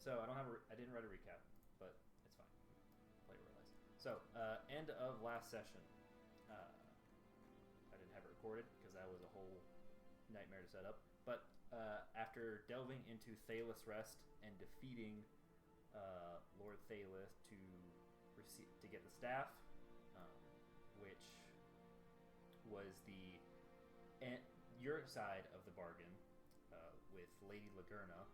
So I didn't write a recap, but it's fine. Player realize. So end of last session. I didn't have it recorded because that was a whole nightmare to set up. But after delving into Thalos Rest and defeating Lord Thalos to get the staff, which was your side of the bargain with Lady Lagerna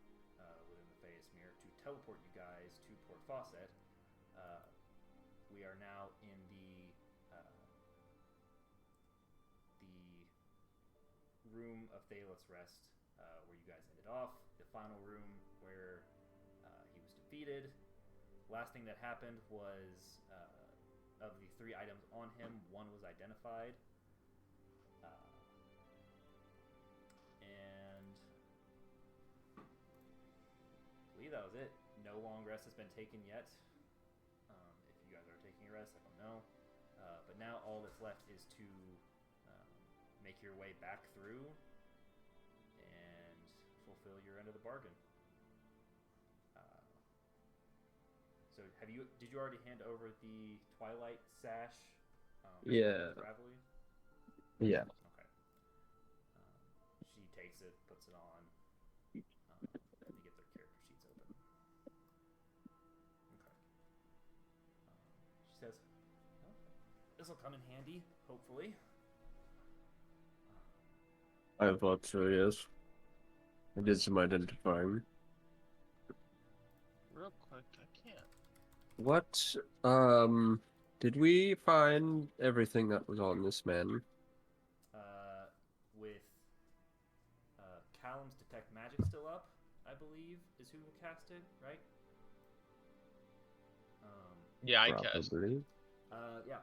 within the Phaeosmere to teleport you guys to Port Fawcett. We are now in the room of Thalos Rest, where you guys ended off. The final room where he was defeated. Last thing that happened was of the 3 items on him, 1 was identified. And I believe that was it. No long rest has been taken yet. If you guys are taking a rest, I don't know. But now all that's left is to make your way back through and fulfill your end of the bargain. So did you already hand over the Twilight Sash? Yeah. Gravelly? Yeah. Okay. She takes it, puts it on. They get their character sheets open. Okay. She says, well, this will come in handy, hopefully. I thought so, yes. I did some identifying. Real quick, I can't. What, did we find everything that was on this man? With Callum's Detect Magic still up, I believe, is who cast it, right? Yeah, I cast. Probably. Yeah.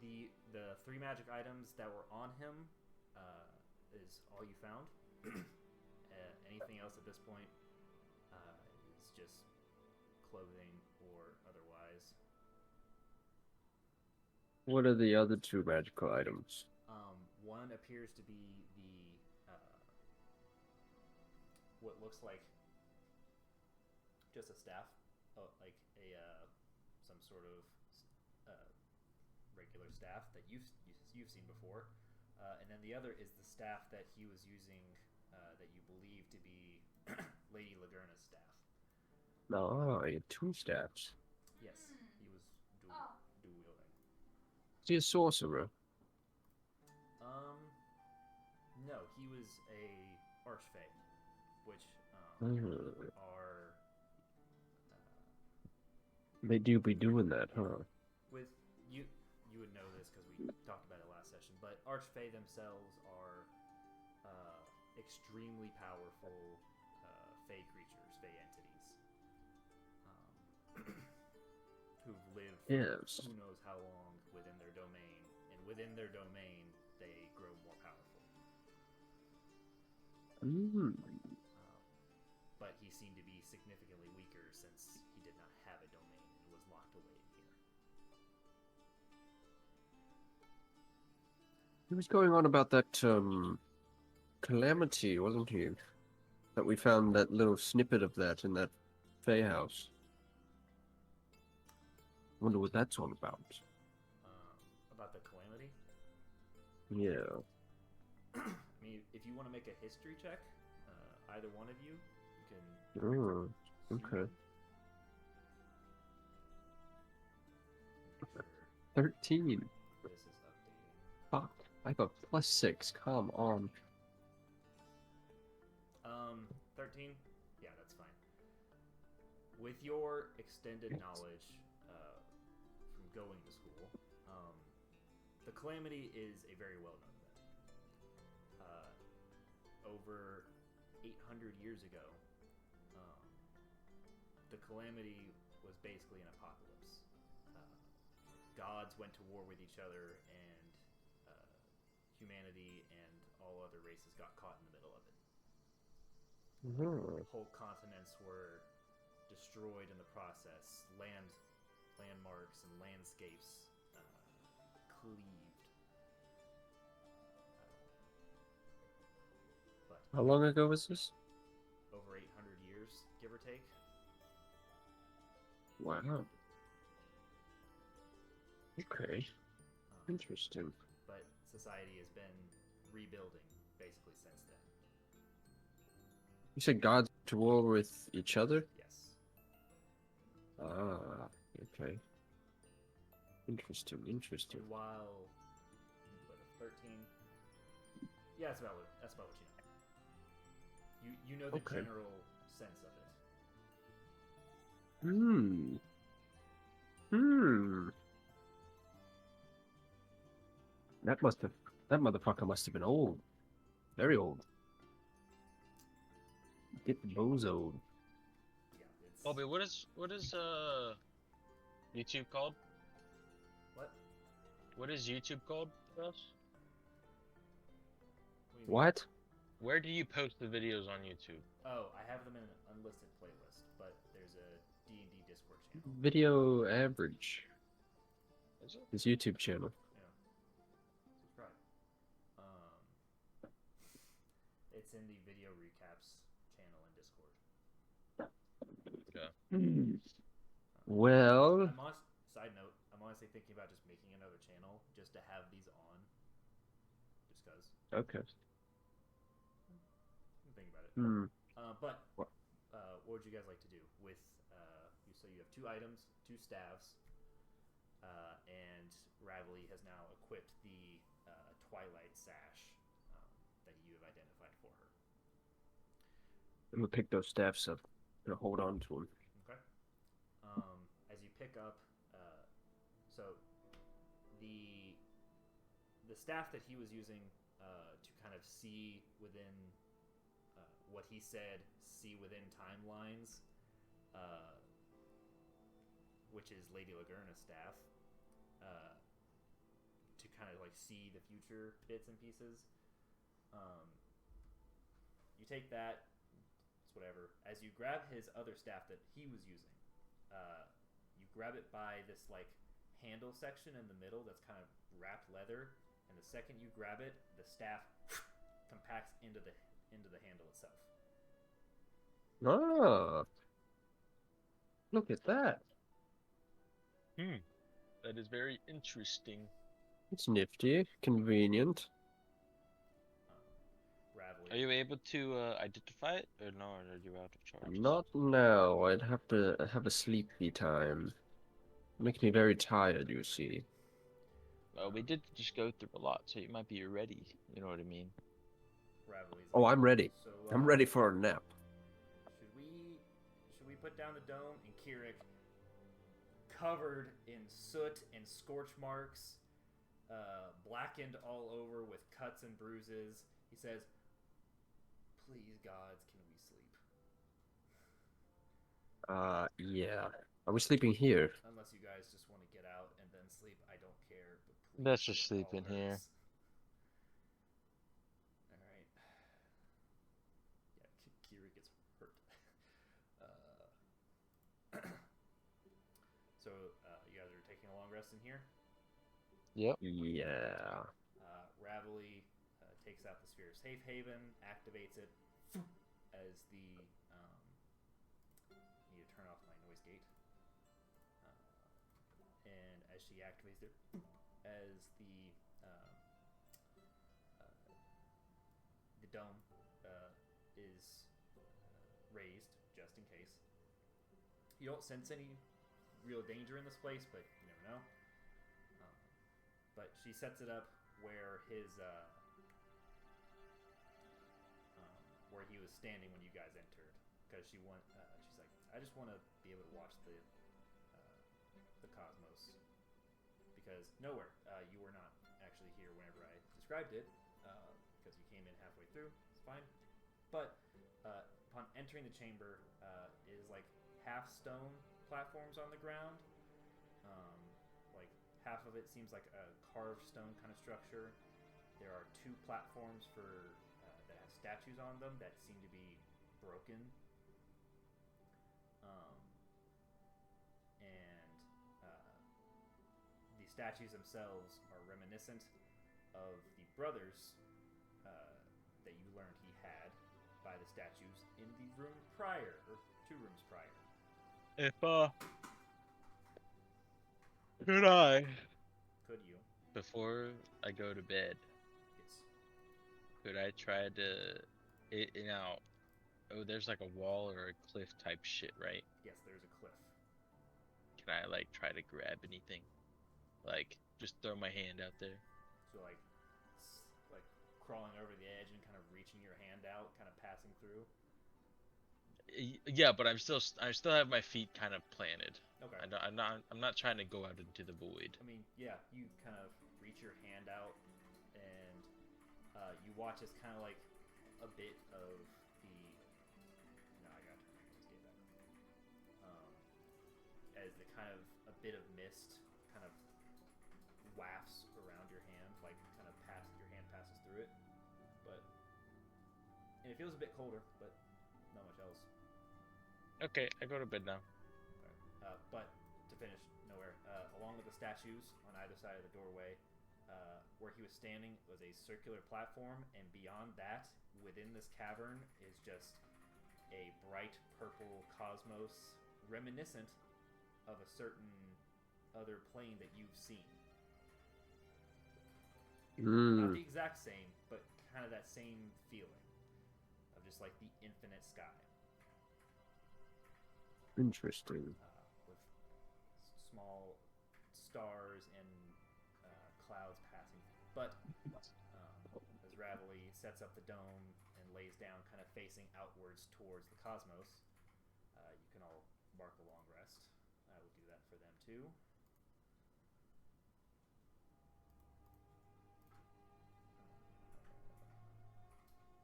The 3 magic items that were on him is all you found. Anything else at this point is just clothing or otherwise. What are the other 2 magical items? One appears to be the what looks like just a staff, like some sort of regular staff that you've seen before, and then the other is the staff that he was using, that you believe to be Lady Lagerna's staff. Oh, I had 2 staffs. Yes, he was dual wielding. Is he a sorcerer? No, he was a archfey, which are They do be doing that, huh? with you. You would know this because we talked about it last session, but archfey themselves are extremely powerful fey creatures, fey entities, who've lived for who knows how long within their domain, and within their domain they grow more powerful. But he seemed to be significantly weaker since he did not have a domain and was locked away in here. He was going on about that, calamity, wasn't he? That we found that little snippet of that in that Fey house. Wonder what that's all about. About the calamity? Yeah. I mean, if you want to make a history check, either one of you can. Oh, okay. 13. This is updating. Fuck. I have a +6. Come on. 13? Yeah, that's fine. With your extended knowledge from going to school, the calamity is a very well-known event. Over 800 years ago, the calamity was basically an apocalypse. Gods went to war with each other, and humanity and all other races got caught in the middle of it. Whole continents were destroyed in the process. Landmarks and landscapes cleaved. How long ago was this? Over 800 years, give or take. Wow. Okay. Um, Interesting. but society has been rebuilding basically since then. You said gods to war with each other? Yes. Ah, okay. Interesting, interesting. And while what, 13, yeah, that's about what you know. You know the Okay. general sense of it. Hmm. Hmm. That motherfucker must have been old. Very old. Get bozoed. Yeah, it's Bobby, what is YouTube called? what? What is YouTube called for us? What do you mean? What? Where do you post the videos on YouTube? Oh, I have them in an unlisted playlist, but there's a D&D Discord channel. Video average. Is it? His YouTube channel. Yeah. Subscribe. It's in the video recaps channel in Discord. Okay. Hmm. Well, Side note, I'm honestly thinking about just making another channel just to have these on. Just cause. okay. Think about it. Hmm. But What? what would you guys like to do with? So you have 2 items, 2 staves, and Ravelly has now equipped the Twilight Sash that you have identified for her. I'm gonna pick those staffs up. I'm gonna hold on to them. Okay. As you pick up, so the staff that he was using to kind of see within what he said, see within timelines, which is Lady Lagerna's staff, to kind of like see the future bits and pieces. You take that, it's whatever. As you grab his other staff that he was using, you grab it by this like handle section in the middle that's kind of wrapped leather, and the second you grab it, the staff compacts into the handle itself. Ah, look at that. That is very interesting. It's nifty, convenient. Ravelly. Are you able to identify it, or no? Or are you out of charge? Not now. I'd have to have a sleepy time. Makes me very tired, you see. Well, we did just go through a lot, so you might be ready. You know what I mean? Ravelly's Oh, like, I'm ready. So, I'm ready for a nap. Should we put down the dome? And Kirik, covered in soot and scorch marks, blackened all over with cuts and bruises, he says, "Please, gods, can we sleep?" Yeah. Are we sleeping here? Unless you guys just want to get out and then sleep, I don't care. But please, Let's just it sleep all in here. hurts. All right. Yeah, Kirik gets hurt. So you guys are taking a long rest in here. Yep. Yeah. Ravelly takes out the sphere of safe haven, activates it as the need to turn off my noise gate. And as she activates it, as the dome is raised, just in case. You don't sense any real danger in this place, but you never know. But she sets it up where his where he was standing when you guys entered, because she's like, I just want to be able to watch the cosmos, because nowhere you were not actually here whenever I described it, because you came in halfway through. It's fine, but upon entering the chamber, is like half stone platforms on the ground. Like half of it seems like a carved stone kind of structure. There are 2 platforms that have statues on them that seem to be broken. And the statues themselves are reminiscent of the brothers that you learned he had by the statues in the room prior, or 2 rooms prior. If Could I, Could you? before I go to bed, Yes. could I try to, now, oh, there's like a wall or a cliff type shit, right? Yes, there's a cliff. Can I like try to grab anything? Like, just throw my hand out there? So like crawling over the edge and kind of reaching your hand out, kind of passing through. Yeah, but I still have my feet kind of planted. Okay. I'm not trying to go out into the void. I mean, yeah, you kind of reach your hand out, and you watch as kind of like a bit of the. No, I got to turn my escape back. As the kind of a bit of mist kind of wafts around your hand, like kind of your hand passes through it, but and it feels a bit colder, but not much else. Okay, I go to bed now. Okay. But to finish, nowhere. Along with the statues on either side of the doorway, where he was standing was a circular platform, and beyond that, within this cavern, is just a bright purple cosmos reminiscent of a certain other plane that you've seen. Not the exact same, but kind of that same feeling of just like the infinite sky. Interesting. With small stars and clouds passing through. But as Ravelly sets up the dome and lays down, kind of facing outwards towards the cosmos, you can all mark a long rest. I will do that for them too.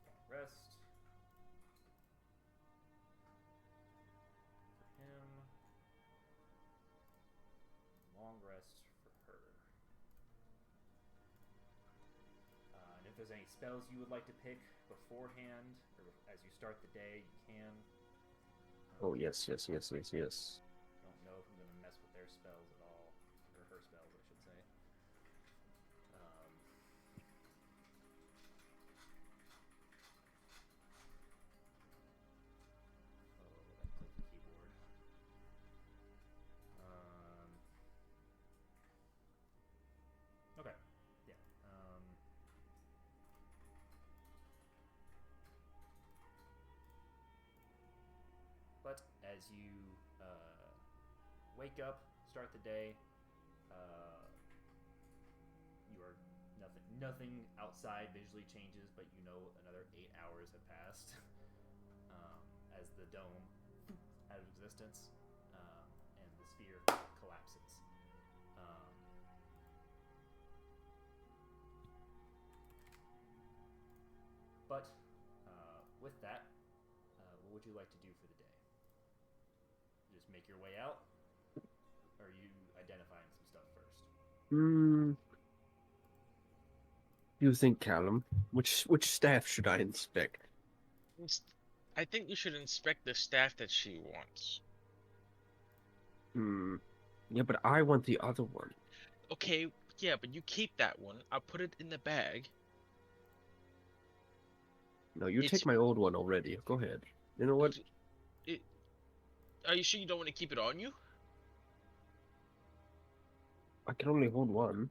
Long rest. For him. Long rest for her. And if there's any spells you would like to pick beforehand, or as you start the day, you can. Oh, yes. Don't know if I'm going to mess with their spells at all. Or her spells, I should say. That clicky keyboard. Okay. Yeah. But as you wake up, start the day, you are nothing outside visually changes, but you know another 8 hours have passed as the dome out of existence and the sphere collapses. But with that, what would you like to do for the day? Just make your way out, or are you identifying some stuff first? You think, Callum? Which staff should I inspect? I think you should inspect the staff that she wants. Yeah, but I want the other one. Okay, yeah, but you keep that one. I'll put it in the bag. No, you take my old one already. Go ahead. You know what? Are you sure you don't want to keep it on you? I can only hold one.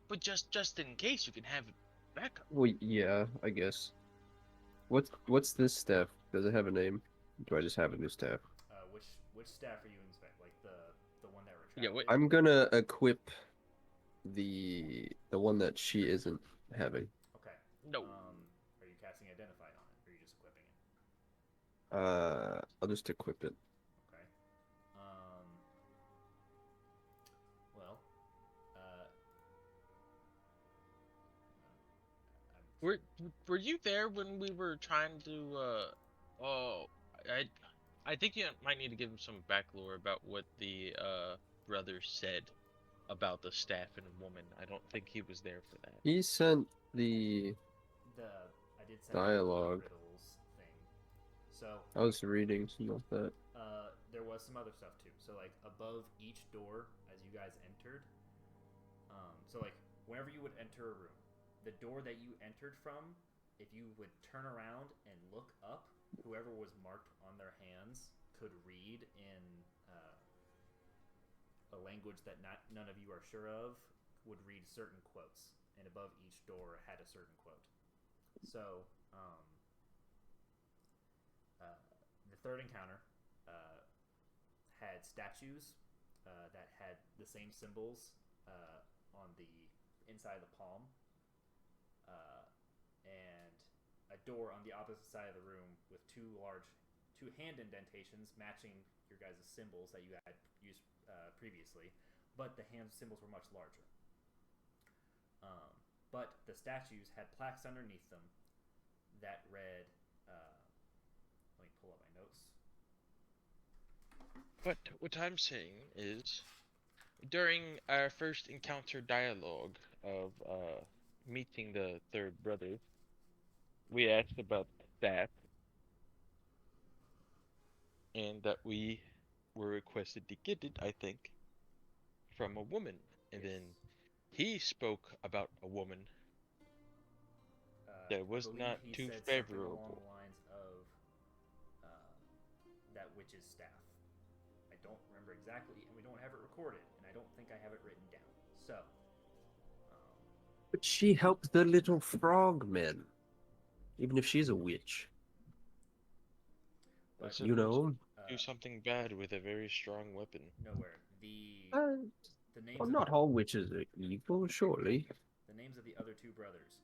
But just in case, you can have it back. Well, yeah, I guess. What's this staff? Does it have a name? Do I just have a new staff? Which staff are you inspecting? Like the one that retracted? Yeah, wait. I'm gonna equip the one that she isn't having. Okay. No. Are you casting Identify on it, or are you just equipping it? I'll just equip it. Okay. Well. Were you there when we were trying to I think you might need to give him some back lore about what the brother said about the staff and a woman. I don't think he was there for that. He sent the I did send dialogue. the riddles thing. So I was reading some of that. there was some other stuff too. So like above each door as you guys entered, so like whenever you would enter a room, the door that you entered from, if you would turn around and look up, whoever was marked on their hands could read in a language that none of you are sure of, would read certain quotes, and above each door had a certain quote. So, the third encounter had statues that had the same symbols on the inside of the palm, and a door on the opposite side of the room with two hand indentations matching your guys' symbols that you had used previously, but the hand symbols were much larger. But the statues had plaques underneath them that read, let me pull up my notes. But what I'm saying is, during our first encounter dialogue of meeting the third brother, we asked about that, and that we were requested to get it, I think, from a woman. And Yes. then he spoke about a woman that was I believe not he too said something along favorable. the lines of that witch's staff. I don't remember exactly, and we don't have it recorded, and I don't think I have it written down. So, But she helped the little frogmen. Even if she's a witch. I but said You know? do something bad with a very strong weapon. nowhere. The names Well, of not all witches are evil, surely. the names of the other two brothers,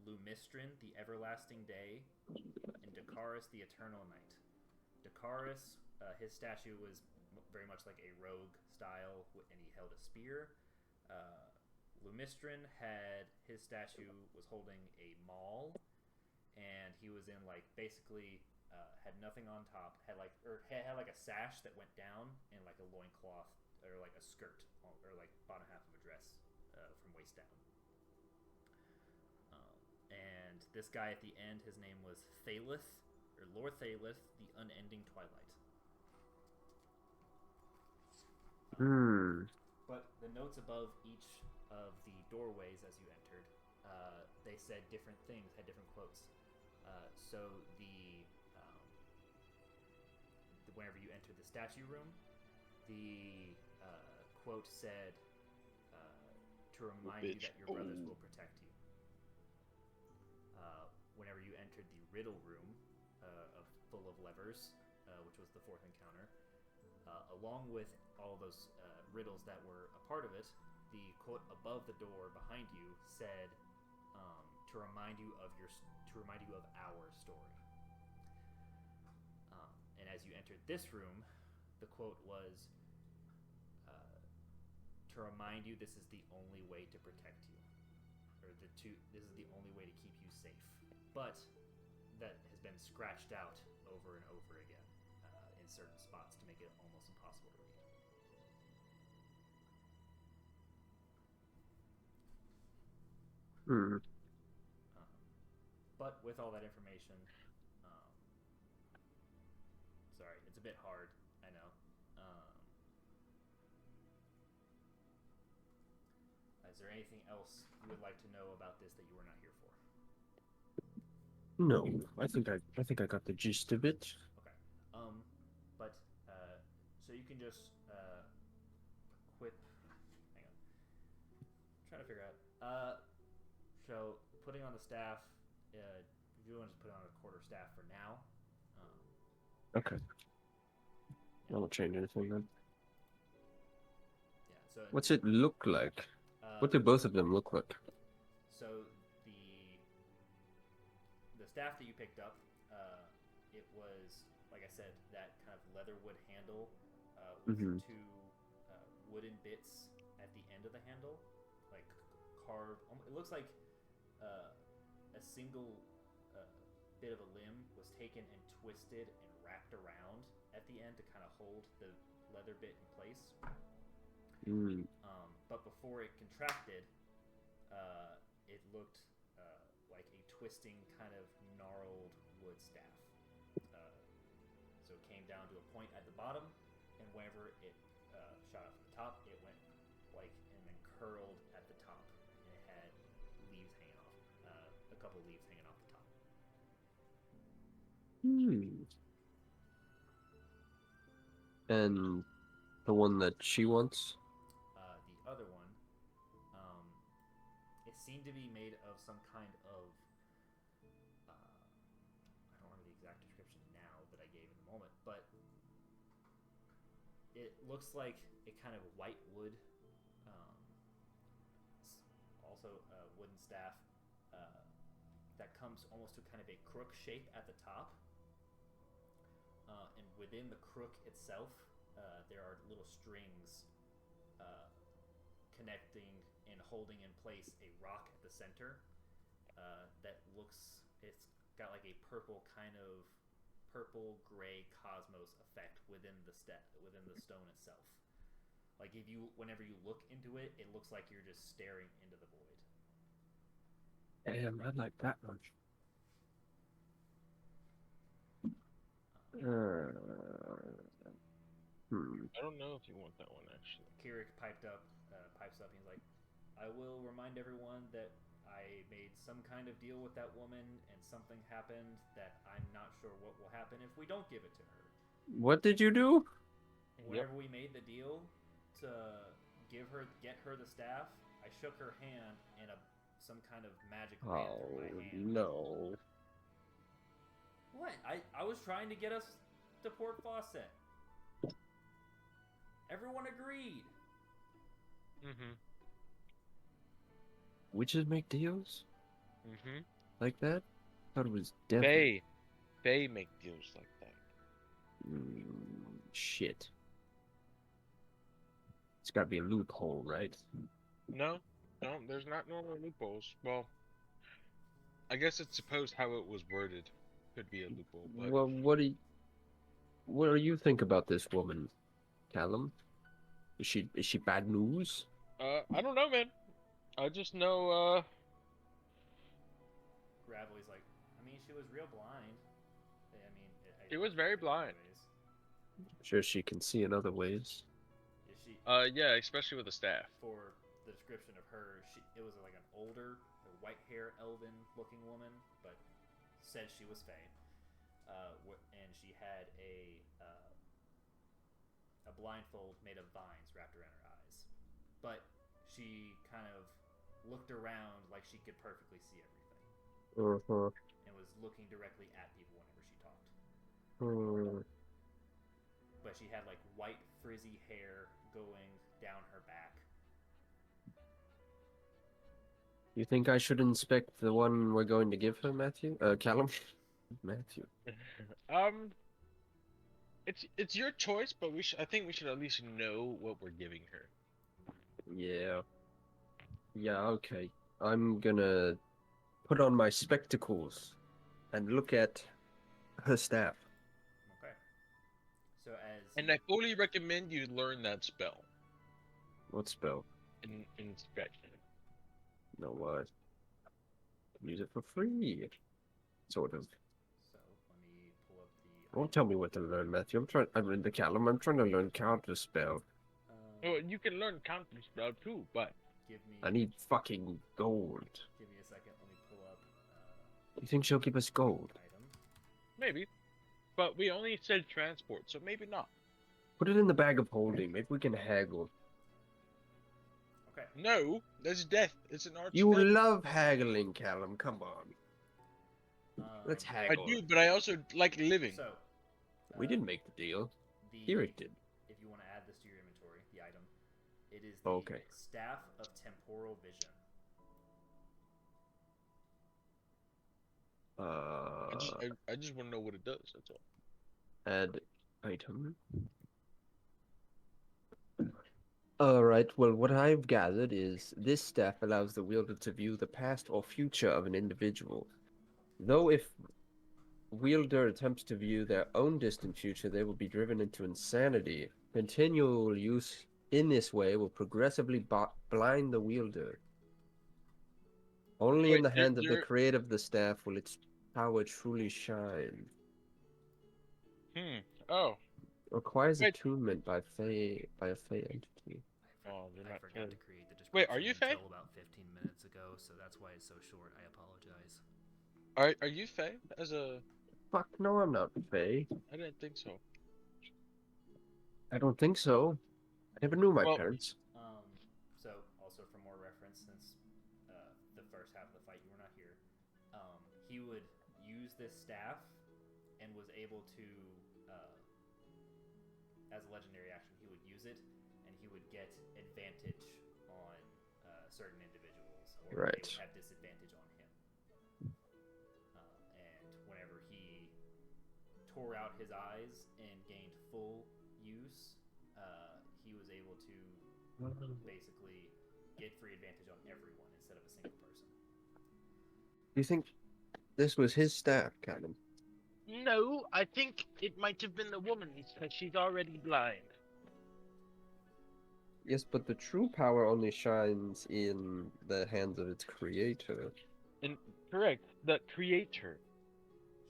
Lumistrin, the Everlasting Day, and Dacaris, the Eternal Night. Dacaris, his statue was very much like a rogue style, and he held a spear. Lumistrin had his statue was holding a maul, and he was in like basically had nothing on top, had like a sash that went down, and like a loincloth or like a skirt or like bottom half of a dress from waist down. And this guy at the end, his name was Thalith, or Lord Thalith, the Unending Twilight. But the notes above each of the doorways as you entered, they said different things, had different quotes. So whenever you entered the statue room, the quote said, "To remind you that your brothers will protect you." Whenever you entered the riddle room, full of levers, which was the fourth encounter, along with all those riddles that were a part of it, the quote above the door behind you said, "To remind you of our story." And as you entered this room, the quote was, "To remind you, this is the only way to protect you, or this is the only way to keep you safe." But that has been scratched out over and over again in certain spots to make it almost impossible to read. But with all that information, sorry, it's a bit hard, I know. Is there anything else you would like to know about this that you were not here for? No, I think I got the gist of it. Okay. But so you can just equip. Hang on. I'm trying to figure out. So putting on the staff. You want to just put on a quarter staff for now. Okay. I won't change anything then. Yeah. So What's it look like? What do both of them look like? So the staff that you picked up, it was, like I said, that kind of leatherwood handle with two wooden bits at the end of the handle, like carved. It looks like a single bit of a limb was taken and twisted and wrapped around at the end to kind of hold the leather bit in place. But before it contracted, it looked like a twisting kind of gnarled wood staff. So it came down to a point at the bottom, and whenever it shot off the top, it went like and then curled at the top, and it had leaves hanging off, a couple leaves hanging off the top. And The one that she wants? The other one, um, it seemed to be made of some kind of. I don't remember the exact description now that I gave in the moment, but it looks like a kind of white wood, um, also a wooden staff uh, that comes almost to kind of a crook shape at the top. And within the crook itself, there are little strings uh, connecting and holding in place a rock at the center that looks. It's got like a purple kind of purple gray cosmos effect within the stone itself. Like if you, whenever you look into it, it looks like you're just staring into the void. Damn, I like that much. I don't know if you want that one actually. Kirik pipes up, and he's like, "I will remind everyone that I made some kind of deal with that woman, and something happened that I'm not sure what will happen if we don't give it to her. What did you do? Whenever we made the deal to get her the staff, I shook her hand, and some kind of magic ran through my hand. No. What? I was trying to get us to Port Fawcett. Everyone agreed. Mm-hmm. Witches make deals? Mm-hmm. Like that? I thought it was devil. They make deals like that. Shit. It's gotta be a loophole, right? No, there's not normal loopholes. Well, I guess it's supposed how it was worded could be a loophole, but Well, what do you think about this woman, Callum? Is she bad news? I don't know, man. I just know Gravelly's like, I mean, she was real blind. I mean, she was very blind. Sure, she can see in other ways. Is she? Yeah, especially with the staff. For the description of her, it was like an older, white hair, elven-looking woman, but said she was Fae. And she had a blindfold made of vines wrapped around her eyes, but she kind of looked around like she could perfectly see everything, and was looking directly at people whenever she talked. But she had like white frizzy hair going down her back. You think I should inspect the one we're going to give her, Matthew? Callum? Matthew. It's your choice, but I think we should at least know what we're giving her. Yeah. Yeah, okay. I'm gonna put on my spectacles and look at her staff. Okay. So And I fully recommend you learn that spell. What spell? Inspection. No, what? Use it for free. Sort of. So let me pull up the. Don't tell me what to learn, Matthew. I'm in the Callum. I'm trying to learn counter spell. Oh, you can learn counter spell too, but I need fucking gold. Give me a second. Let me pull up. You think she'll give us gold? Item. Maybe. But we only said transport, so maybe not. Put it in the bag of holding. Maybe we can haggle. Okay. No, that's death. It's an arch. You love haggling, Callum. Come on. Let's haggle. I do, but I also like living. So. We didn't make the deal. Kirik did. If you want to add this to your inventory, the item, it is the Staff of Temporal Vision. I just want to know what it does. That's all. Add item. Alright, well, what I've gathered is this staff allows the wielder to view the past or future of an individual. Though if wielder attempts to view their own distant future, they will be driven into insanity. Continual use in this way will progressively blind the wielder. Only in the hands of the creator of the staff will its power truly shine. Oh. Requires attunement by a Fey entity. I forgot to create the description. Wait, are you Fey? Until about 15 minutes ago, so that's why it's so short. I apologize. Are you Fey as a? Fuck no, I'm not Fey. I didn't think so. I don't think so. never knew my Well- parents. So, also for more reference, since the first half of the fight you were not here, he would use this staff and was able to, as a legendary action, he would use it and he would get advantage on certain individuals, or Right. they would have disadvantage on him. And whenever he tore out his eyes and gained full use, he was able to basically get free advantage on everyone instead of a single person. Do you think this was his staff, Canon? No, I think it might have been the woman's because she's already blind. Yes, but the true power only shines in the hands of its creator. And correct, the creator.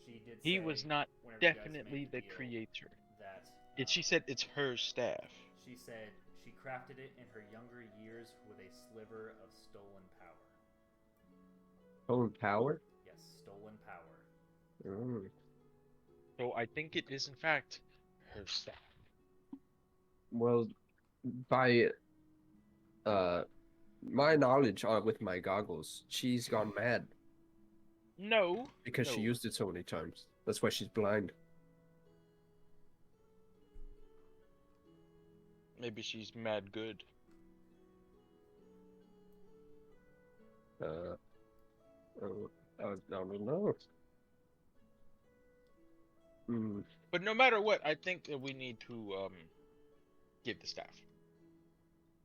She did. He say, was not whenever you guys definitely made the deal, creator. That She said it's her staff. she said she crafted it in her younger years with a sliver of stolen power. Own power? Yes, stolen power. Mm. So I think it is in fact her staff. Well, by my knowledge with my goggles, she's gone mad No. because she no. used it so many times. That's why she's blind. Maybe she's mad good. I don't know. Hmm. But no matter what, I think that we need to give the staff.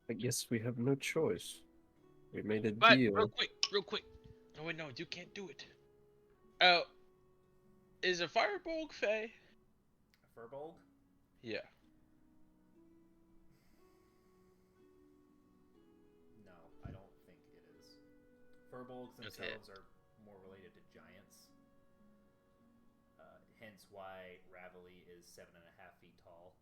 I guess we have no choice. We made a But deal. real quick. Oh wait, no, you can't do it. Is a fireball Fae? A Furbolg? Yeah. No, I don't think it is. Furbolgs themselves are more related to giants. Hence why Ravelli is 7.5 feet tall.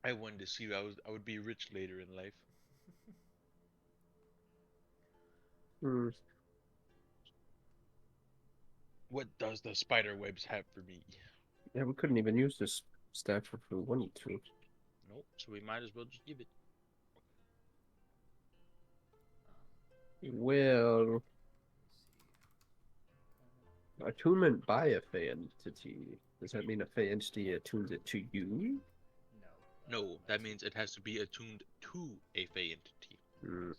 I wanted to see I would be rich later in life. Hmm. What does the spider webs have for me? Yeah, we couldn't even use this staff if we wanted to. Nope. So we might as well just give it. Well, attunement by a Fey entity. Does that mean a Fey entity attunes it to you? No. No, that means it has to be attuned to a Fey entity. Hmm.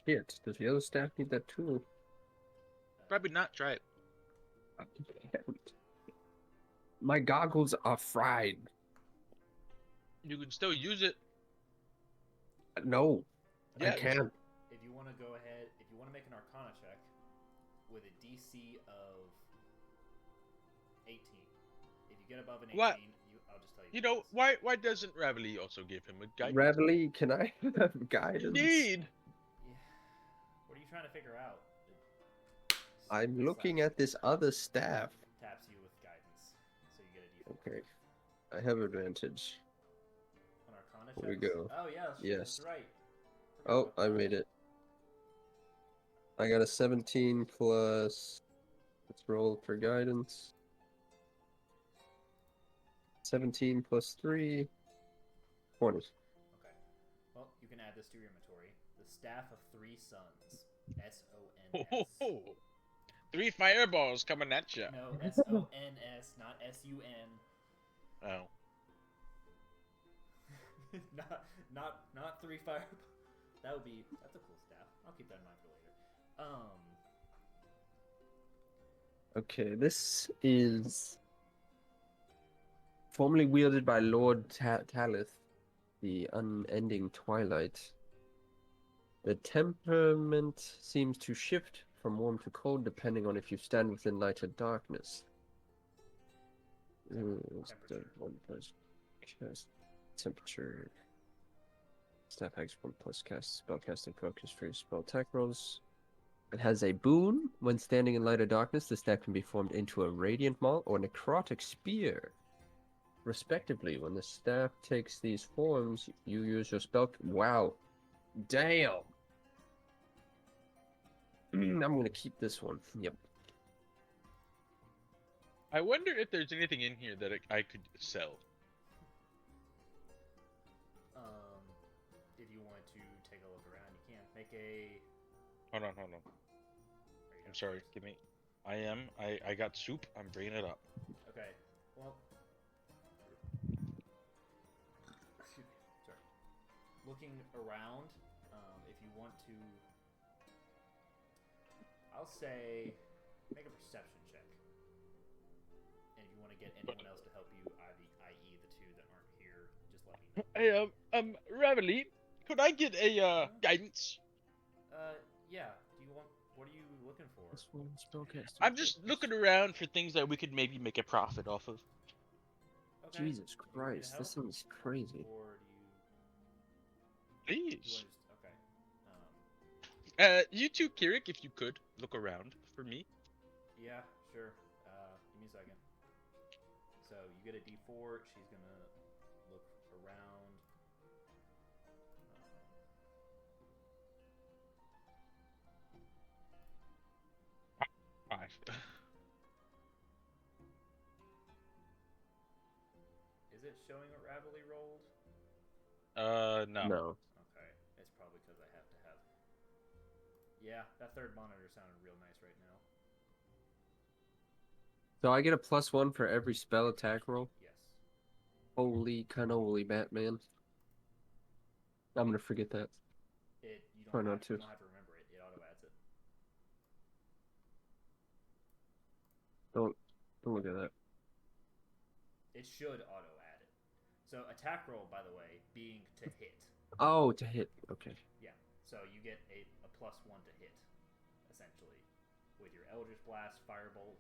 Shit, does the other staff need that too? Probably not. Try it. I can't. My goggles are fried. You can still use it. No, I Yes. can't. If you want to go ahead, if you want to make an Arcana check with a DC of 18, if you get above an 18, What? I'll just tell you. You know, why doesn't Ravelli also give him a guidance? Ravelli, can I have guidance? Indeed. Yeah. What are you trying to figure out? I'm looking at this other staff. Taps you with guidance, so you get a D4. Okay, I have advantage. On Arcana Here we checks? go. Oh yeah, Yes. that's right. Forgot Oh, about I that. made it. I got a 17 plus. Let's roll for guidance. 17 plus 3. 20. Okay. Well, you can add this to your inventory. The Staff of Three Suns. S-O-N-S. 3 fireballs coming at you. No, S-O-N-S, not S-U-N. Oh. not 3 fire. That's a cool staff. I'll keep that in mind for later. Okay, this is formerly wielded by Lord Talith, the unending twilight. The temperament seems to shift from warm to cold depending on if you stand within light or darkness. Temperature. 1 plus cast temperature. Staff has 1 plus cast spellcasting focus for your spell attack rolls. It has a boon. When standing in light or darkness, the staff can be formed into a radiant maul or necrotic spear, respectively. When the staff takes these forms, you use your spell. Wow. Damn. I'm going to keep this one. Yep. I wonder if there's anything in here that I could sell. If you want to take a look around, you can make a. Hold on. Are you I'm done sorry. first? Give me. I got soup. I'm bringing it up. Okay. Well. Excuse me. Sorry. Looking around, if you want to, I'll say, make a perception check. And if you want to get anyone else to help you, i.e. the two that aren't here, just let me know. Hey, Ravelly, could I get a Huh? guidance? Yeah. Do you want? What are you looking for? This one spellcaster. I'm just looking around for things that we could maybe make a profit off of. Okay. Jesus Do you want me to Christ, help? this sounds crazy. Or do you? Please. Just okay. You too, Kirik, if you could look around for me. Yeah, sure. Give me a second. So you get a D4. She's gonna look around. 5. Is it showing what Ravelry rolled? No. No. Okay, it's probably because I have to have. Yeah, that third monitor sounded real nice right now. So I get a +1 for every spell attack roll? Yes. Holy cannoli, Batman. I'm gonna forget that. You Try don't not have to. you don't have to remember it. It auto adds it. Don't look at that. It should auto add it. So attack roll, by the way, being to hit. Oh, to hit. Okay. Yeah. So you get a +1 to hit, essentially, with your Eldritch Blast, Firebolt,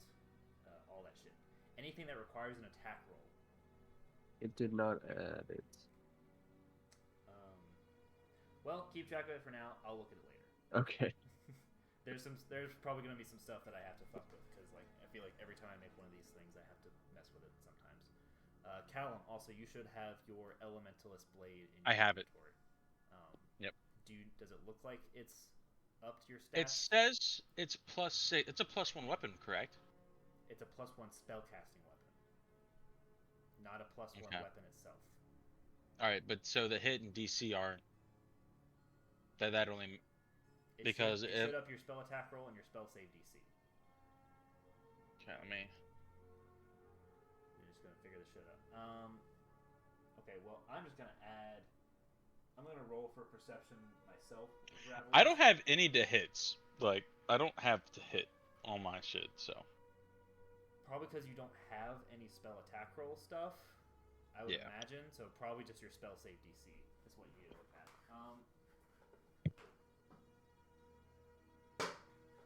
all that shit. Anything that requires an attack roll. It did not add it. Well, keep track of it for now. I'll look at it later. Okay. There's probably gonna be some stuff that I have to fuck with because like I feel like every time I make one of these things, I have to mess with it sometimes. Callum, also you should have your Elementalist blade in your I have it. inventory. Yep. Does it look like it's up to your It stats? says it's +6. It's a +1 weapon, correct? It's a +1 spellcasting weapon, not a +1 Okay. weapon itself. All right, but so the hit and DC aren't. That only because it should up your spell attack roll and your spell save DC. Okay, let me. You're just gonna figure this shit out. Okay, well I'm just gonna add. I'm gonna roll for perception myself. I don't have any to hits. Like I don't have to hit all my shit. So probably because you don't have any spell attack roll stuff. I would imagine. So probably just your spell save DC is what you need to look at.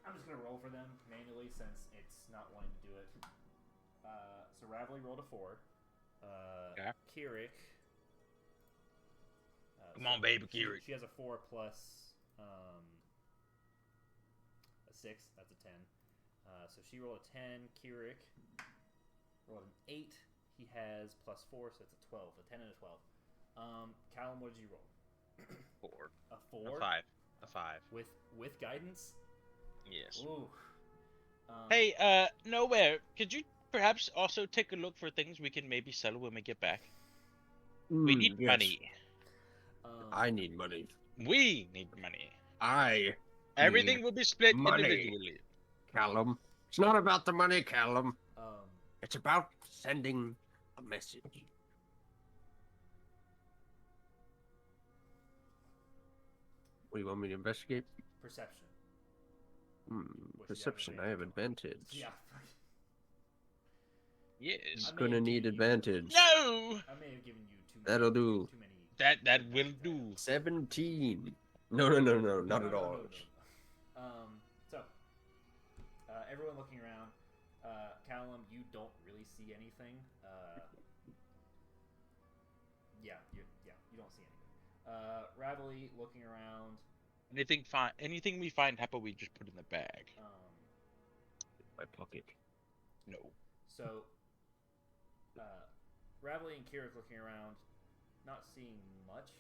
I'm just gonna roll for them manually since it's not wanting to do it. So Ravelry rolled a 4. Okay. Kirik. Come on, baby, Kirik. She has a 4 plus a 6. That's a 10. So she rolled a 10. Kirik rolled an 8. He has +4, so it's a 12. A 10 and a 12. Callum, what did you roll? 4. A 4. A 5. A 5. With guidance. Yes. Ooh. Hey, Nowhere. Could you perhaps also take a look for things we can maybe sell when we get back? We need money. I need money. We need money. Everything will be split money. individually. Callum. It's not about the money, Callum. It's about sending a message. What do you want me to investigate? Perception. Perception. I have advantage. Yeah. Yes. Gonna need advantage. No. I may have given you too. That'll do. Too many. That will do. 17. No, not at all. So, everyone looking around. Callum, you don't really see anything. You don't see anything. Ravelly looking around. Anything we find, how about we just put in the bag? My pocket. No. So, Ravelly and Kirik looking around, not seeing much.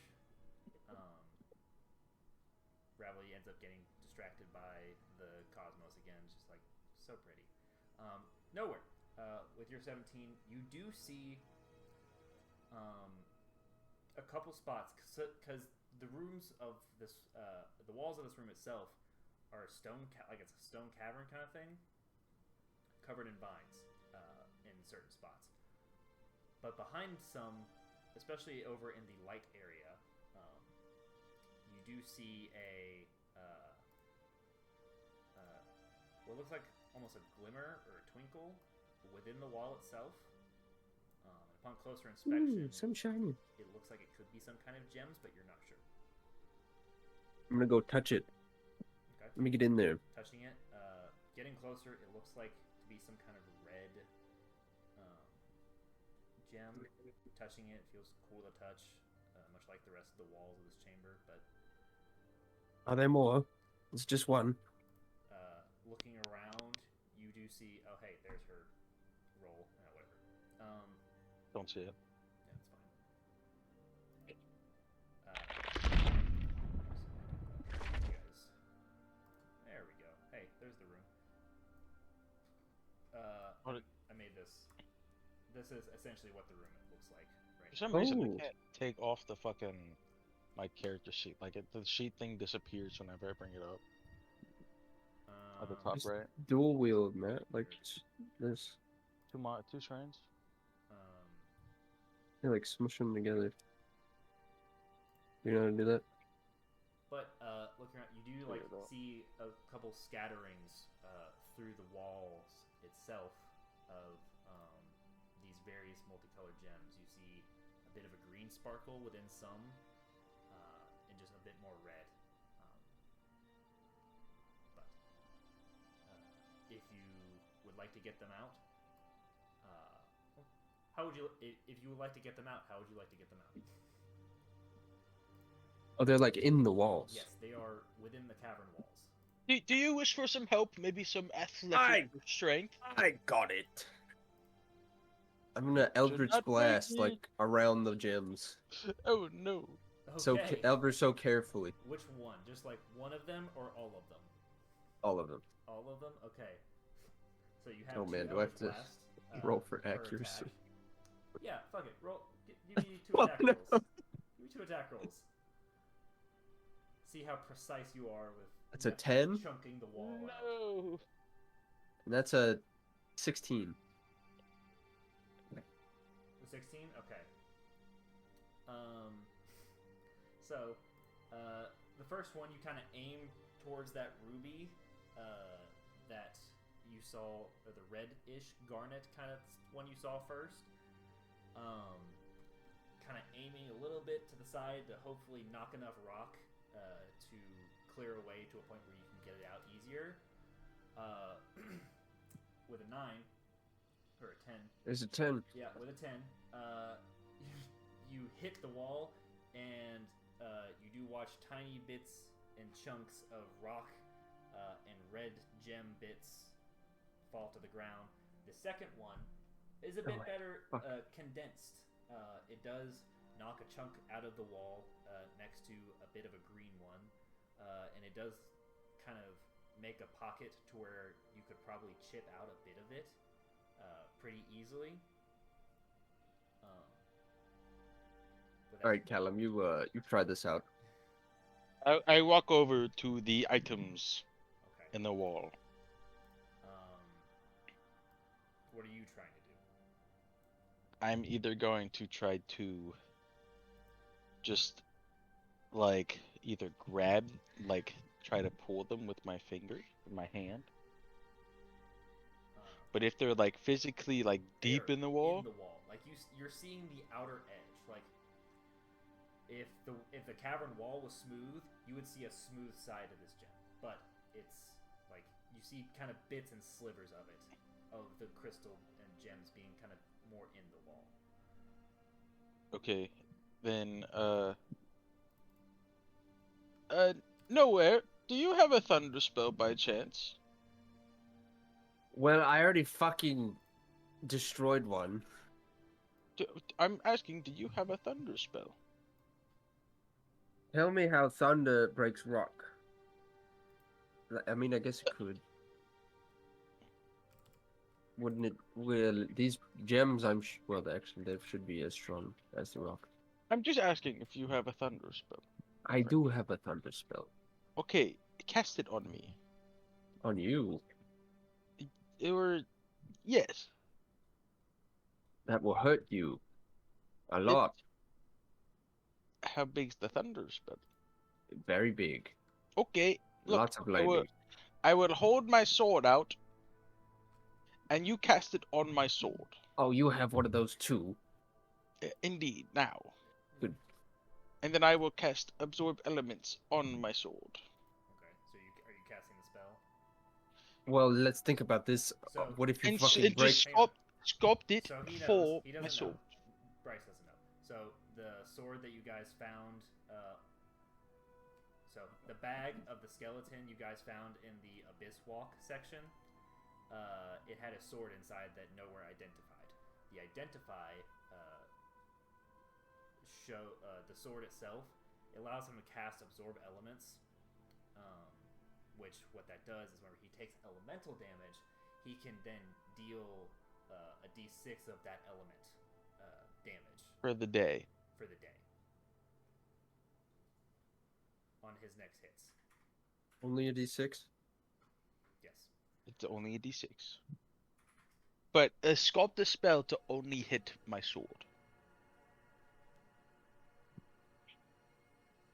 Ravelly ends up getting distracted by the cosmos again. It's just like so pretty. Nowhere. with your 17, you do see a couple spots because the rooms of this, the walls of this room itself are stone, like it's a stone cavern kind of thing, covered in vines in certain spots. But behind some, especially over in the light area, you do see what looks like almost a glimmer or a twinkle within the wall itself. Upon closer inspection, some shiny. it looks like it could be some kind of gems, but you're not sure. I'm gonna go touch it. Okay. Let me get in there. Touching it, getting closer, it looks like to be some kind of red gem. Touching it feels cool to touch, much like the rest of the walls of this chamber. But Are there more? It's just one. looking around, you do see. Oh, hey, there's her roll. Whatever. Don't see it. Yeah, it's fine. You guys. There we go. Hey, there's the room. I made this. This is essentially what the room looks like. Right. For some reason, Oh. I can't take off the fucking my character sheet. Like the sheet thing disappears whenever I bring it up. At the top Just right. dual wield, Matt. Like this. Two shrines. They like smush them together. You know how to do that? But looking around, you do like see a couple scatterings through the walls itself of these various multicolored gems. You see a bit of a green sparkle within some, and just a bit more red. But if you would like to get them out, how would you? If you would like to get them out, how would you like to get them out? Oh, they're like in the walls. Yes, they are within the cavern walls. Do you wish for some help? Maybe some athletic strength? I got it. I'm gonna Eldritch not Blast make me- like around the gems. Oh no. Okay. So carefully. Which one? Just like one of them or all of them? All of them. All of them? Okay. So you have Oh, two man, do I have Eldritch to Blast, roll for per accuracy? attack. Yeah, fuck it. Roll. Give me 2 Oh, attack no. rolls. Give me 2 attack rolls. See how precise you are with. That's a 10? Chunking the wall out. No. And that's a 16. The 16? Okay. So, the first one, you kind of aim towards that ruby that you saw, or the red-ish garnet kind of one you saw first. Kind of aiming a little bit to the side to hopefully knock enough rock to clear away to a point where you can get it out easier. With a 9 or a 10. There's a 10. Yeah, with a 10, you hit the wall, and you do watch tiny bits and chunks of rock and red gem bits fall to the ground. The second one is a bit better condensed. It does knock a chunk out of the wall next to a bit of a green one, and it does kind of make a pocket to where you could probably chip out a bit of it pretty easily. All right, Callum, you try this out. I walk over to the items Okay. in the wall. What are you trying to do? I'm either going to try to just like either grab, like try to pull them with my finger, my hand. But if they're like physically like deep They're in the wall, like you're seeing the outer edge. Like if the cavern wall was smooth, you would see a smooth side of this gem. But it's like you see kind of bits and slivers of it, of the crystal and gems being kind of more in the wall. okay, then nowhere. Do you have a thunder spell by chance? Well, I already fucking destroyed one. I'm asking, do you have a thunder spell? Tell me how thunder breaks rock. I mean, I guess it could. Wouldn't it? Well, these gems, well, actually, they should be as strong as the rock. I'm just asking if you have a thunder spell. I do have a thunder spell Okay, cast it on me. on you. Or yes, That will hurt you a it, lot. how big's the thunder spell? Very big. Okay, look, Lots of lightning. I will hold my sword out, and you cast it on my sword. Oh, you have one of those too. Indeed, now. Good. And then I will cast absorb elements on my sword. Okay, so are you casting the spell? Well, let's think about this. So- What if you And, fucking and break? just Hang on. sculpt it So he knows. for He my doesn't sword. know. Bryce doesn't know. So the sword that you guys found. So the bag of the skeleton you guys found in the Abyss Walk section. It had a sword inside that nowhere identified. The identify show the sword itself. It allows him to cast absorb elements. Which what that does is whenever he takes elemental damage, he can then deal a d6 of that element damage For the day. for the day on his next hits. Only a d6. Yes. It's only a d6. But sculpt a spell to only hit my sword.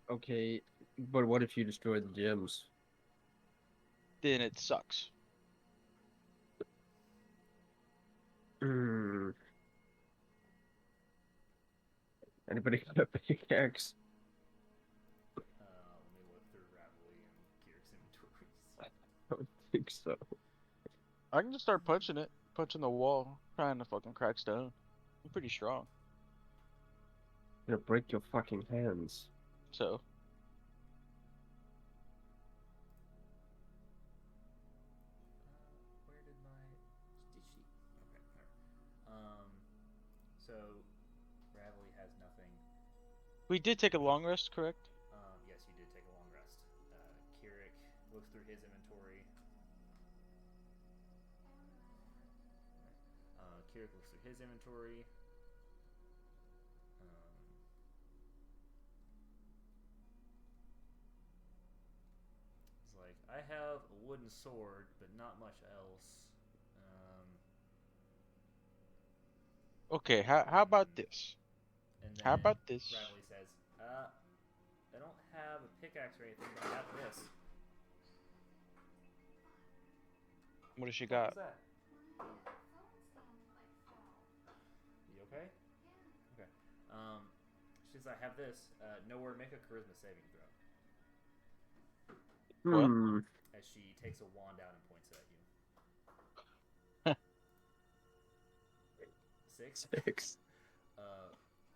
Okay, but what if you destroy the gems? Then it sucks. Hmm. Anybody got a pickaxe? Let me look through Ravelry and Kyric's inventories. I don't think so. I can just start punching it. Punching the wall. Trying to fucking crack stone. I'm pretty strong. You're gonna break your fucking hands. So. Where did my she? Okay, there. So Ravelry has nothing. We did take a long rest, correct? Yes, you did take a long rest. Kyric looks through his inventory. Kyric looks through his inventory. He's like, I have a wooden sword, but not much else. Okay, how about this? And then How about this? Ravelry says, I don't have a pickaxe or anything, but I have this. What does she What got? is that? You okay? Okay. She says, I have this. Nowhere, make a charisma saving throw. What? Hmm. As she takes a wand out and points it at you. 6? 6.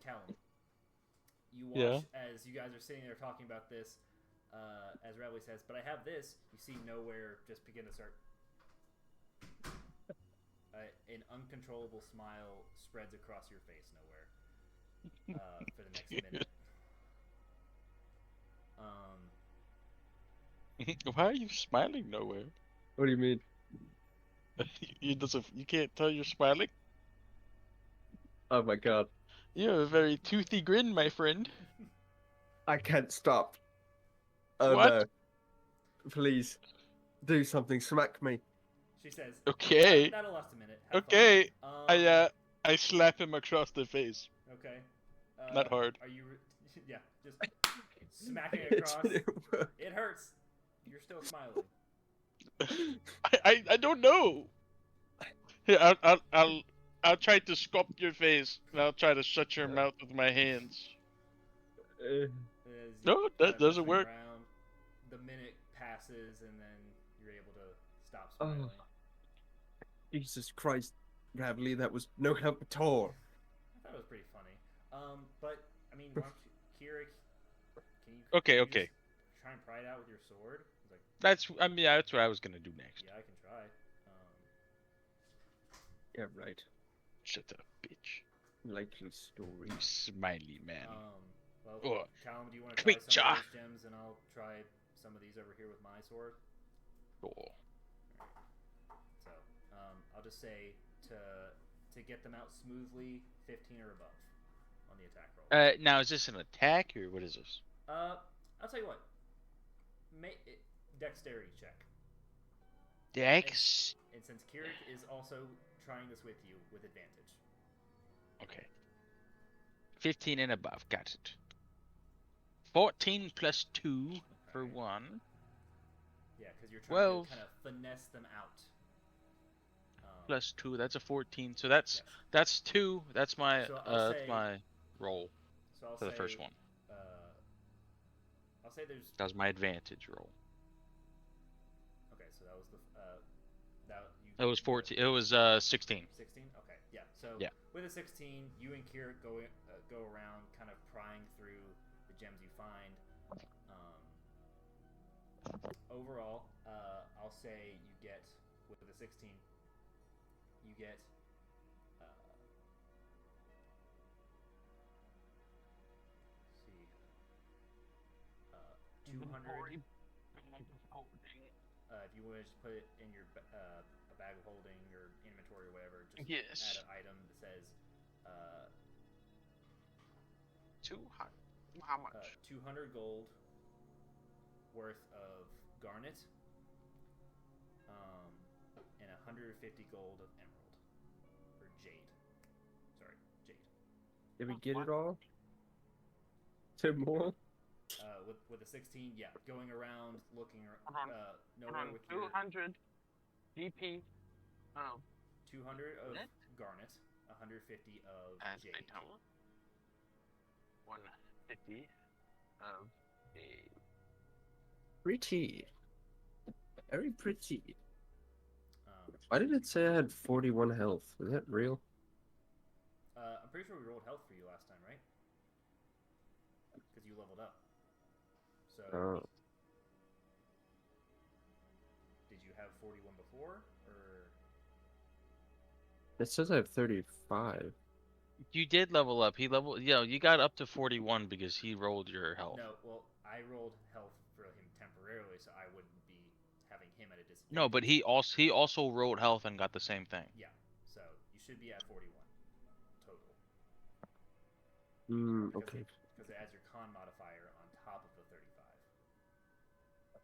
Callum, you watch Yeah. as you guys are sitting there talking about this. As Ravelry says, but I have this. You see Nowhere just begin to start. An uncontrollable smile spreads across your face, Nowhere, for the next minute. Why are you smiling nowhere? What do you mean? You can't tell you're smiling? Oh my god. You have a very toothy grin, my friend. I can't stop. Oh What? no. Please. Do something. Smack me. She says, Okay. That'll last a minute. Have Okay. fun." I slap him across the face. Okay. Not hard. Are you? Yeah, just smacking It across. didn't work. It hurts. You're still smiling. I don't know. Here, I'll try to sculpt your face, and I'll try to shut your mouth with my hands. As No, you that start doesn't messing work. around, the minute passes, and then you're able to stop Oh. smiling. Jesus Christ, Ravelry, that was no help at all. I thought it was pretty funny. But I mean, why don't you, Kira? Can you? Okay, can you okay. just try and pry it out with your sword. He's like, That's what I was gonna do next. yeah, I can try. Yeah, right. Shut up, bitch. Likely story. You smiley man. Well, Oh. Callum, do you want to try some Creature. of those gems, and I'll try some of these over here with my sword? Oh. So, I'll just say to get them out smoothly, 15 or above on the attack roll. Now is this an attack or what is this? I'll tell you what. Dexterity check. Dex. And since Kirik is also trying this with you, with advantage. Okay. 15 and above. Got it. 14 plus 2 for Alright. 1. Yeah, because you're trying 12. to kind of finesse them out. Plus 2. That's a 14. So that's Yes. that's 2. That's my So I'll that's say- my roll So I'll for say the first one. I'll say there's. That was my advantage roll. Okay, so that was the that you. It was 14. It was 16. 16. Okay, yeah. So Yeah. with a 16, you and Kirik go around, kind of prying through the gems you find. Overall, I'll say you get with a 16, you get. See. 200. If you wish to put it in your a bag of holding or inventory or whatever, just Yes. add an item that says 200. How much? 200 gold worth of garnet, and 150 gold of emerald or jade. Sorry, jade. Did we get it all? 2 more? With a 16, yeah, going around looking nowhere Around with your 200 GP. 200 of Net? garnet, 150 of And jade. 150 of a. Pretty. Very pretty. Um, Why did it say I had 41 health? Is that real? I'm pretty sure we rolled health for you last time, right? Because you leveled up. So, Oh. did you have 41 before, or It says I have 35. You did level up. He leveled. You got up to 41 because he rolled your health. no? Well, I rolled health for him temporarily, so I wouldn't be having him at a disadvantage. No, but he also rolled health and got the same thing. Yeah, so you should be at 41 total. Okay. Because it adds your con modifier on top of the 35. That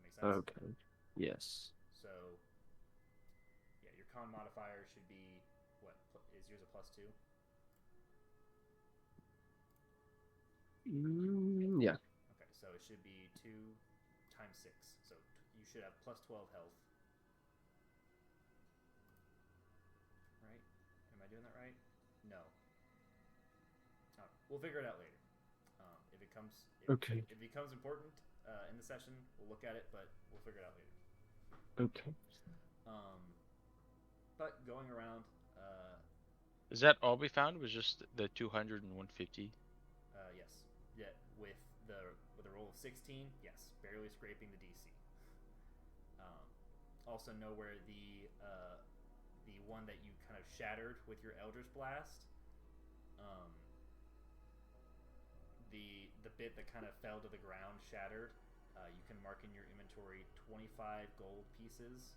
makes sense? Okay. Yes. So, yeah, your con modifier should be, what, is yours a +2? Yeah. Okay, so it should be 2 times 6. So you should have +12 health. Right? Am I doing that right? No. We'll figure it out later. If it comes, Okay. if it becomes important in the session, we'll look at it, but we'll figure it out later. Okay. But going around, Is that all we found? Was just the 200 and 150? yes, yeah, with a roll of 16, yes, barely scraping the DC. Also know where the one that you kind of shattered with your Eldritch Blast, the bit that kind of fell to the ground shattered. You can mark in your inventory 25 gold pieces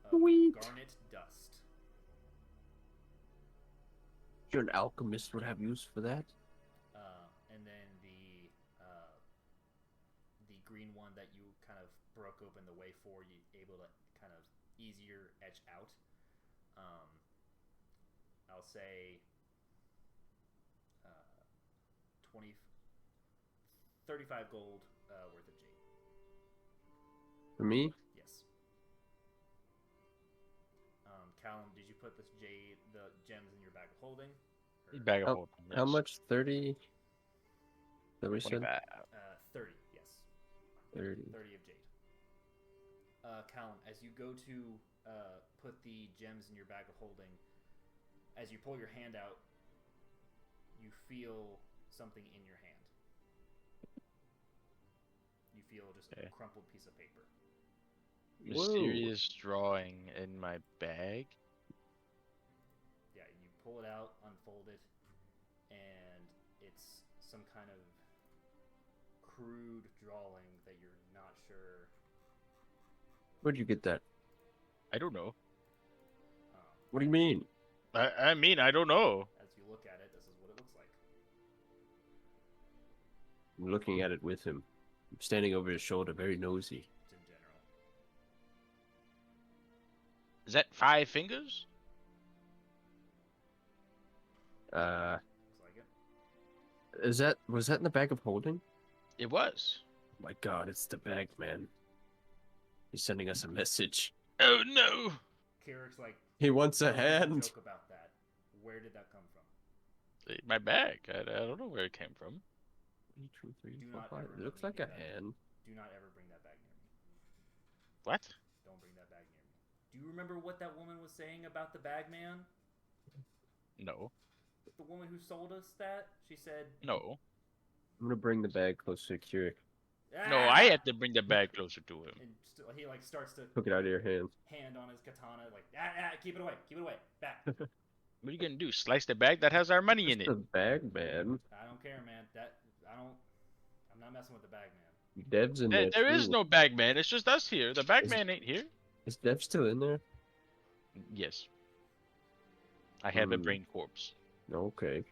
of Sweet. garnet dust. Sure, an alchemist would have use for that. And then the green one that you kind of broke open the way for, you able to kind of easier etch out. I'll say 35 gold worth of jade. For me? Yes. Callum, did you put the gems in your bag of holding? Or- Bag of How- holding. How yes. much? 30? That we said? 25. 30, yes. 30. 30 of jade. Callum, as you go to put the gems in your bag of holding, as you pull your hand out, you feel something in your hand. You feel just Okay. a crumpled piece of paper. Mysterious drawing in my bag. Yeah, you pull it out, unfold it, and it's some kind of crude drawing that you're not sure. Where'd you get that? I don't know. What do you mean? I mean, I don't know. As you look at it, this is what it looks like. I'm looking at it with him. I'm standing over his shoulder, very nosy. Just in general. Is that 5 fingers? Looks like it. Was that in the bag of holding? It was. My God, it's the bag, man. He's sending us a message. Oh no! Kirik's like, He wants a "Don't make hand. joke about that. Where did that come from? My bag. I don't know where it came from. 1, 2, 3, Do 4, not 5. ever It looks let me like a do that. hand. Do not ever bring that bag near me. What? Don't bring that bag near me. Do you remember what that woman was saying about the bag man? No. The woman who sold us that? She said, No. I'm gonna bring the bag closer to Keurig. No, I had to bring the bag closer to him. And he like starts to Took it out of your hand. hand on his katana, like, keep it away, back. What are you gonna do? Slice the bag that has our money in It's it? the bag, man. I don't care, man. I'm not messing with the bag man. Dev's in there There is too. no bag man. It's just us here. The bag man ain't here. Is Dev still in there? Yes. I have a Hmm. brain corpse. Okay.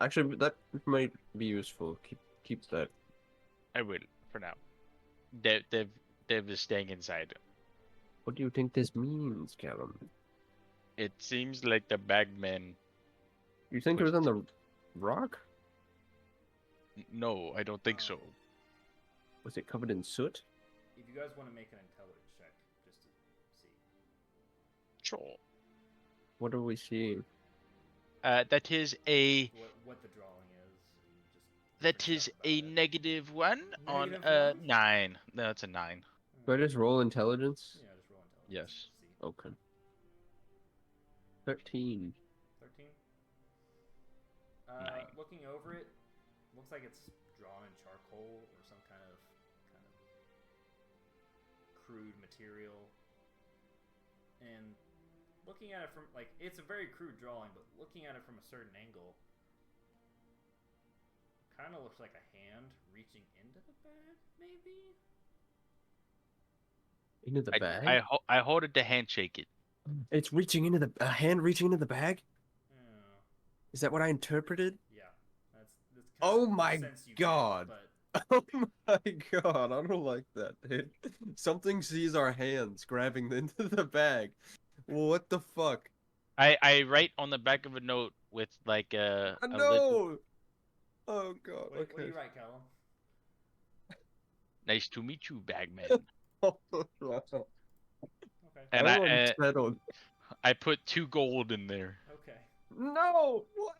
Actually, that might be useful. Keep that. I will for now. Dev is staying inside. What do you think this means, Callum? It seems like the bag man. You think it was on the rock? No, I don't think so. Was it covered in soot? If you guys want to make an intelligence check, just to see. Sure. What are we seeing? That is a What the drawing is. And just that different is stuff a about it. -1 on -1? 9. No, it's a 9. Do I just roll intelligence? Yeah, just roll intelligence. Yes. See. Okay. 13. 13? Nine. Looking over it, looks like it's drawn in charcoal or some kind of crude material. And looking at it from, like, it's a very crude drawing, but looking at it from a certain angle, kind of looks like a hand reaching into the bag, maybe? Into the bag? I hold it to handshake it. It's reaching into a hand reaching into the bag? Yeah. Is that what I interpreted? Yeah. That's kind Oh of the my sense you get, God. but Oh my God, I don't like that, dude. Something sees our hands grabbing into the bag. What the fuck? I write on the back of a note with like a little... No! Oh God, what do okay. you write, Callum? Nice to meet you, bagman. Okay. And I'm I unsettled. I put 2 gold in there. Okay. No! What?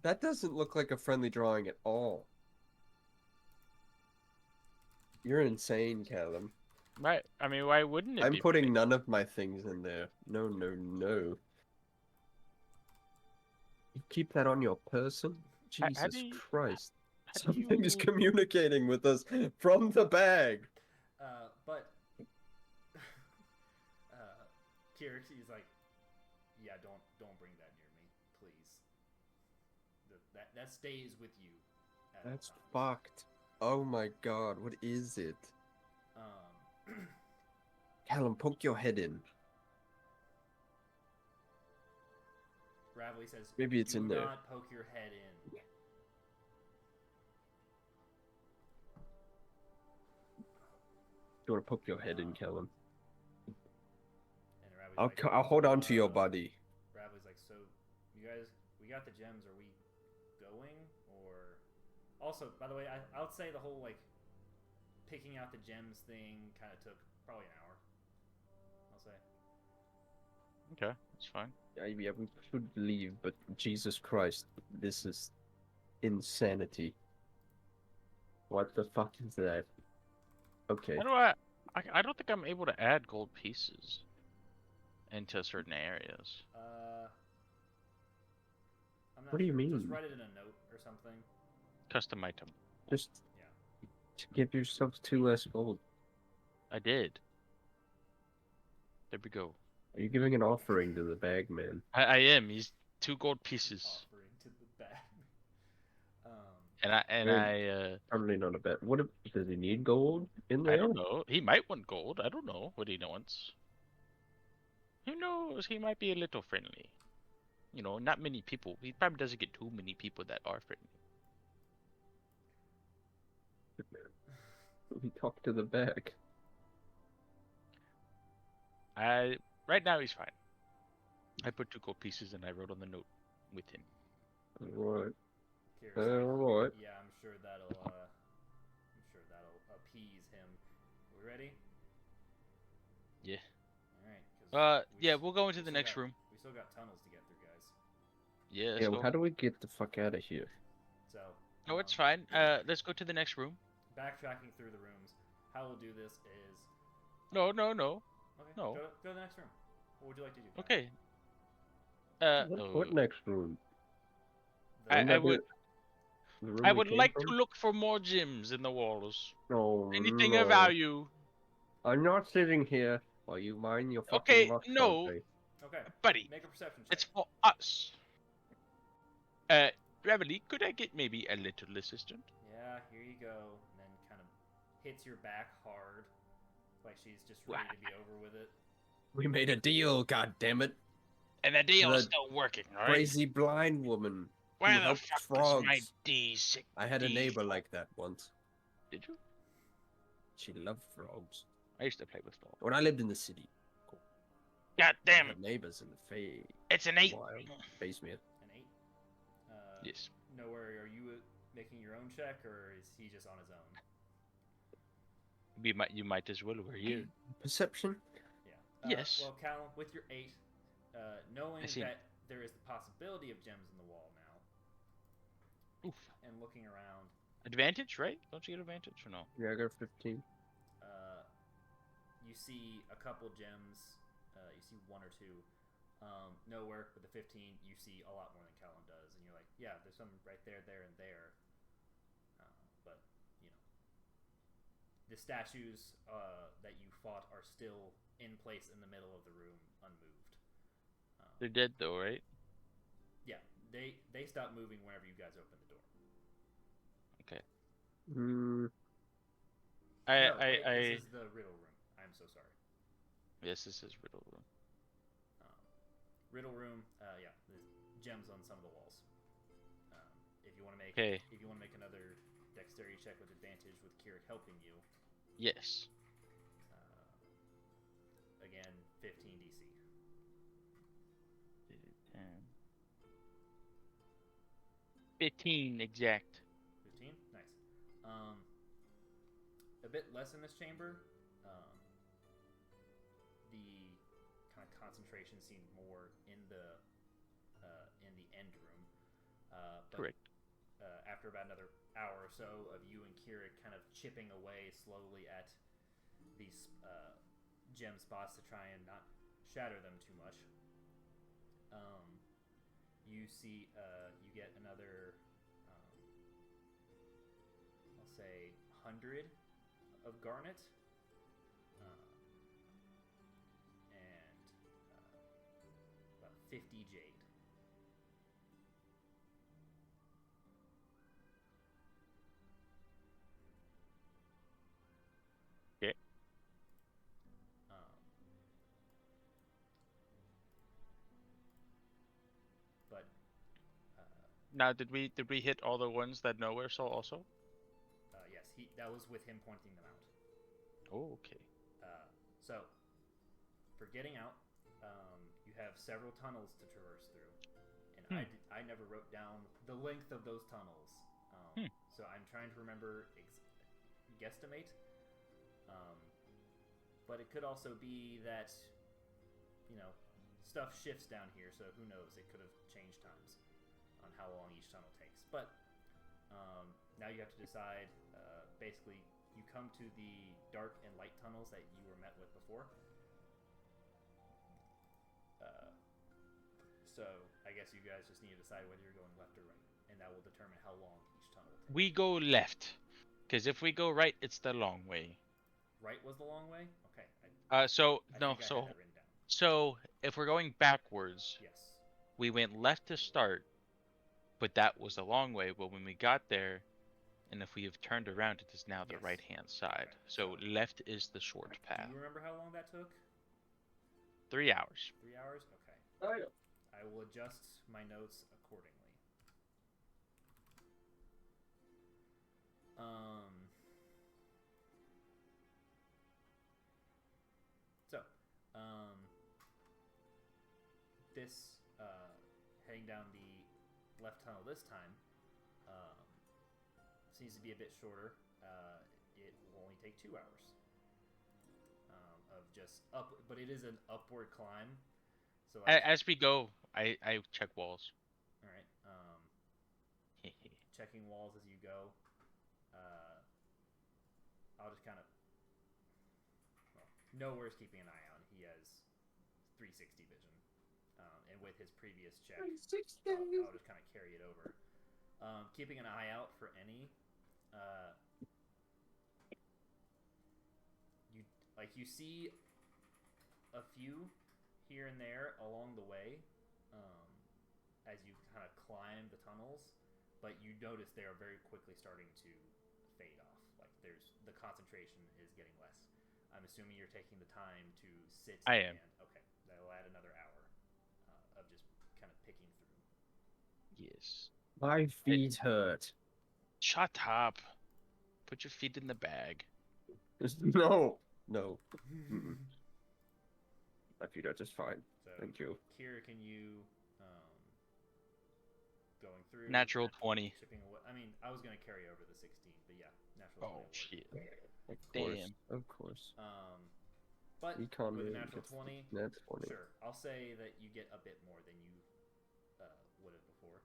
That doesn't look like a friendly drawing at all. You're insane, Callum. Right? I mean, why wouldn't it I'm be? putting none of my things in there. No, no, no. You keep that on your person? How Jesus do you- Christ. How do Something is you- communicating with us from the bag. But Kirix, he's like, yeah, don't bring that near me, please. That stays with you. At all That's times. fucked. Oh my God, what is it? Um, Callum, poke your head in. Ravely says, Maybe it's "Do in there." not poke your head in." You want to poke your head in, Callum? And Ravely's I'll hold on to your "Uh," body. Ravely's like, so you guys, we got the gems. Are we going? Or also, by the way, I would say the whole like picking out the gems thing kind of took probably an hour. I'll say. Okay, that's fine. Yeah, we should leave, but Jesus Christ, this is insanity. What the fuck is that? Okay. How do I don't think I'm able to add gold pieces into certain areas. I'm not What do you sure. Just mean? write it in a note or something. Custom item. Just Yeah. give yourself 2 less gold. I did. There we go. Are you giving an offering to the bag man? I am. He's 2 gold pieces. Offering to the bag. And Good. I Probably not a bet. What if, does he need gold in I there? don't know. He might want gold. I don't know what he wants. Who knows? He might be a little friendly. You know, not many people. He probably doesn't get too many people that are friendly. He talked to the bag. Right now he's fine. I put 2 gold pieces and I wrote on the note with him. Alright. Kira's Alright. yeah, I'm sure that'll appease him. We ready? Yeah. All right. Yeah, we'll go into the next room. We still got tunnels to get through, guys. Yeah, let's Yeah, go. well, how do we get the fuck out of here? So. No, it's fine. Let's go to the next room. Backtracking through the rooms. How we'll do this is. No. Okay. No. Go to the next room. What would you like to do? Okay. What next room? I would. The room I we would came like from? to look for more gems in the walls. Oh, Anything no. of value. I'm not sitting here while you mine your fucking Okay, rocks no. all day. Okay. Buddy, Make a perception check. it's for us. Gravity, could I get maybe a little assistant? Yeah, here you go. And then kind of hits your back hard. Like she's just ready to be over with it. We made a deal, goddammit. And the deal's The still working, right? Crazy blind woman. Where who the helped fuck frogs. is my D6? I had a neighbor like that once. Did you? She loved frogs. I used to play with frogs. When I lived in the city. God damn I it. had neighbors in the It's an 8. wild basement. An 8. Yes. Nowhere. Are you making your own check, or is he just on his own? You might as well. We're here. Perception? Yeah. Yes. Well, Cal, with your 8, knowing I see. that there is the possibility of gems in the wall now, Oof. and looking around, Advantage, right? Don't you get advantage or no? Yeah, I got 15. you see a couple gems. You see 1 or 2. Nowhere with the 15, you see a lot more than Callum does, and you're like, yeah, there's some right there, and there. But you know, the statues that you fought are still in place in the middle of the room, unmoved. They're dead though, right? Yeah, they stop moving whenever you guys open the door. Okay. This is the riddle room. I'm so sorry. Yes, this is riddle room. Riddle room. Yeah, there's gems on some of the walls. If you want to make another dexterity check with advantage with Kirik helping you. Yes. Again, 15 DC. 15 exact. 15? Nice. A bit less in this chamber. The kind of concentration seemed more in the end room. But, Correct. After about another hour or so of you and Kirik kind of chipping away slowly at these gem spots to try and not shatter them too much, you see you get another I'll say 100 of garnet and about 50 jade. Okay. But Now, did we hit all the ones that Nowhere saw also? yes, that was with him pointing them out. Oh, okay. So, for getting out, you have several tunnels to traverse through, and I never wrote down the length of those tunnels. So I'm trying to remember guesstimate. But it could also be that, stuff shifts down here, so who knows? It could have changed times on how long each tunnel takes. But now you have to decide. Basically, you come to the dark and light tunnels that you were met with before. So I guess you guys just need to decide whether you're going left or right, and that will determine how long each tunnel takes. We go left, because if we go right, it's the long way. Right was the long way? Okay. So I think I had that written down. So if we're going backwards, Yes. we went left to start, but that was the long way. But when we got there, and if we have turned around, it is now the Yes. right-hand side. Okay, So left is the short Do path. you remember how long that took? 3 hours. 3 hours? Okay. Oh, yeah. I will adjust my notes accordingly. So, this heading down the left tunnel this time seems to be a bit shorter. It will only take 2 hours of just up, but it is an upward climb. So like, As we go, I check walls. all right, checking walls as you go. I'll just kind of. Well, Nowhere's keeping an eye on. He has 360 vision, and with his previous check, I'll just kind of carry it over. Keeping an eye out for any. You see a few here and there along the way as you kind of climb the tunnels, but you notice they are very quickly starting to fade off. Like the concentration is getting less. I'm assuming you're taking the time to sit. I am. Okay, that'll add another hour of just kind of picking through. Yes. My feet hurt. Shut up. Put your feet in the bag. No. No. Mm-mm. My feet are just fine. So, Thank you. Kira, can you going through Natural 20. chipping away? I mean, I was gonna carry over the 16, but yeah, natural. Oh 20 would. shit. Of course. Damn. Of course. But Econ with a really natural gets 20, Nat 20. sure, I'll say that you get a bit more than you would have before.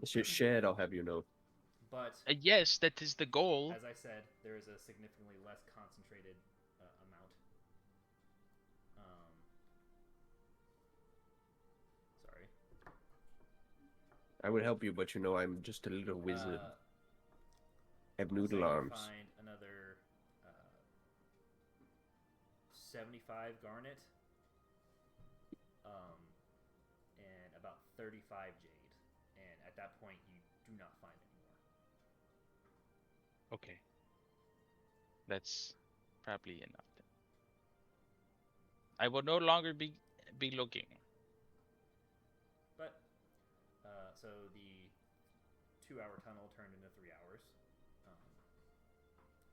It's your shed, I'll have you know. But Yes, that is the goal. as I said, there is a significantly less concentrated amount. Sorry. I would help you, but you know I'm just a little wizard. I have I'll say noodle you arms. find another 75 garnet, and about 35 jade, and at that point you do not find any more. Okay. That's probably enough then. I will no longer be looking. But so the 2-hour tunnel turned into 3 hours.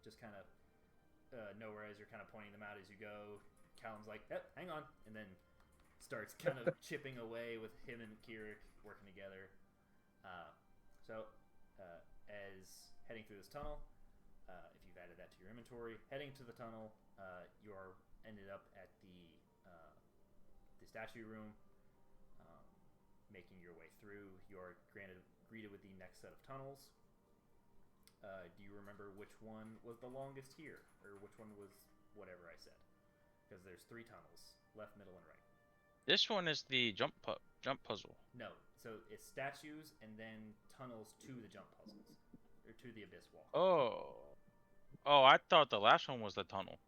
Just kind of nowhere as you're kind of pointing them out as you go. Callum's like, hang on, and then starts kind of chipping away with him and Kirik working together. As heading through this tunnel, if you've added that to your inventory, heading to the tunnel, you are ended up at the statue room. Making your way through, you are greeted with the next set of tunnels. Do you remember which one was the longest here, or which one was whatever I said? Because there's 3 tunnels, left, middle, and right. This one is the jump puzzle. No, so it's statues and then tunnels to the jump puzzles, or to the abyss wall. Oh, I thought the last one was the tunnel.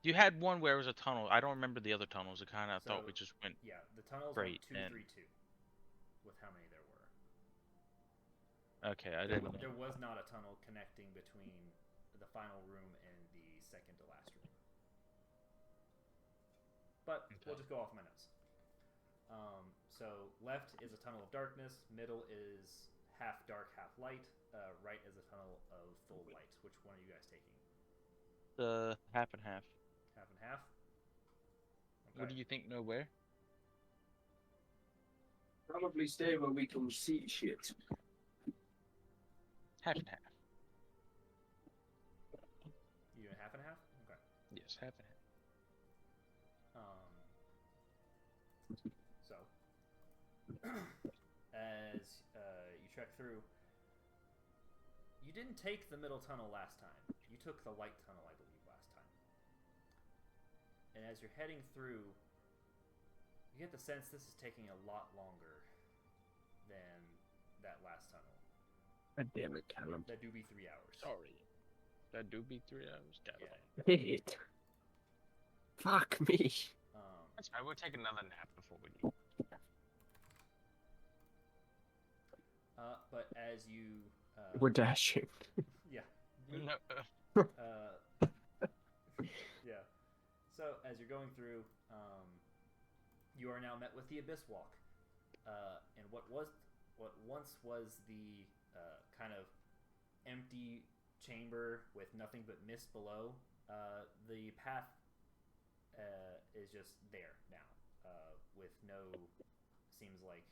You had one where it was a tunnel. I don't remember the other tunnels. I kind of thought we just went. Yeah, the tunnels Great, went 2, and- 3, 2, with how many there were. Okay, I didn't. There was not a tunnel connecting between the final room and the second to last room. But we'll just go off my notes. So left is a tunnel of darkness. Middle is half dark, half light. Right is a tunnel of full light. Which one are you guys taking? The half and half. Half and half. Okay. What do you think? Nowhere. Probably stay where we can see shit. Half and half. You doing half and half? Okay. Yes, half and half. So, as you trek through, you didn't take the middle tunnel last time. You took the light tunnel, I believe, last time. And as you're heading through, you get the sense this is taking a lot longer than that last tunnel. God damn it, Callum. That do be 3 hours. Sorry. That do be 3 hours. Damn it. Hit. Fuck me. That's fine. We'll take another nap before we leave. But as you, We're dashing. yeah, No. yeah. So as you're going through, you are now met with the Abyss Walk, and what once was the kind of empty chamber with nothing but mist below. The path is just there now, with no. Seems like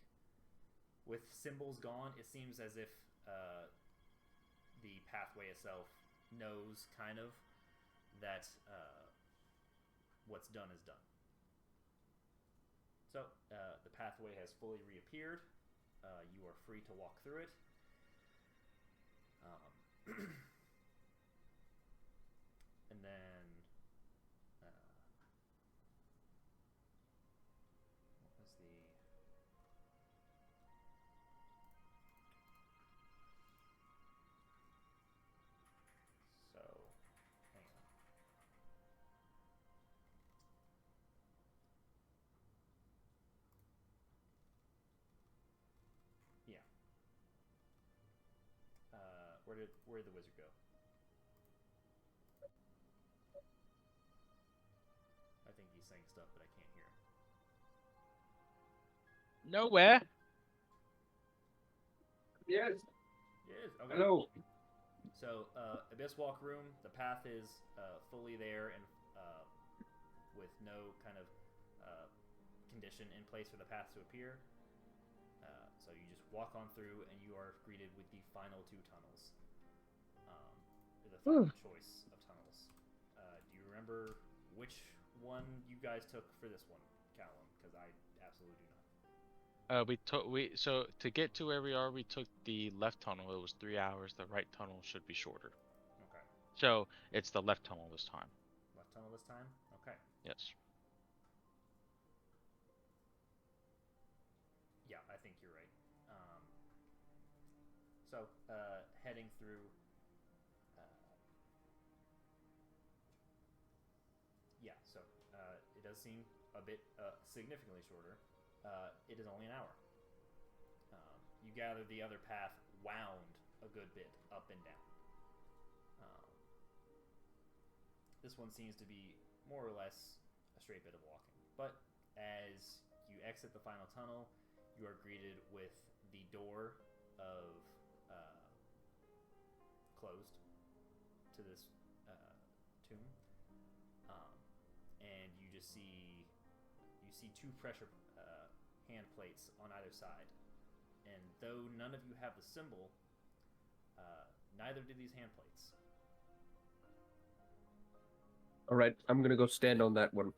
with symbols gone, it seems as if the pathway itself knows kind of that what's done is done. So the pathway has fully reappeared. You are free to walk through it. And then what was the so hang on. Yeah. Where did the wizard go? I think he's saying stuff, but I can't hear him. Nowhere. Yes. Yes. Okay. Hello. So, Abyss Walk room. The path is fully there and with no kind of condition in place for the path to appear. So you just walk on through, and you are greeted with the final two tunnels. The final choice of tunnels. Do you remember which one you guys took for this one, Callum? Because I absolutely do not. So to get to where we are, we took the left tunnel. It was 3 hours. The right tunnel should be shorter. Okay. So it's the left tunnel this time. Left tunnel this time? Okay. Yes. Yeah, I think you're right. So, heading through. Yeah, so it does seem a bit significantly shorter. It is only an hour. You gather the other path wound a good bit up and down. This one seems to be more or less a straight bit of walking. But as you exit the final tunnel, you are greeted with the door of closed to this tomb, and you just see two pressure hand plates on either side. And though none of you have the symbol, neither do these hand plates. All right, I'm gonna go stand on that one.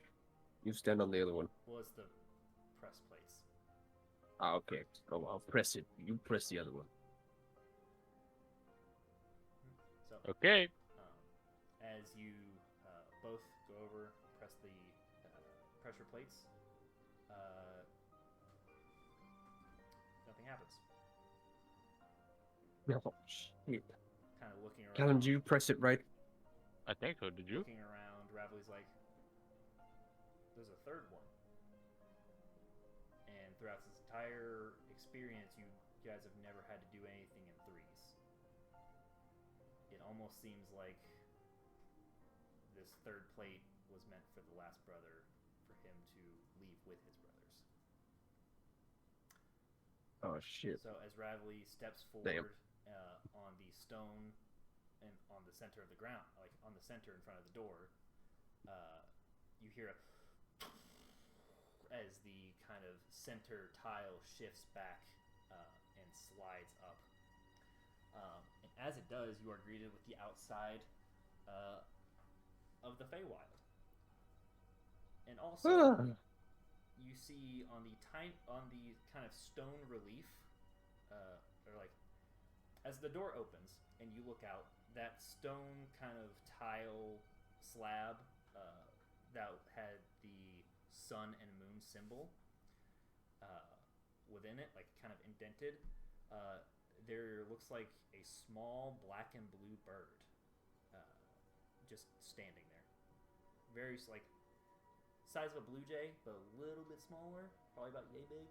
You stand on the other one. Well, it's the press plates. Ah, okay. Oh, I'll press it. You press the other one. So, Okay. as you both go over, press the pressure plates, nothing happens. Oh, shit. Kind of looking around. Callum, do you press it right? I think so. Did you? Looking around, Ravelly's like, there's a third one. And throughout this entire experience, you guys have never had to do anything in threes. It almost seems like this third plate was meant for the last brother, for him to leave with his brothers. Oh, shit. So as Ravelly steps forward on the stone and on the center of the ground, like on the center in front of the door, you hear as the kind of center tile shifts back and slides up. And as it does, you are greeted with the outside of the Feywild. And also, you see on the kind of stone relief, or like as the door opens and you look out, that stone kind of tile slab that had the sun and moon symbol within it, like kind of indented, there looks like a small black and blue bird just standing there. Very like size of a blue jay, but a little bit smaller, probably about yay big.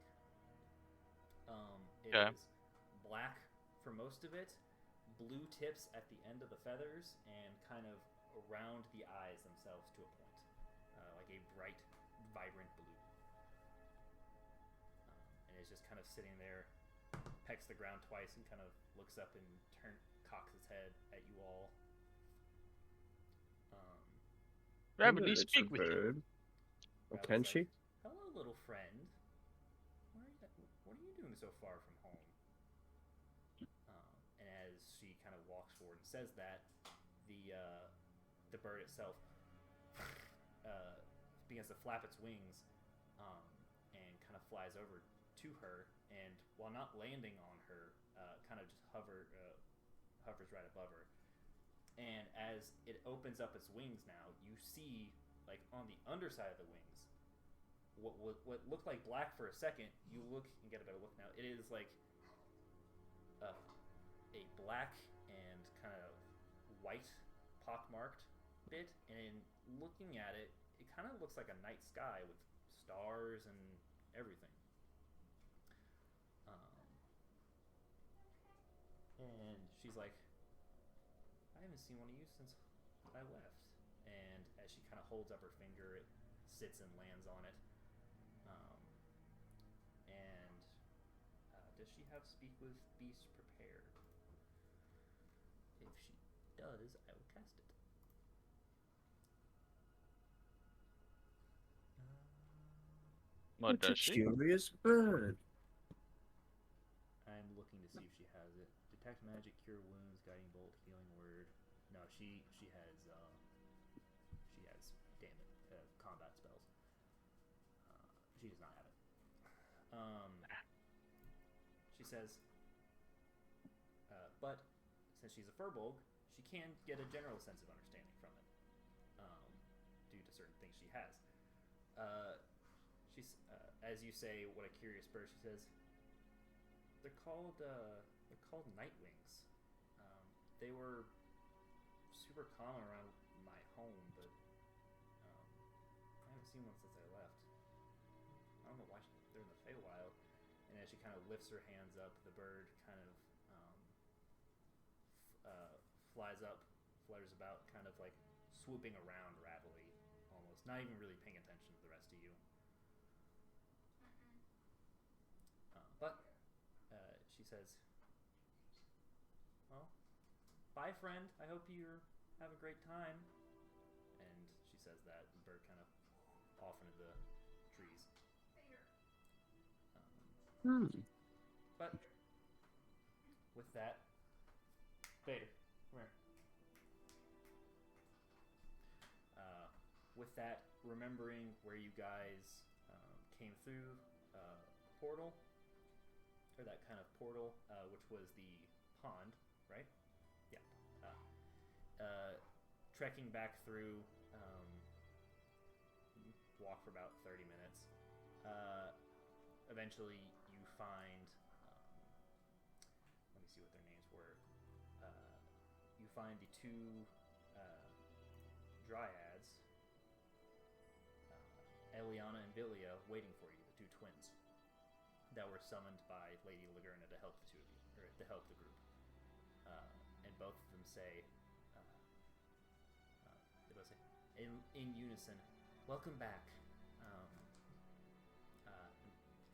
It is black for most of it, blue tips at the end of the feathers and kind of around the eyes themselves to a point, like a bright, vibrant blue. And it's just kind of sitting there, pecks the ground twice, and kind of looks up and cocks its head at you all. Gravity, It's a speak with you. bird. Or Rabbit's can like, she? Hello, little friend. What are you doing so far from home? And as she kind of walks forward and says that, the bird itself begins to flap its wings and kind of flies over to her. And while not landing on her, kind of just hovers right above her. And as it opens up its wings now, you see, like, on the underside of the wings, what looked like black for a second, you look and get a better look now. It is like a black and kind of white pockmarked bit, and in looking at it, it kind of looks like a night sky with stars and everything. And she's like, I haven't seen one of you since I left. And as she kind of holds up her finger, it sits and lands on it. Does she have Speak with Beast prepared? If she does, I will cast it. What It's a does she? curious bird. I'm looking to see if she has it. Detect magic, cure wounds, guiding bolt, healing word. No, she has damn it, combat spells. She does not have it. She says, but since she's a furbolg, she can get a general sense of understanding from it, due to certain things she has. She's as you say, what a curious bird. She says, they're called nightwings. They were super common around my home, but I haven't seen one since I left. I don't know why they're in the Feywild. And as she kind of lifts her hands up, the bird kind of flies up, flutters about, kind of like swooping around rapidly, almost not even really paying attention to the rest of you. But she says, well, bye, friend. I hope you have a great time. And she says that, the bird kind of off into the trees. But with that, Vader, come here. With that, remembering where you guys came through portal, or that kind of portal, which was the pond, right? Yeah. Trekking back through, walk for about 30 minutes. Eventually, you find. Let me see what their names were. You find the two dryads, Eliana and Villia, waiting for you, the two twins that were summoned by Lady Lagerna to help the two of you, or to help the group. And both of them say, they both say, in unison, "Welcome back.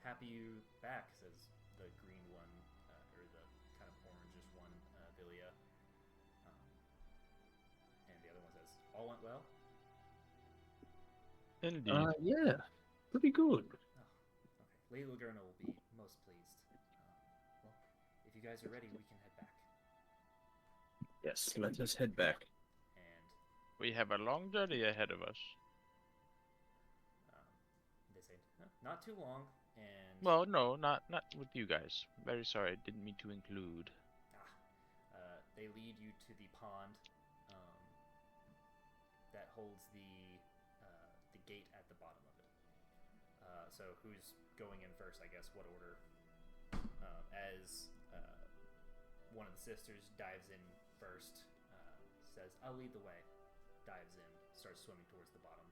Happy you back," says the green one, or the kind of orangish one, Villia. And the other one says, "All went well?" Indeed. Yeah, pretty good. Oh, okay. Lady Lagerna will be most pleased. Well, if you guys are ready, we can head back. Yes, let us head back. And We have a long journey ahead of us. they say, not too long. And Well, no, not with you guys. Very sorry, didn't mean to include. They lead you to the pond that holds the gate at the bottom of it. So who's going in first, I guess? What order? As one of the sisters dives in first, says, "I'll lead the way." Dives in, starts swimming towards the bottom.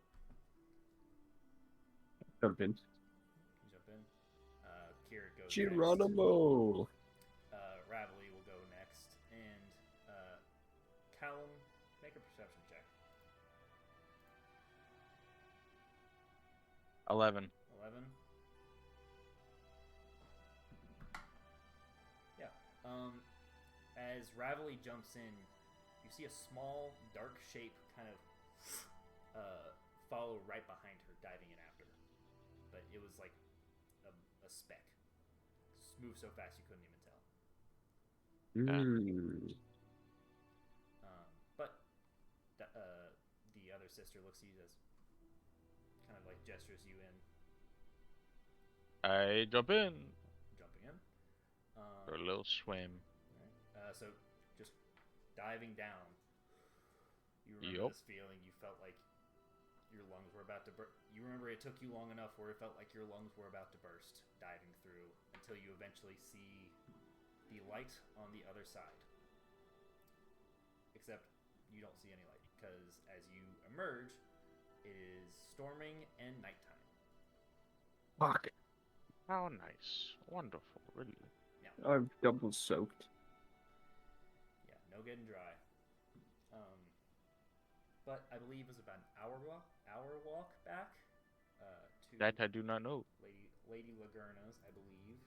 Jump in. You jump in. Kira goes Geronimo! next. Ravelly will go Callum, make a perception check. 11. 11. Yeah. As Ravelly jumps in, you see a small, dark shape kind of follow right behind her, diving in after her. But it was like a speck. Moved so fast you couldn't even tell. But the other sister looks at you as kind of like gestures you in. I jump in Jumping in. for a little swim. Right. So just diving down. You remember this feeling? You felt like your lungs were about to burst. You remember it took you long enough where it felt like your lungs were about to burst, diving through, until you eventually see the light on the other side. Except you don't see any light, because as you emerge, it is storming and nighttime. Fuck. How nice. Wonderful, really. Yeah. I'm double soaked. Yeah, no getting dry. But I believe it was about an hour walk back to That I do not know. Lady Lagerna's, I believe.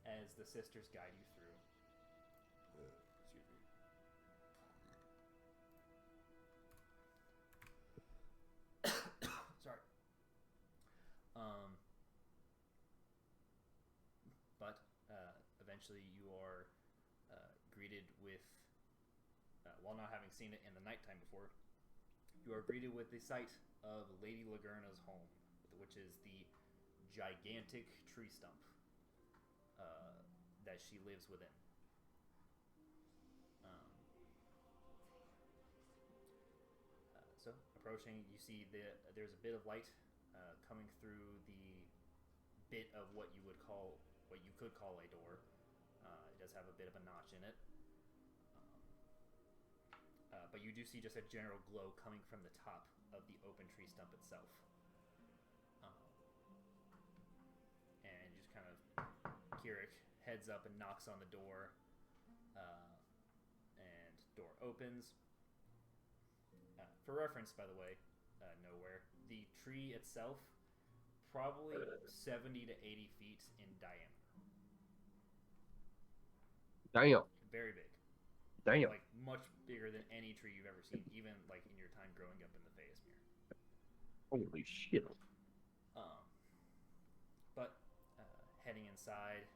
As the sisters guide you through. Excuse me. Sorry. But eventually you are greeted with, while not having seen it in the nighttime before, you are greeted with the sight of Lady Lagerna's home, which is the gigantic tree stump that she lives within. So approaching, you see there's a bit of light coming through the bit of what you could call a door. It does have a bit of a notch in it. But you do see just a general glow coming from the top of the open tree stump itself. And just kind of, Kirik heads up and knocks on the door, and door opens. For reference, by the way, nowhere, the tree itself, probably 70 to 80 feet in diameter. Damn. Very big. Damn. Like, much bigger than any tree you've ever seen, even, like, in your time growing up in the Faesmere. Holy shit. But, heading inside,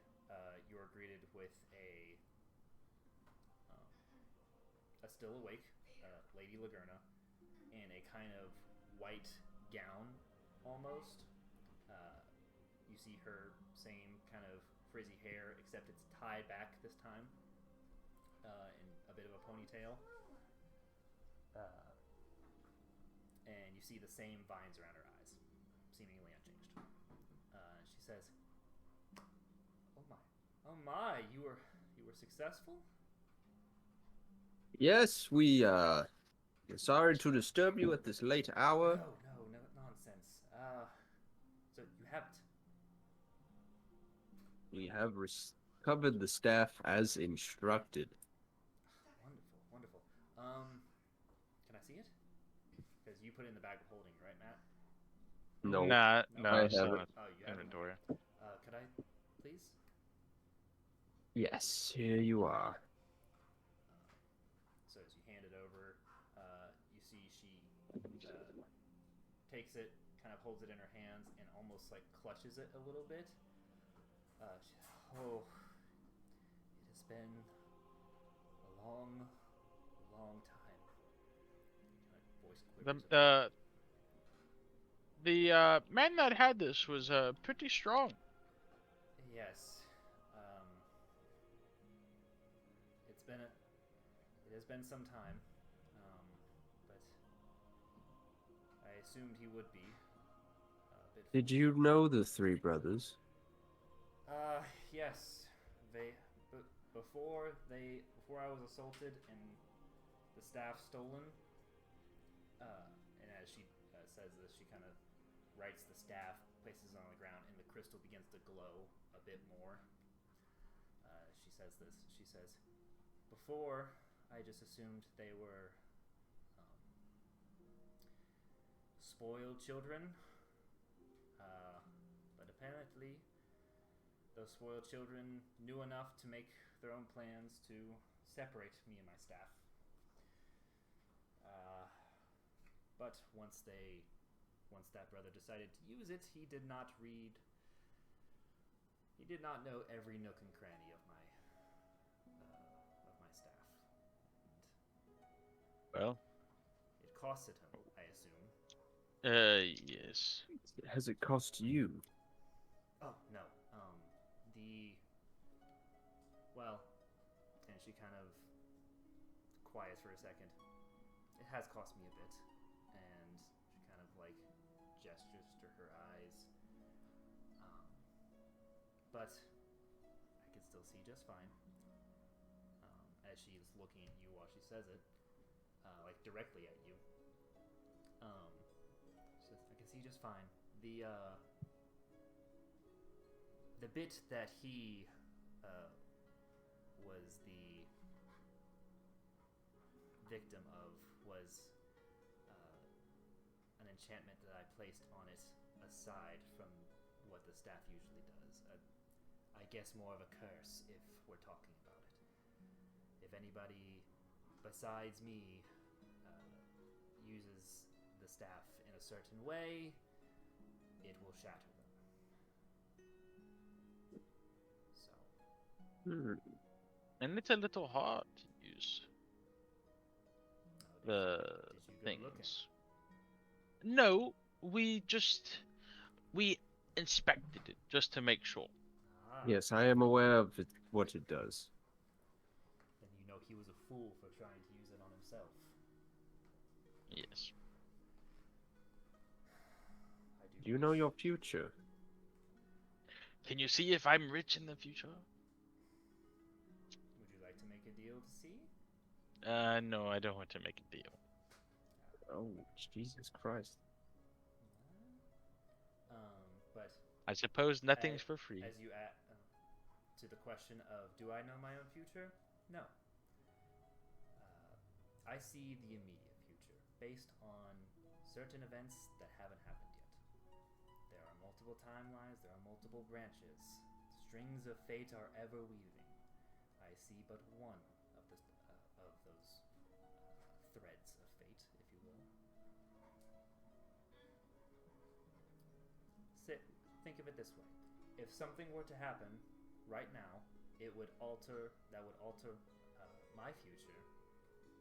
you are greeted with a still awake Lady Lagerna in a kind of white gown, almost. You see her same kind of frizzy hair, except it's tied back this time in a bit of a ponytail. And you see the same vines around her eyes, seemingly unchanged. She says, "Oh my! You were successful?" Yes, we're sorry to disturb you at this late hour. No nonsense. So you haven't. We have recovered the staff as instructed. Wonderful. Can I see it? Because you put it in the bag of holding, right, Matt? No. No, I it's still haven't. Oh, you have it. inventory. Could I, please? Yes, here you are. So as you hand it over, you see she takes it, kind of holds it in her hands, and almost like clutches it a little bit. It has been a long time. My voice quivers. The man that had this was pretty strong. Yes. It has been some time. But I assumed he would be. Did you know the three brothers? Yes. Before I was assaulted and the staff stolen, and as she says this, she kind of rights the staff, places it on the ground, and the crystal begins to glow a bit more. She says this. She says, "Before, I just assumed they were spoiled children, but apparently those spoiled children knew enough to make their own plans to separate me and my staff. But once that brother decided to use it, he did not know every nook and cranny of my staff. Well, It costed him, I assume. yes. Has it cost you? Oh no. Well, and she kind of quiets for a second. It has cost me a bit, and she kind of like gestures to her eyes. But I can still see just fine. As she is looking at you while she says it, like directly at you. She says, "I can see just fine. The bit that he was the victim of was an enchantment that I placed on it aside from what the staff usually does. I guess more of a curse if we're talking about it. If anybody besides me uses the staff in a certain way, it will shatter them. So, And it's a little hard to use the did you go looking? things. No, we inspected it just to make sure. Yes, I am aware of what it does. Then you know he was a fool for trying to use it on himself. Yes. Do you know your future? Can you see if I'm rich in the future? Would you like to make a deal to see? No, I don't want to make a deal. Oh, Jesus Christ. But I suppose nothing's for free. as you add to the question of, do I know my own future? No. I see the immediate future based on certain events that haven't happened yet. There are multiple timelines, there are multiple branches. Strings of fate are ever weaving. I see but one of those threads of fate, if you will. Think of it this way. If something were to happen right now, that would alter my future,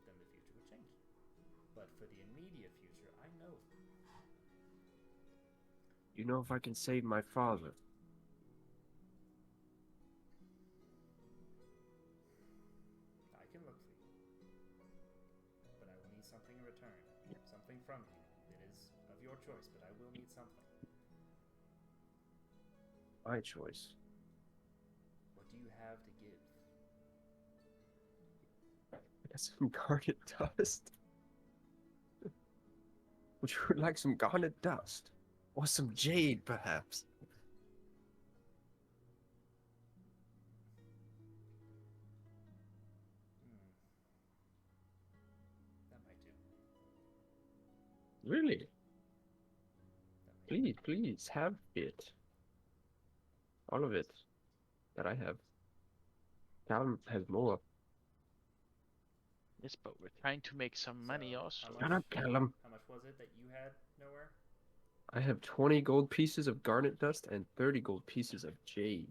then the future would change. But for the immediate future, I know. You know if I can save my father? I can look for you. But I will need something in return. Something from you. It is of your choice, but I will need something. My choice. What do you have to give? I got some garnet dust. Would you like some garnet dust? Or some jade, perhaps? That might do. Really? That might Please, please, have it. All of it. That I have. Callum has more. Yes, but we're trying to make some money So, also. Shut up, Callum. How much was it that you had nowhere? I have 20 gold pieces of garnet dust and 30 gold pieces of jade.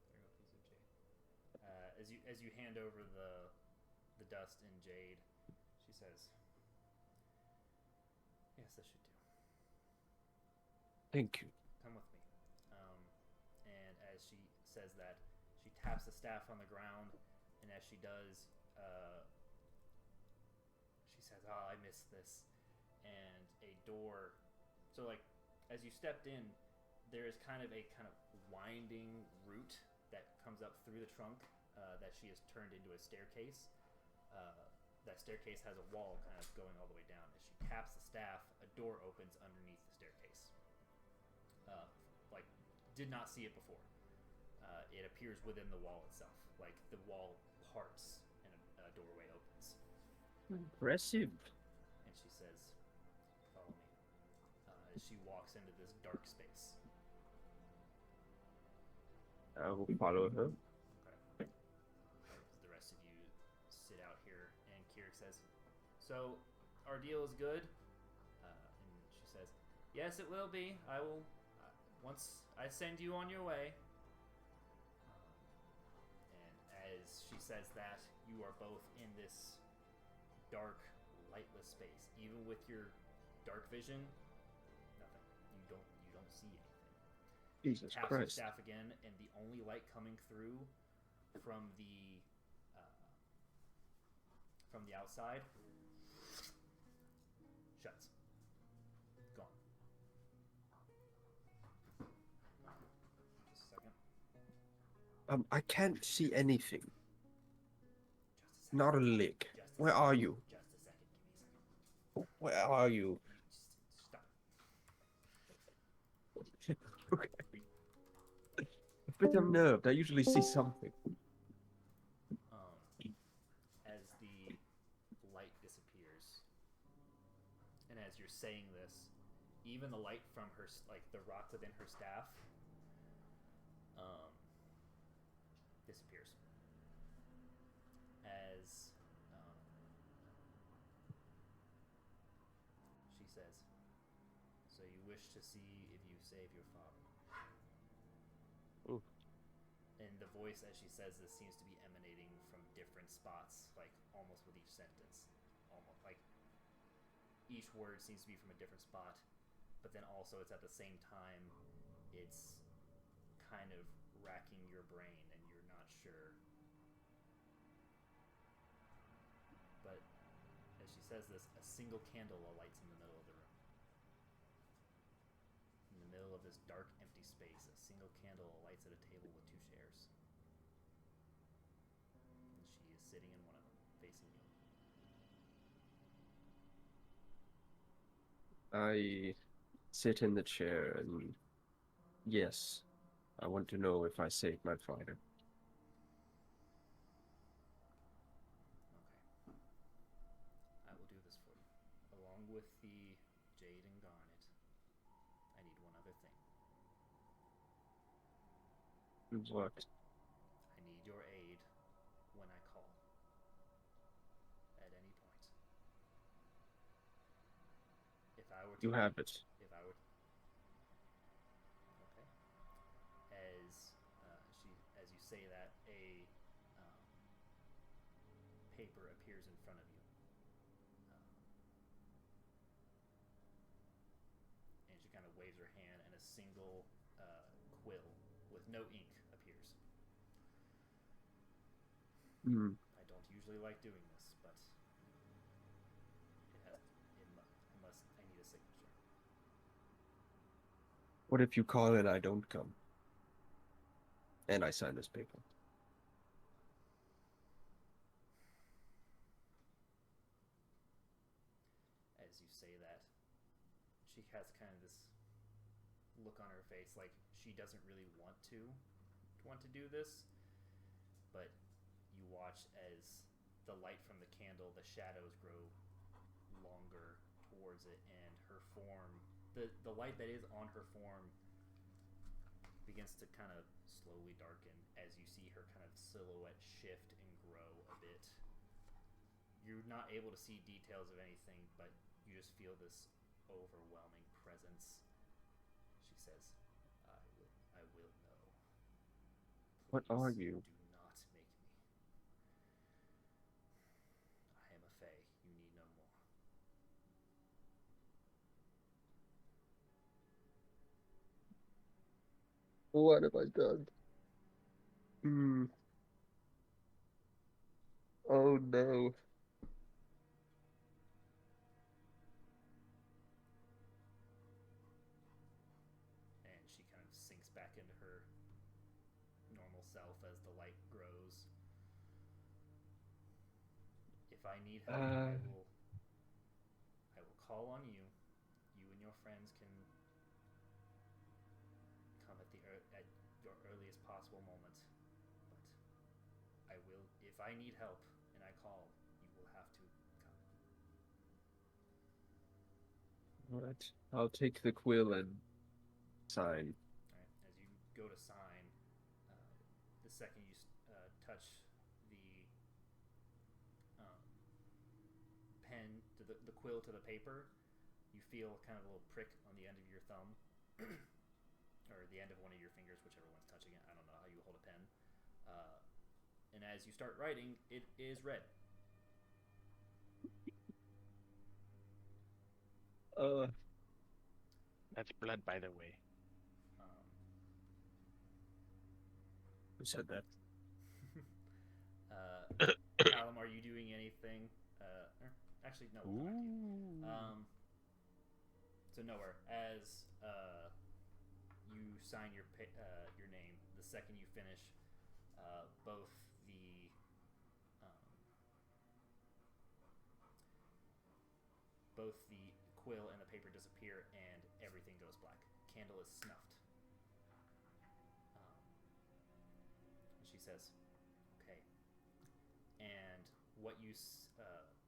There you go, piece of jade. As you hand over the dust and jade, she says, "Yes, this should do. Thank you. Come with me." And as she says that, she taps the staff on the ground, and as she does, she says, "Oh, I missed this." And a door. So, like, as you stepped in, there is kind of winding route that comes up through the trunk that she has turned into a staircase. That staircase has a wall kind of going all the way down. As she taps the staff, a door opens underneath the staircase. Did not see it before. it appears within the wall itself. Like the wall parts and a doorway opens. Impressive. And she says, "Follow me." As she walks into this dark space. I will follow her. Okay. The rest of you sit out here, and Kirik says, "So, our deal is good?" And she says, "Yes, it will be. I will, once I send you on your way." And as she says that, you are both in this dark, lightless space. Even with your dark vision, nothing. You don't see anything. Jesus Taps your Christ. staff again, and the only light coming through from the outside shuts. Gone. Just a second. I can't see anything. Just a second. Not a lick. Just a Where second. are you? Just a second. Give me a second. Where are you? Just stop. Okay. A bit unnerved. I usually see something. As the light disappears, and as you're saying this, even the light from her, like the rock within her staff, disappears. As she says, "So you wish to see if you save your father?" Ooh. And the voice, as she says this, seems to be emanating from different spots, like almost with each sentence. Almost like each word seems to be from a different spot, but then also it's at the same time, it's kind of racking your brain and you're not sure. But as she says this, a single candle alights in the middle of the room. In the middle of this dark, empty space, a single candle alights at a table with two chairs. And she is sitting in one of them, facing you. I sit in the chair and yes, I want to know if I saved my father. Okay. I will do this for you. Along with the jade and garnet, I need one other thing. What? I need your aid when I call. At any point. If I were to... You have it. If I were... Okay. As you say that, a paper appears in front of you. And she kind of waves her hand, and a single quill with no ink appears. Hmm. I don't usually like doing this, but I need a signature. What if you call and I don't come? And I sign this paper. As you say that, she has kind of this look on her face like she doesn't really want to do this, but you watch as the light from the candle, the shadows grow longer towards it, and her form, the light that is on her form begins to kind of slowly darken as you see her kind of silhouette shift and grow a bit. You're not able to see details of anything, but you just feel this overwhelming presence. She says, I will know. What are Please you? do not make me. I am a fae. You need no more. What have I done? Hmm. Oh no. And she kind of sinks back into her normal self as the light grows. If I need help, I will call on you. You and your friends can come at your earliest possible moment. But I will, if I need help and I call, you will have to come. All right. I'll take the quill and sign. All right. As you go to sign, the second you touch the pen to the quill to the paper, you feel kind of a little prick on the end of your thumb, or the end of one of your fingers, whichever one's touching it. I don't know how you hold a pen. And as you start writing, it is red. That's blood, by the way. Who said that? Callum, are you doing anything? Actually, no. We'll come back to you. So nowhere. As you sign your name, the second you finish, both the quill and the paper disappear, and everything goes black. Candle is snuffed. And she says, "Okay." And what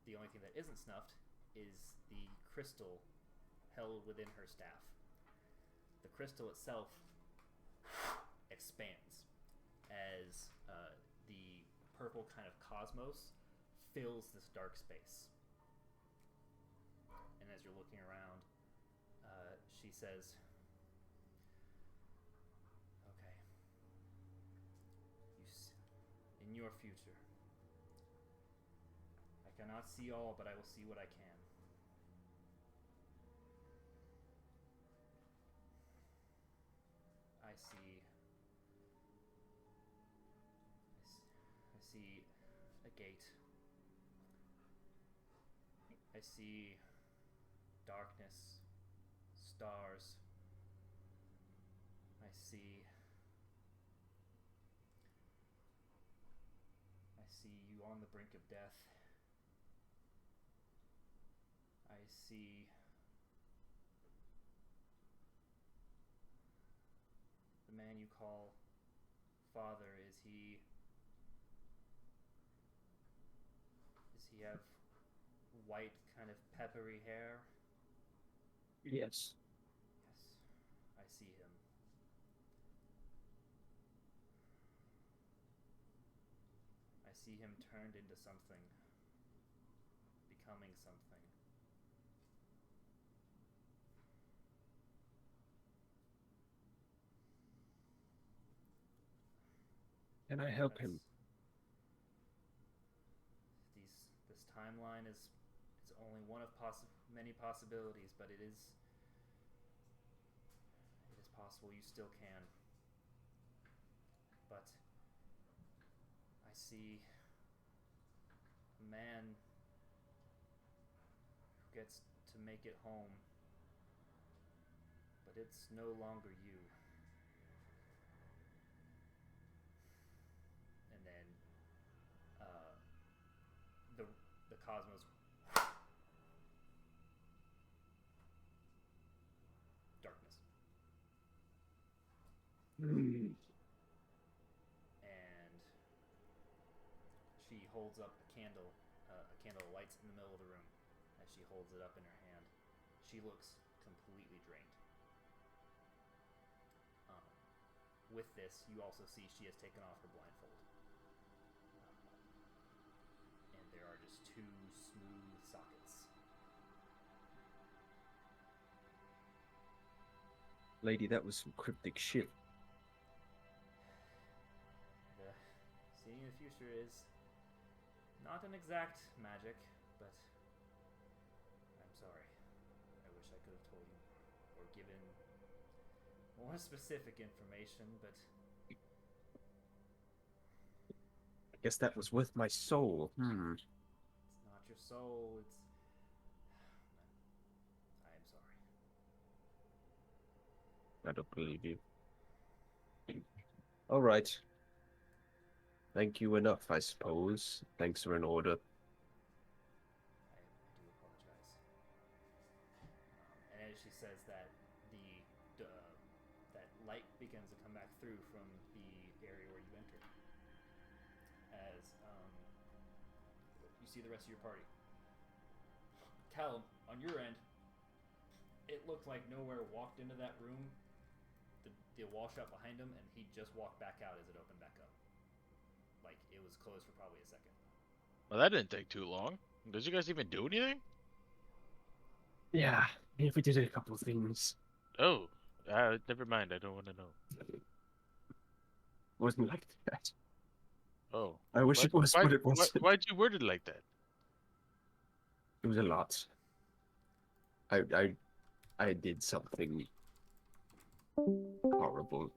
the only thing that isn't snuffed is the crystal held within her staff. The crystal itself expands as the purple kind of cosmos fills this dark space. And as you're looking around, she says, "Okay, in your future, I cannot see all, but I will see what I can. I see a gate. I see darkness, stars. I see you on the brink of death. I see the man you call father. Does he have white, kind of peppery hair?" Yes. Yes, I see him. I see him turned into something, becoming something. Can I help him? This timeline is only one of many possibilities, but it is possible you still can. But I see a man who gets to make it home, but it's no longer you. And then the cosmos darkness. And she holds up a candle. A candle lights in the middle of the room. As she holds it up in her hand, she looks completely drained. With this, you also see she has taken off her blindfold. And there are just two smooth sockets. Lady, that was some cryptic shit. Seeing the future is not an exact magic, but I'm sorry. I wish I could have told you or given more specific information, but I guess that was worth my soul. it's not your soul, I am sorry. I don't believe you. All right. Thank you enough, I suppose. Thanks are in order. I do apologize. And as she says that, that light begins to come back through from the area where you entered. As you see the rest of your party. Callum, on your end, it looked like Nowhere walked into that room, the wall shut behind him, and he just walked back out as it opened back up. Like, it was closed for probably a second. Well, that didn't take too long. Did you guys even do anything? Yeah, if we did a couple of things. Oh, never mind. I don't want to know. Wasn't like that. Oh. I wish it was, but it wasn't. Why'd you word it like that? It was a lot. I did something horrible.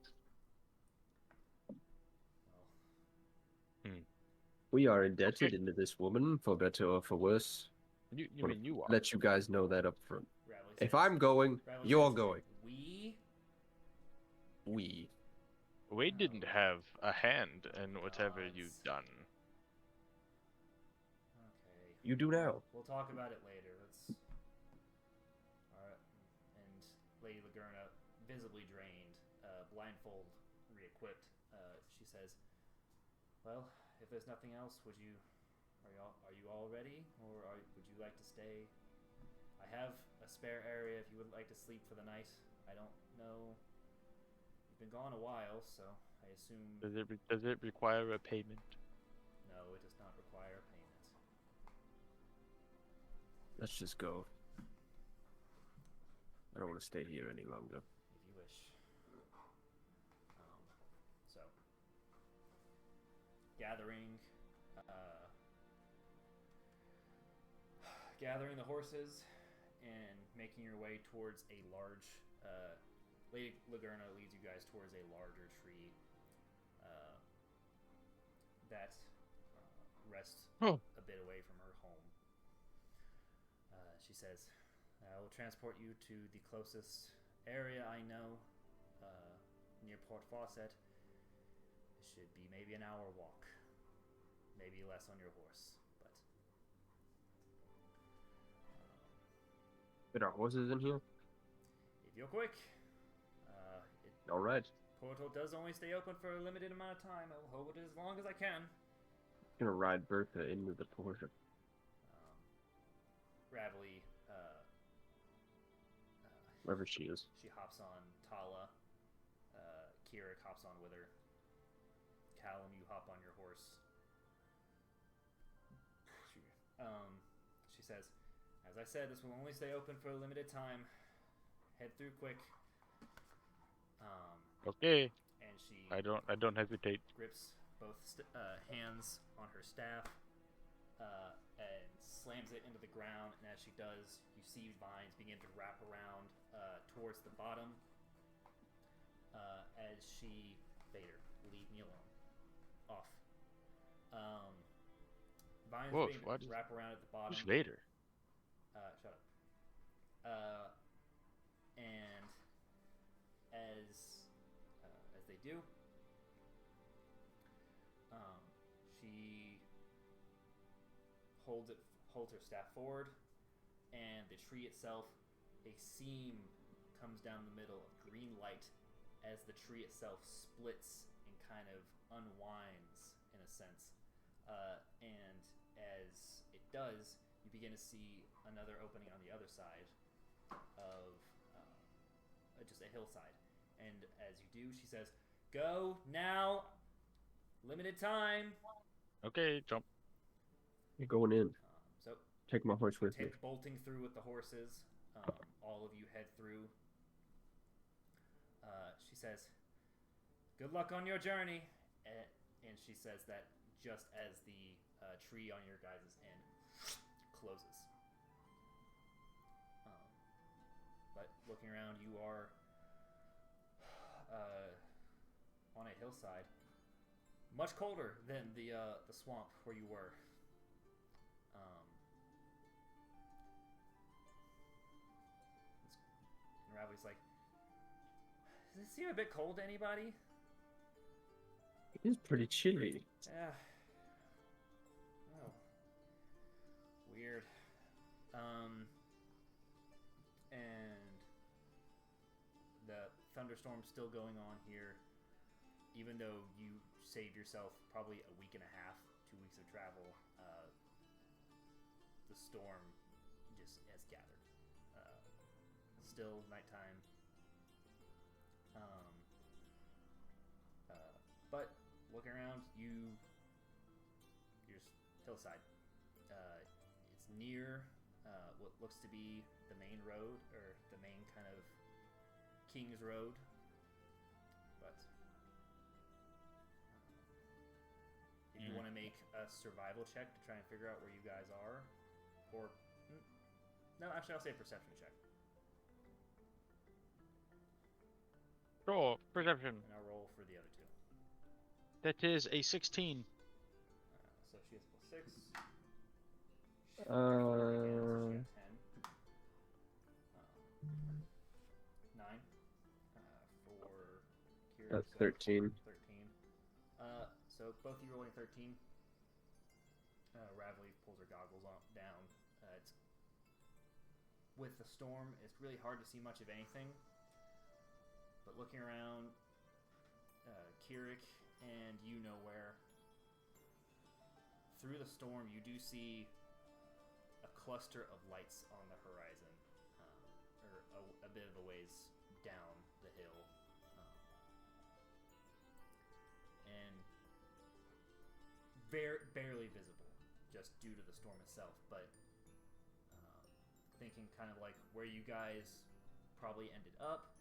We are indebted into this woman, for better or for worse. You mean you are? Let you guys know that up front. Ravelly If says- I'm going, Ravelly you're says, going. We? Wade didn't have a hand in whatever you've done. Okay. You do now. We'll talk about it later. Let's. Alright. And Lady Lagerna, visibly drained, blindfold re-equipped, she says, well, if there's nothing else, are you all ready? Or would you like to stay? I have a spare area if you would like to sleep for the night. I don't know. You've been gone a while, so I assume... Does it require a payment? No, it does not require a payment. Let's just go. I don't want to stay here any longer. If you wish. So, gathering the horses and making your way towards a large. Lady Lagerna leads you guys towards a larger tree that rests a bit away from her home. She says, I will transport you to the closest area I know, near Port Fawcett. It should be maybe an hour walk. Maybe less on your horse, but... Get our horses in here? if you're quick. Alright. Portal does only stay open for a limited amount of time. I'll hold it as long as I can. Gonna ride Bertha into the Porsche. Ravelly, Wherever she is. she hops on Tala. Kira hops on with her. Callum, you hop on your horse. She says, as I said, this will only stay open for a limited time. Head through quick. Okay. And she I don't hesitate. grips both hands on her staff and slams it into the ground. And as she does, you see vines begin to wrap around towards the bottom. As she, Vader, leave me alone. Off. Vines begin to wrap around at the bottom. Who's Vader? Shut up. And as they do, she holds her staff forward, and the tree itself, a seam comes down the middle of green light as the tree itself splits and kind of unwinds in a sense. And as it does, you begin to see another opening on the other side of just a hillside. And as you do, she says, go now, limited time. Okay, jump. You're going in. So Take my horse with me. bolting through with the horses. All of you head through. She says, good luck on your journey. And she says that just as the tree on your guys' end closes. But looking around, you are on a hillside, much colder than the swamp where you were. And Ravi's like, does it seem a bit cold to anybody? It is pretty chilly. Yeah. Oh. Weird. And the thunderstorms still going on here. Even though you saved yourself probably a week and a half, 2 weeks of travel, the storm just has gathered. Still nighttime. But looking around, you're just hillside. It's near what looks to be the main road, or the main kind of King's Road. But if you want to make a survival check to try and figure out where you guys are, or no, actually, I'll say a perception check, Sure, perception. and I'll roll for the other two. That is a 16. So she has +6. She Uh, has 10. 9. For Kira. That's so 13. 13. So both of you rolling 13. Ravelry pulls her goggles down. It's with the storm, it's really hard to see much of anything. But looking around, Kirik and you know where. Through the storm, you do see a cluster of lights on the horizon, or a bit of a ways down the hill, and barely visible, just due to the storm itself. But thinking kind of like where you guys probably ended up,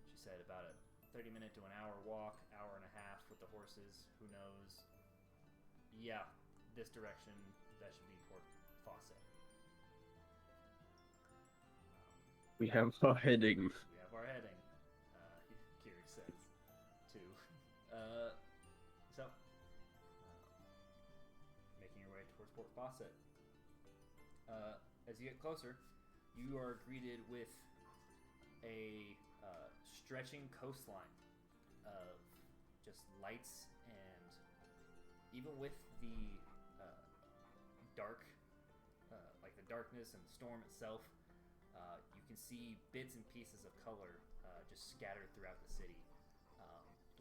she said about a 30-minute to an hour walk, hour and a half with the horses. Who knows? Yeah. This direction, that should be Port Fawcett. We have our heading. We have our heading, Kirik says, too. Making your way towards Port Fawcett. As you get closer, you are greeted with a stretching coastline of just lights, and even with the dark, like the darkness and the storm itself, you can see bits and pieces of color just scattered throughout the city.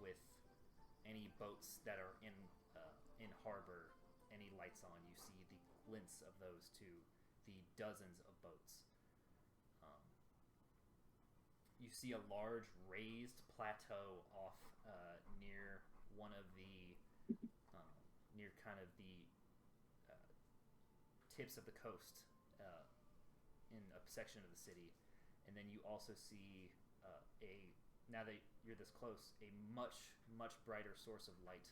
With any boats that are in harbor, any lights on, you see the glints of those too. The dozens of boats. You see a large raised plateau off near one of the near kind of the tips of the coast in a section of the city, and then you also see now that you're this close, a much brighter source of light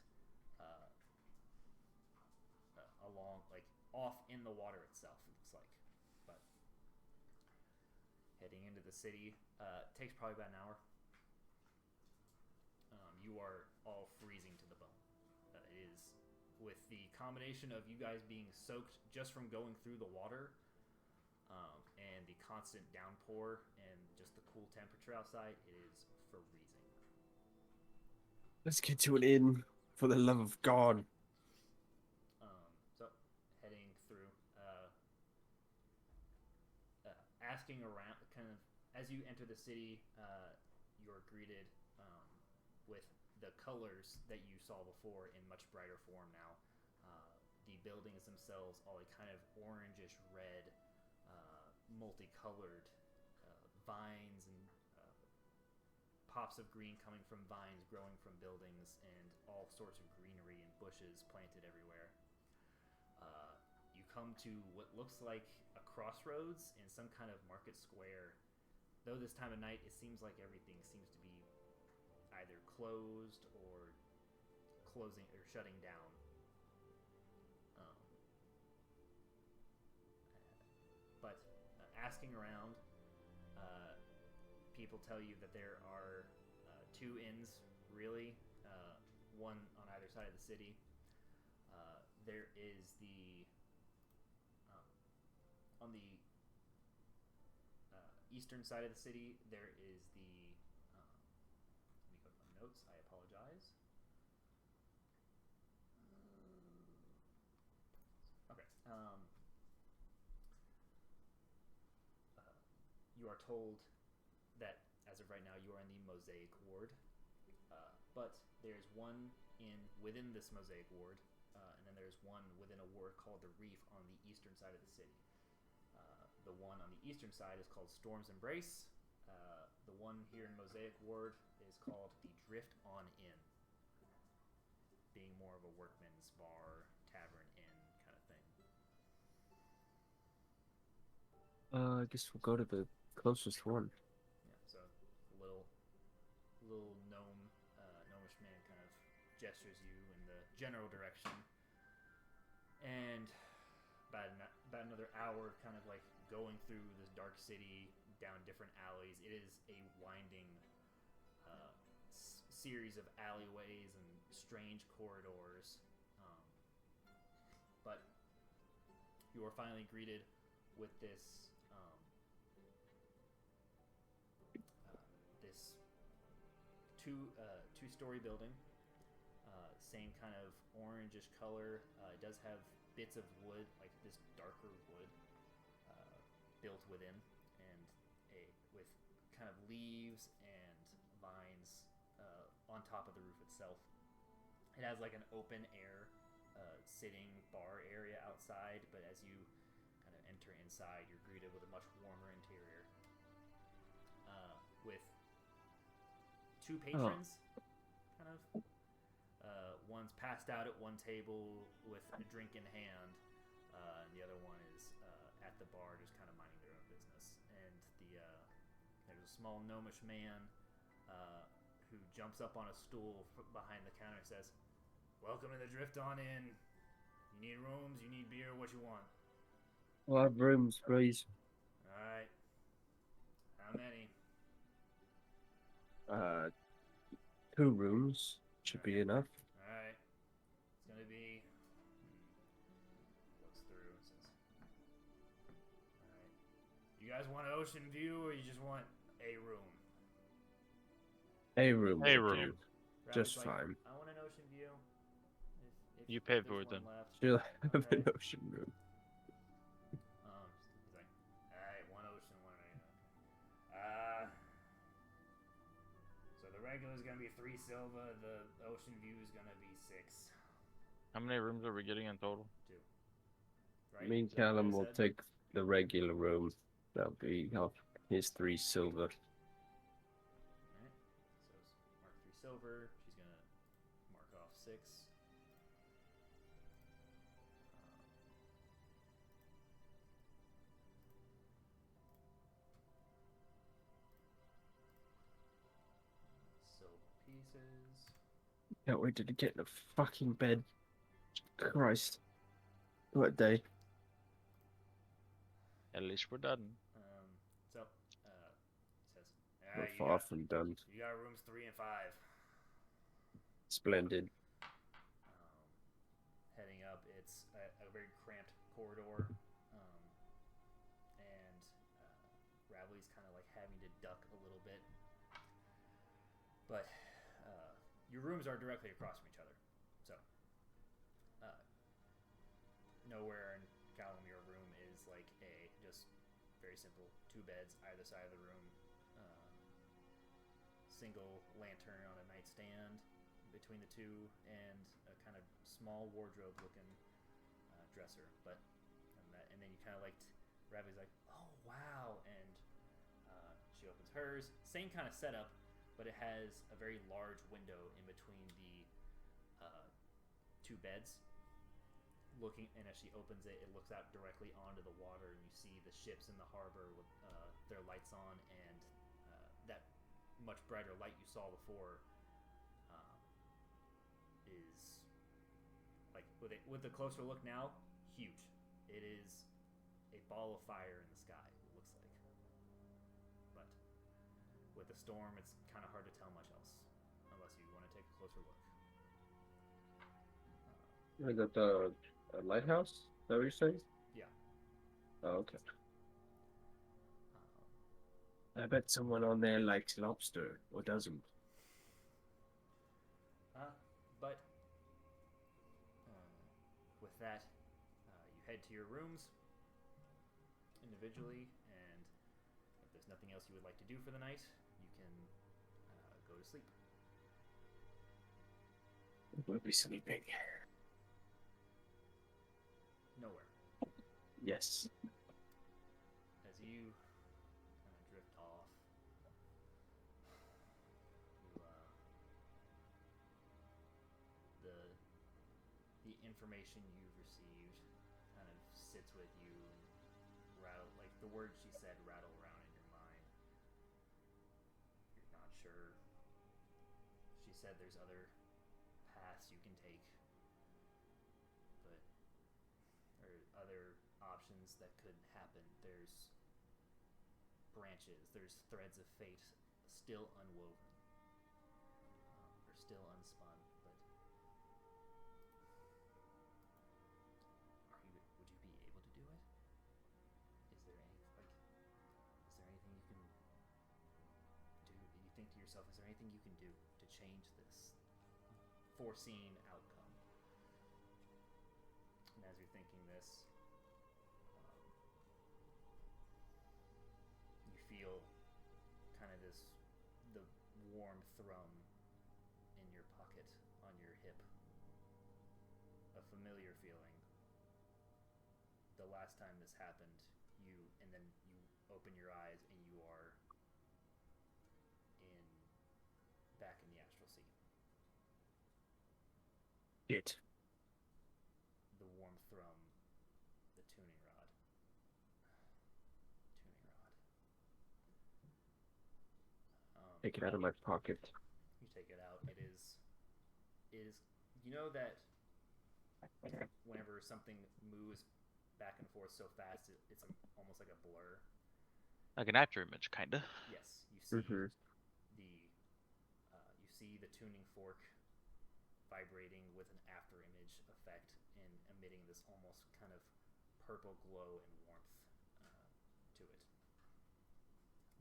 along, like off in the water itself. It looks like, but heading into the city takes probably about an hour. You are all freezing to the bone. It is, with the combination of you guys being soaked just from going through the water, and the constant downpour and just the cool temperature outside, it is freezing. Let's get to an inn, for the love of God. So, heading through, asking around, kind of, as you enter the city, you're greeted with the colors that you saw before in much brighter form now. The buildings themselves, all a kind of orangish red, multicolored vines and pops of green coming from vines growing from buildings, and all sorts of greenery and bushes planted everywhere. You come to what looks like a crossroads in some kind of market square. Though this time of night, it seems like everything seems to be either closed or closing or shutting down. But asking around, people tell you that there are 2 inns, really, one on either side of the city. There is the on the eastern side of the city. There is the let me go to my notes. I apologize. Okay. You are told that as of right now, you are in the Mosaic Ward, but there's one within this Mosaic Ward, and then there's one within a ward called the Reef on the eastern side of the city. The one on the eastern side is called Storm's Embrace. The one here in Mosaic Ward is called the Drift on Inn, being more of a workman's bar, tavern, inn kind of thing. I guess we'll go to the closest one. Yeah, so a little gnomish man kind of gestures you in the general direction, and about another hour of kind of like going through this dark city down different alleys. It is a winding series of alleyways and strange corridors, but you are finally greeted with this two-story building, same kind of orangish color. It does have bits of wood, like this darker wood, built within, and with kind of leaves and vines on top of the roof itself. It has like an open air sitting bar area outside, but as you kind of enter inside, you're greeted with a much warmer interior, with two patrons, kind of. One's passed out at one table with a drink in hand, and the other one is at the bar, just kind of minding their own business. And there's a small gnomish man who jumps up on a stool behind the counter and says, "Welcome to the Drift on Inn. You need rooms? You need beer? What you want?" We'll have rooms, please. All right. How many? 2 rooms should be enough. All right. It's gonna be. Looks through. Says, "All right. You guys want an ocean view, or you just want a room?" A room. A will room. do. Rabbit's Just like, fine. "I want an ocean view." If You pay there's for it one then. left. She'll have Okay. an ocean room. He's like, "All right, one ocean, one rain." So the regular is gonna be 3 silver. The ocean view is gonna be 6. How many rooms are we getting in total? 2. Right? Me and Is that what I Callum will said? take the regular room. That'll be his 3 silver. Alright. So mark 3 silver. She's gonna mark off 6. Silver pieces. Can't wait to get in a fucking bed. Christ. What day? At least we're done. So he says, We're "Alright, far from done. you got rooms 3 and 5. Splendid. Heading up, it's a very cramped corridor, and Ravelly's kind of like having to duck a little bit. But your rooms are directly across from each other, so nowhere in Callum your room is like just very simple 2 beds either side of the room, single lantern on a nightstand between the 2, and a kind of small wardrobe looking dresser. But and then you kind of Ravi's like, "Oh wow," and she opens hers, same kind of setup, but it has a very large window in between the 2 beds. And as she opens it, it looks out directly onto the water, and you see the ships in the harbor with their lights on, and that much brighter light you saw before is like with a closer look now, huge. It is a ball of fire in the sky. It looks like, but with the storm, it's kind of hard to tell much else unless you want to take a closer look. I got the lighthouse. Is that what you're saying? Yeah. Oh, okay. I bet someone on there likes lobster or doesn't. But with that, you head to your rooms individually, and if there's nothing else you would like to do for the night, you can go to sleep. We'll be sleeping. Nowhere. Yes. As you kind of drift off, you, the information you've received kind of sits with you and rattle, like the words she said rattle around in your mind. You're not sure. She said there's other paths you can take, but there are other options that could happen. There's branches, there's threads of fate still unwoven, or still unspun, but would you be able to do it? Is there anything you can do? You think to yourself, is there anything you can do to change this foreseen outcome? And as you're thinking this, you feel kind of the warm thrum in your pocket on your hip. A familiar feeling. The last time this happened, and then you open your eyes and you are back in the astral sea. It. The warm thrum, the tuning rod. Take it out of my pocket. You take it out. It is. You know that whenever something moves back and forth so fast, it's almost like a blur. Like an after image, kinda. Yes, you see Mm-hmm. you see the tuning fork vibrating with an after image effect and emitting this almost kind of purple glow and warmth to it.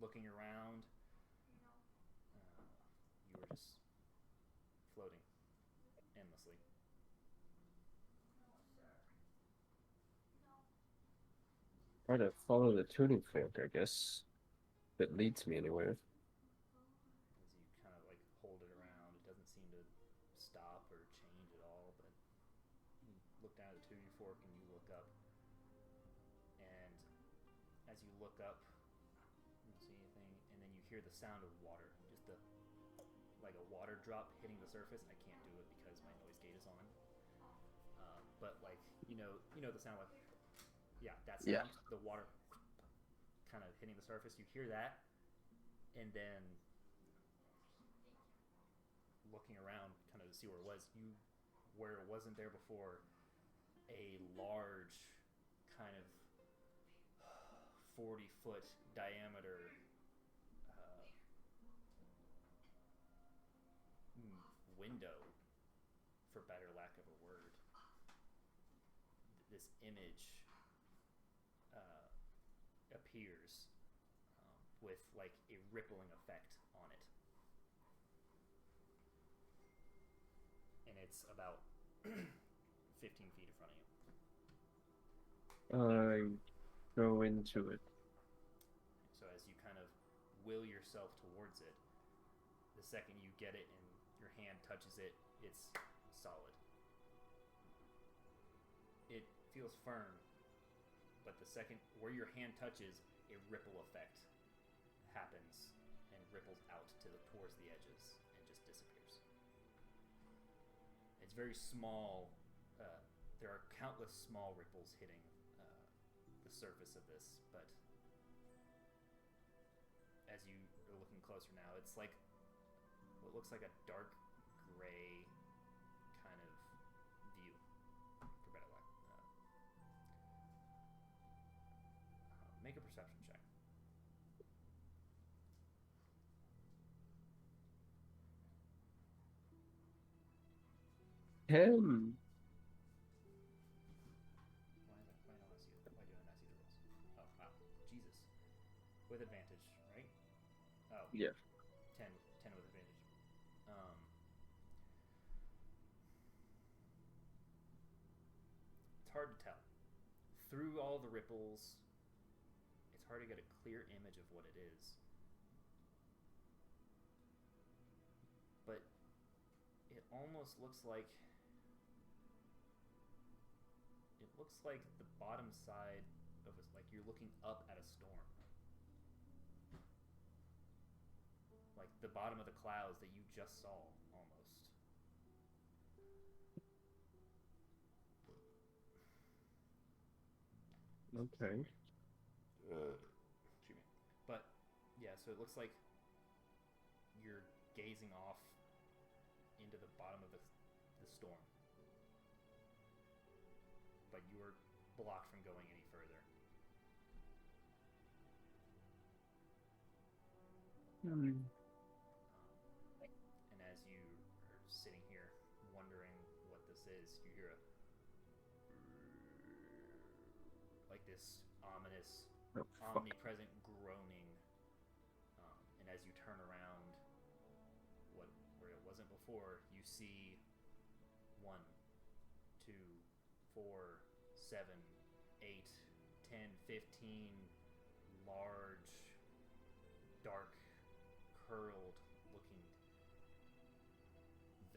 Looking around, you were just floating endlessly. Try to follow the tuning fork, I guess. If it leads me anywhere. As you kind of like hold it around, it doesn't seem to stop or change at all, but you look down at the tuning fork and you look up, and as you look up, you don't see anything, and then you hear the sound of water, just like a water drop hitting the surface. I can't do it because my noise gate is on, but like you know the sound, like that sound, Yeah. the water kind of hitting the surface. You hear that, and then looking around kind of to see where it was, where it wasn't there before, a large kind of 40-foot diameter window, for better lack of a word. This image appears with like a rippling effect on it, and it's about 15 feet in front of you. I go into it. So as you kind of will yourself towards it, the second you get it and your hand touches it, it's solid. It feels firm, but the second where your hand touches, a ripple effect happens and ripples out towards the edges and just disappears. It's very small. There are countless small ripples hitting the surface of this, but as you are looking closer now, it's like what looks like a dark gray kind of view, for better luck. Make a perception check. Him. Why do I not see the rolls? Oh wow, Jesus! With advantage, right? Oh Yeah. 10 with advantage. It's hard to tell. Through all the ripples, it's hard to get a clear image of what it is. but it almost looks like the bottom side of it, like you're looking up at a storm, like the bottom of the clouds that you just saw, almost. Okay. Excuse me. But yeah, so it looks like you're gazing off into the bottom of the storm, but you were blocked from going any further. Hmm. And as you are sitting here wondering what this is, you hear like this ominous, Oh, fuck. omnipresent groaning. And as you turn around, where it wasn't before, you see 1, 2, 4, 7, 8, 10, 15 large, dark, curled looking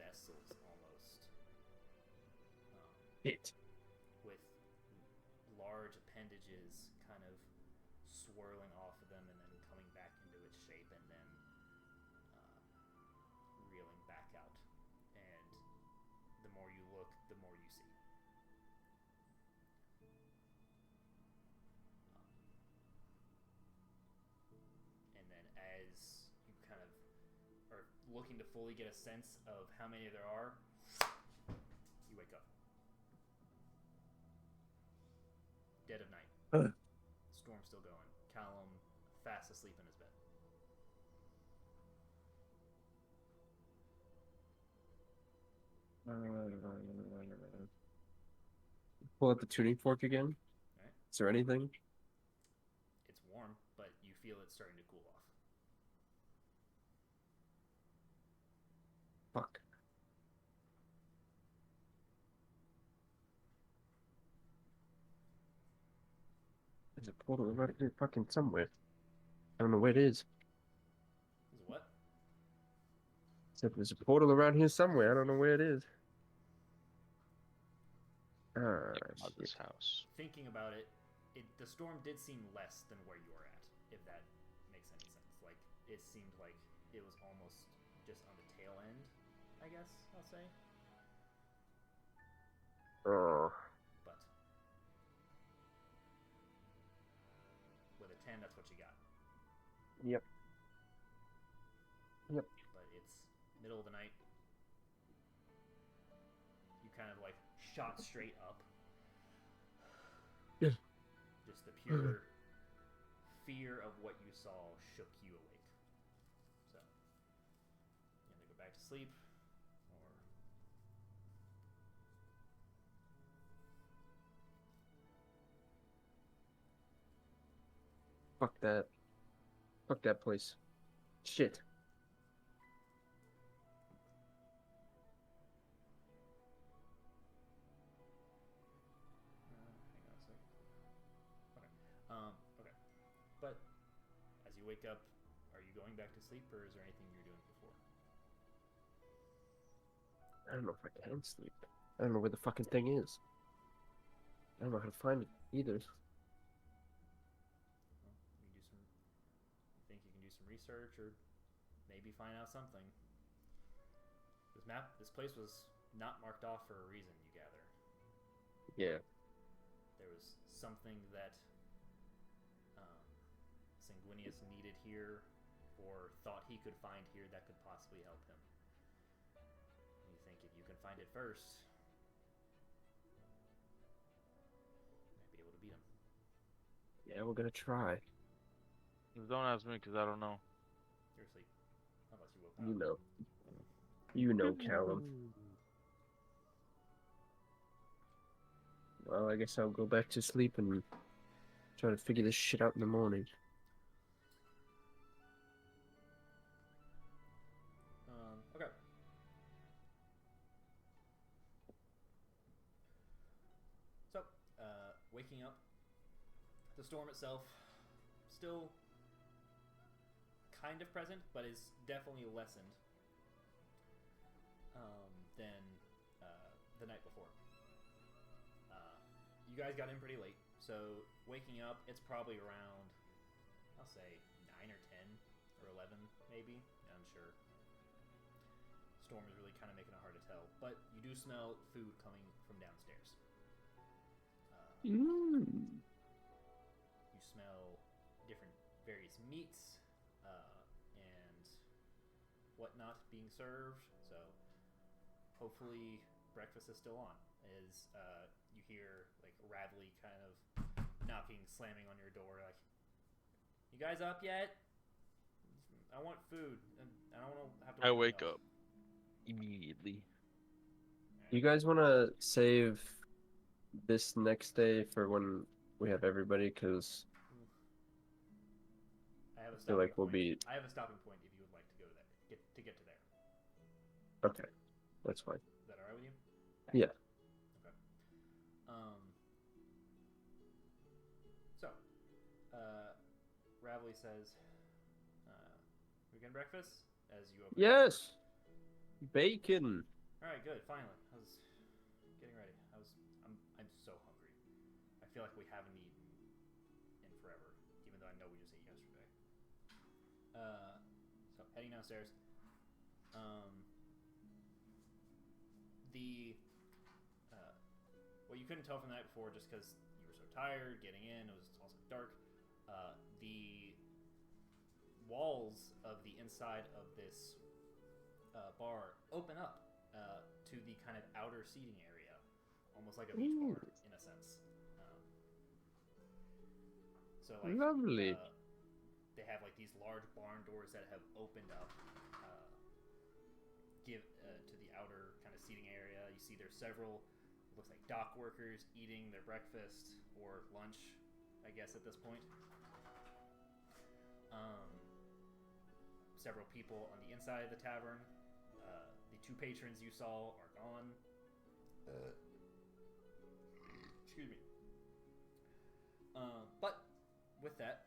vessels almost, It. with large appendages kind of swirling off of them and then coming back into its shape and then reeling back out. And the more you look, the more you see. And then as you kind of are looking to fully get a sense of how many there are, you wake up. Dead of night. Storm's still going. Callum fast asleep in his bed. Pull out the tuning fork again. Right? Is there anything? It's warm, but you feel it's starting to cool off. Fuck. There's a portal right here fucking somewhere. I don't know where it is. Is what? Except there's a portal around here somewhere. I don't know where it is. Ah, Like about shit. this house. Thinking about it, the storm did seem less than where you were at, if that makes any sense. Like, it seemed like it was almost just on the tail end, I guess I'll say. Oh. But with a 10, that's what you got. Yep. Yep. But it's middle of the night. You kind of like shot straight up. Yeah. Just the pure fear of what you saw shook you awake. So, you either go back to sleep or. Fuck that. Fuck that place. Shit. Hang on a second. Okay. Okay. But as you wake up, are you going back to sleep, or is there anything you're doing before? I don't know if I can sleep. I don't know where the fucking thing is. I don't know how to find it either. Well, you can do some. You think you can do some research, or maybe find out something. This place was not marked off for a reason. You gather. Yeah. There was something that Sanguinius needed here, or thought he could find here that could possibly help him. And you think if you can find it first, you might be able to beat him. Yeah, we're gonna try. Don't ask me because I don't know. You're asleep, unless you woke up. You know. You know, Callum. Well, I guess I'll go back to sleep and try to figure this shit out in the morning. Okay. So, waking up, the storm itself still kind of present, but is definitely lessened. than the night before. You guys got in pretty late, so waking up, it's probably around, I'll say 9 or 10 or 11, maybe. Unsure. Storm is really kind of making it hard to tell, but you do smell food coming from downstairs. You smell different various meats and whatnot being served. So hopefully breakfast is still on. As you hear like Radley kind of knocking, slamming on your door, like, "You guys up yet? I want food. And I don't want to have to." I wake up immediately. You guys want to save this next day for when we have everybody? Because I have a I feel stopping like we'll point. be... I have a stopping point if you would like to go there. Get to there. Okay, that's fine. Is that alright with you? Yeah. Okay. So, Ravely says, "Weekend breakfast?" As you open. Yes! Bacon! Alright, good. Finally, I was getting ready. I'm so hungry. I feel like we haven't eaten in forever, even though I know we just ate yesterday. So heading downstairs. What you couldn't tell from the night before, just because you were so tired getting in, it was also dark. The walls of the inside of this bar open up to the kind of outer seating area, almost like a beach bar in a sense. So like Lovely. They have like these large barn doors that have opened up, give to the outer kind of seating area. You see there's several, looks like dock workers eating their breakfast or lunch, I guess at this point. Several people on the inside of the tavern. The two patrons you saw are gone. Excuse me. But with that,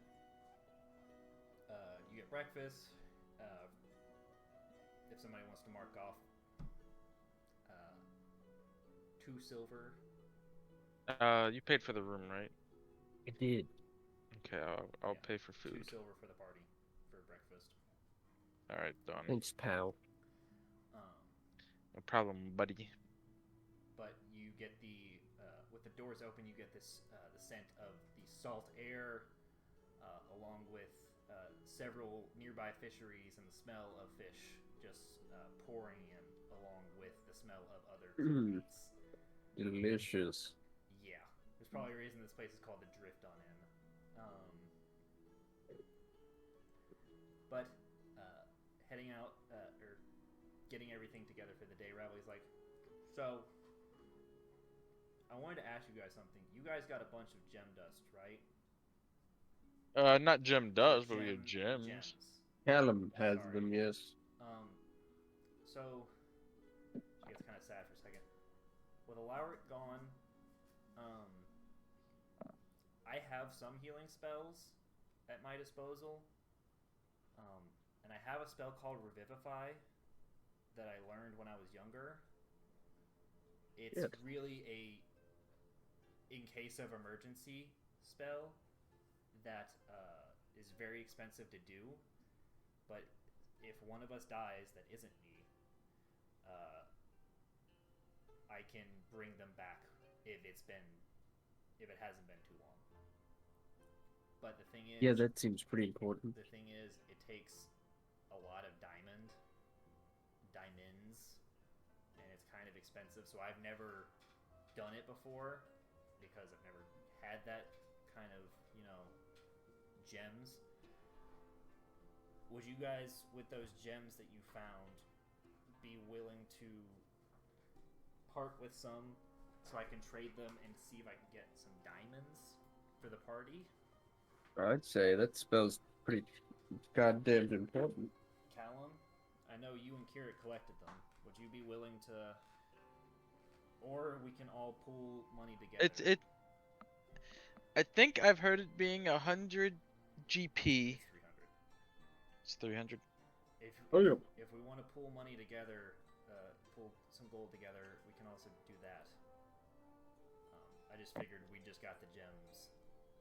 you get breakfast. If somebody wants to mark off 2 silver. You paid for the room, right? I did. Okay, I'll Yeah, pay for 2 food. silver for the party for breakfast. All right, done. Thanks, pal. No problem, buddy. But you get the with the doors open, you get this the scent of the salt air, along with several nearby fisheries and the smell of fish just pouring in, along with the smell of other meats. Delicious. Yeah, there's probably a reason this place is called the Drift on Inn. But heading out or getting everything together for the day, Ravely's like, "So, I wanted to ask you guys something. You guys got a bunch of gem dust, right?" Not gem dust, but we have gems. Callum has Sorry. them, yes. So she gets kind of sad for a second. With Alaric gone, I have some healing spells at my disposal. And I have a spell called Revivify that I learned when I was younger. It's really a in case of emergency spell that is very expensive to do, but if one of us dies that isn't me, I can bring them back if it hasn't been too long. But the thing is, Yeah, that seems pretty important. the thing is, it takes a lot of diamonds, and it's kind of expensive. So I've never done it before because I've never had that kind of, gems. Would you guys, with those gems that you found, be willing to part with some so I can trade them and see if I can get some diamonds for the party? I'd say that spell's pretty goddamn important. Callum, I know you and Kira collected them. Would you be willing to, or we can all pool money together? I think I've heard it being 100 GP. It's 300. It's 300. If Oh, yeah. if we want to pool money together, pull some gold together, we can also do that. I just figured we just got the gems,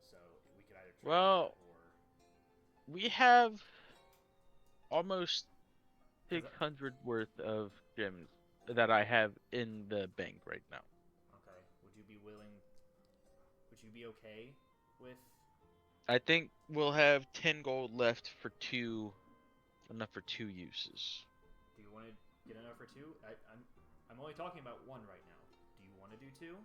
so we could either trade Well, that or we have almost 'cause I- 600 worth of gems that I have in the bank right now. okay. Would you be willing? Would you be okay with? I think we'll have 10 gold left for enough for 2 uses. Do you want to get enough for two? I'm only talking about one right now. Do you want to do two?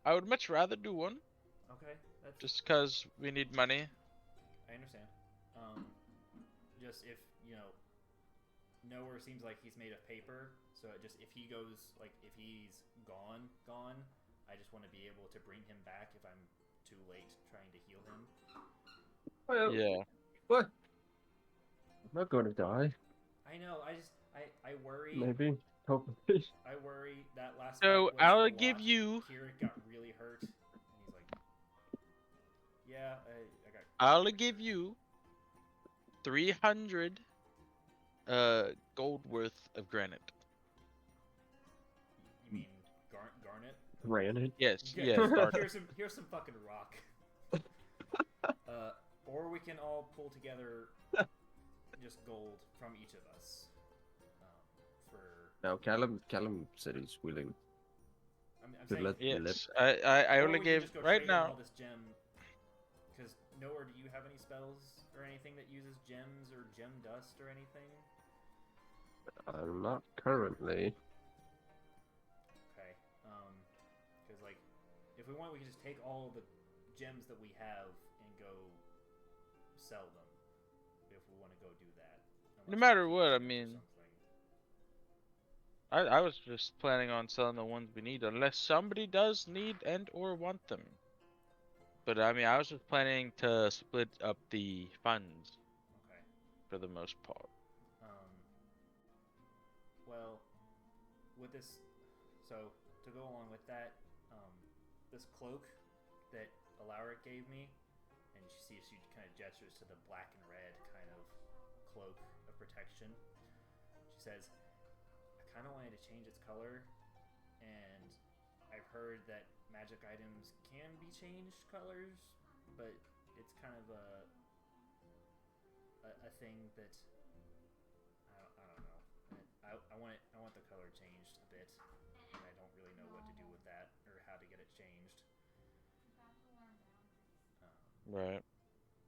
I would much rather do one, Okay, that's just because we need money. I understand. Just if nowhere seems like he's made of paper, so if he goes if he's gone, I just want to be able to bring him back if I'm too late trying to heal him. Well, Yeah. what? I'm not going to die. I know. I worry. Maybe. Hopefully. I worry that last So fight was I'll a give lot. you. Kieran got really hurt, and he's like, "Yeah, I got." I'll give you 300 gold worth of granite. You mean garnet? Granted. Yes, Yeah, yes, just- garnet. here's some fucking rock. Or we can all pull together just gold from each of us. For Now, Callum said he's willing. I'm Good saying, luck. Yes, I or only we can gave just go right trade in now. all this gem. Because nowhere do you have any spells or anything that uses gems or gem dust or anything? Not currently. Okay. Because if we want, we can just take all of the gems that we have and go sell them. If we want to go do that. No Unless we matter keep what, I gems or mean, something. I was just planning on selling the ones we need, unless somebody does need and or want them. But I mean, I was just planning to split up the funds Okay. for the most part. Well, with this, so to go along with that, this cloak that Alaric gave me, and she kind of gestures to the black and red kind of cloak of protection. She says, I kind of wanted to change its color, and I've heard that magic items can be changed colors, but it's kind of a thing that I don't know. I want the color changed a bit, and I don't really know what to do with that or how to get it changed. Right.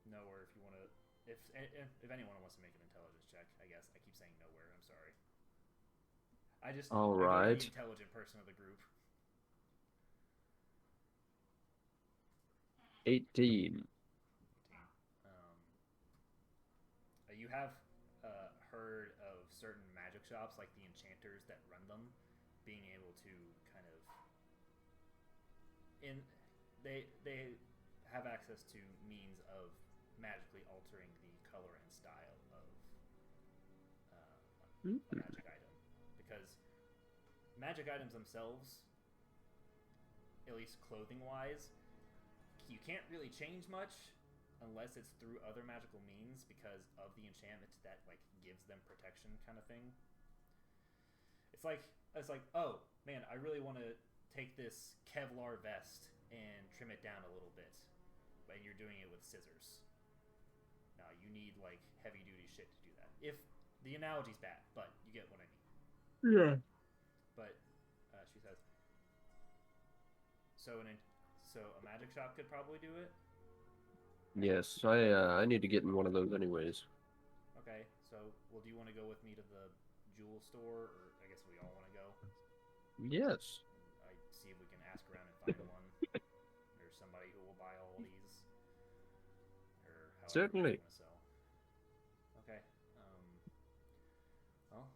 Nowhere, if you want to, if anyone wants to make an intelligence check, I guess I keep saying nowhere. I'm sorry. I just All I go to right. the intelligent person of the group. 18. You have heard of certain magic shops, like the enchanters that run them, being able to kind of they have access to means of magically altering the color and style of a magic item, because magic items themselves, at least clothing wise, you can't really change much unless it's through other magical means because of the enchantment that gives them protection, kind of thing. It's like oh man, I really want to take this Kevlar vest and trim it down a little bit, but you're doing it with scissors. Now you need heavy duty shit to do that. If the analogy's bad, but you get what I mean. Yeah. But she says, so a magic shop could probably do it. Yes, I need to get in one of those anyways. Okay, so do you want to go with me to the jewel store, or I guess we all want to go? Yes. I see if we can ask around and find one. There's somebody who will buy all these, or however Certainly. you want to sell. Okay. Well,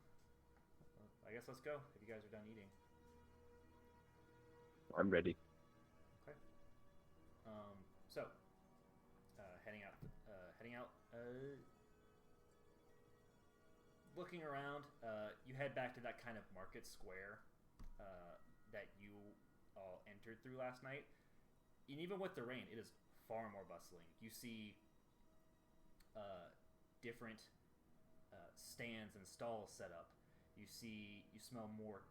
I guess let's go if you guys are done eating. I'm ready. Okay. So, heading out. Looking around, you head back to that kind of market square that you all entered through last night. And even with the rain, it is far more bustling. You see different stands and stalls set up. You smell more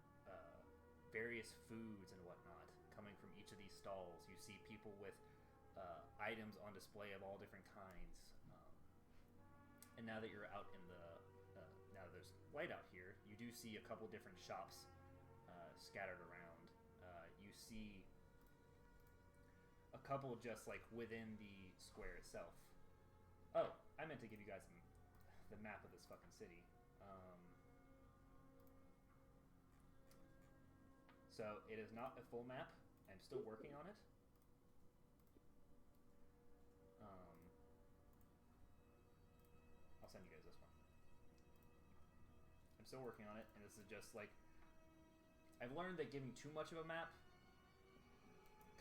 various foods and whatnot coming from each of these stalls. You see people with items on display of all different kinds. And now that you're out in the, now that there's light out here, you do see a couple different shops scattered around. You see a couple just like within the square itself. Oh, I meant to give you guys the map of this fucking city. So it is not a full map. I'm still working on it. I'll send you guys this one. I'm still working on it, and this is just like, I've learned that giving too much of a map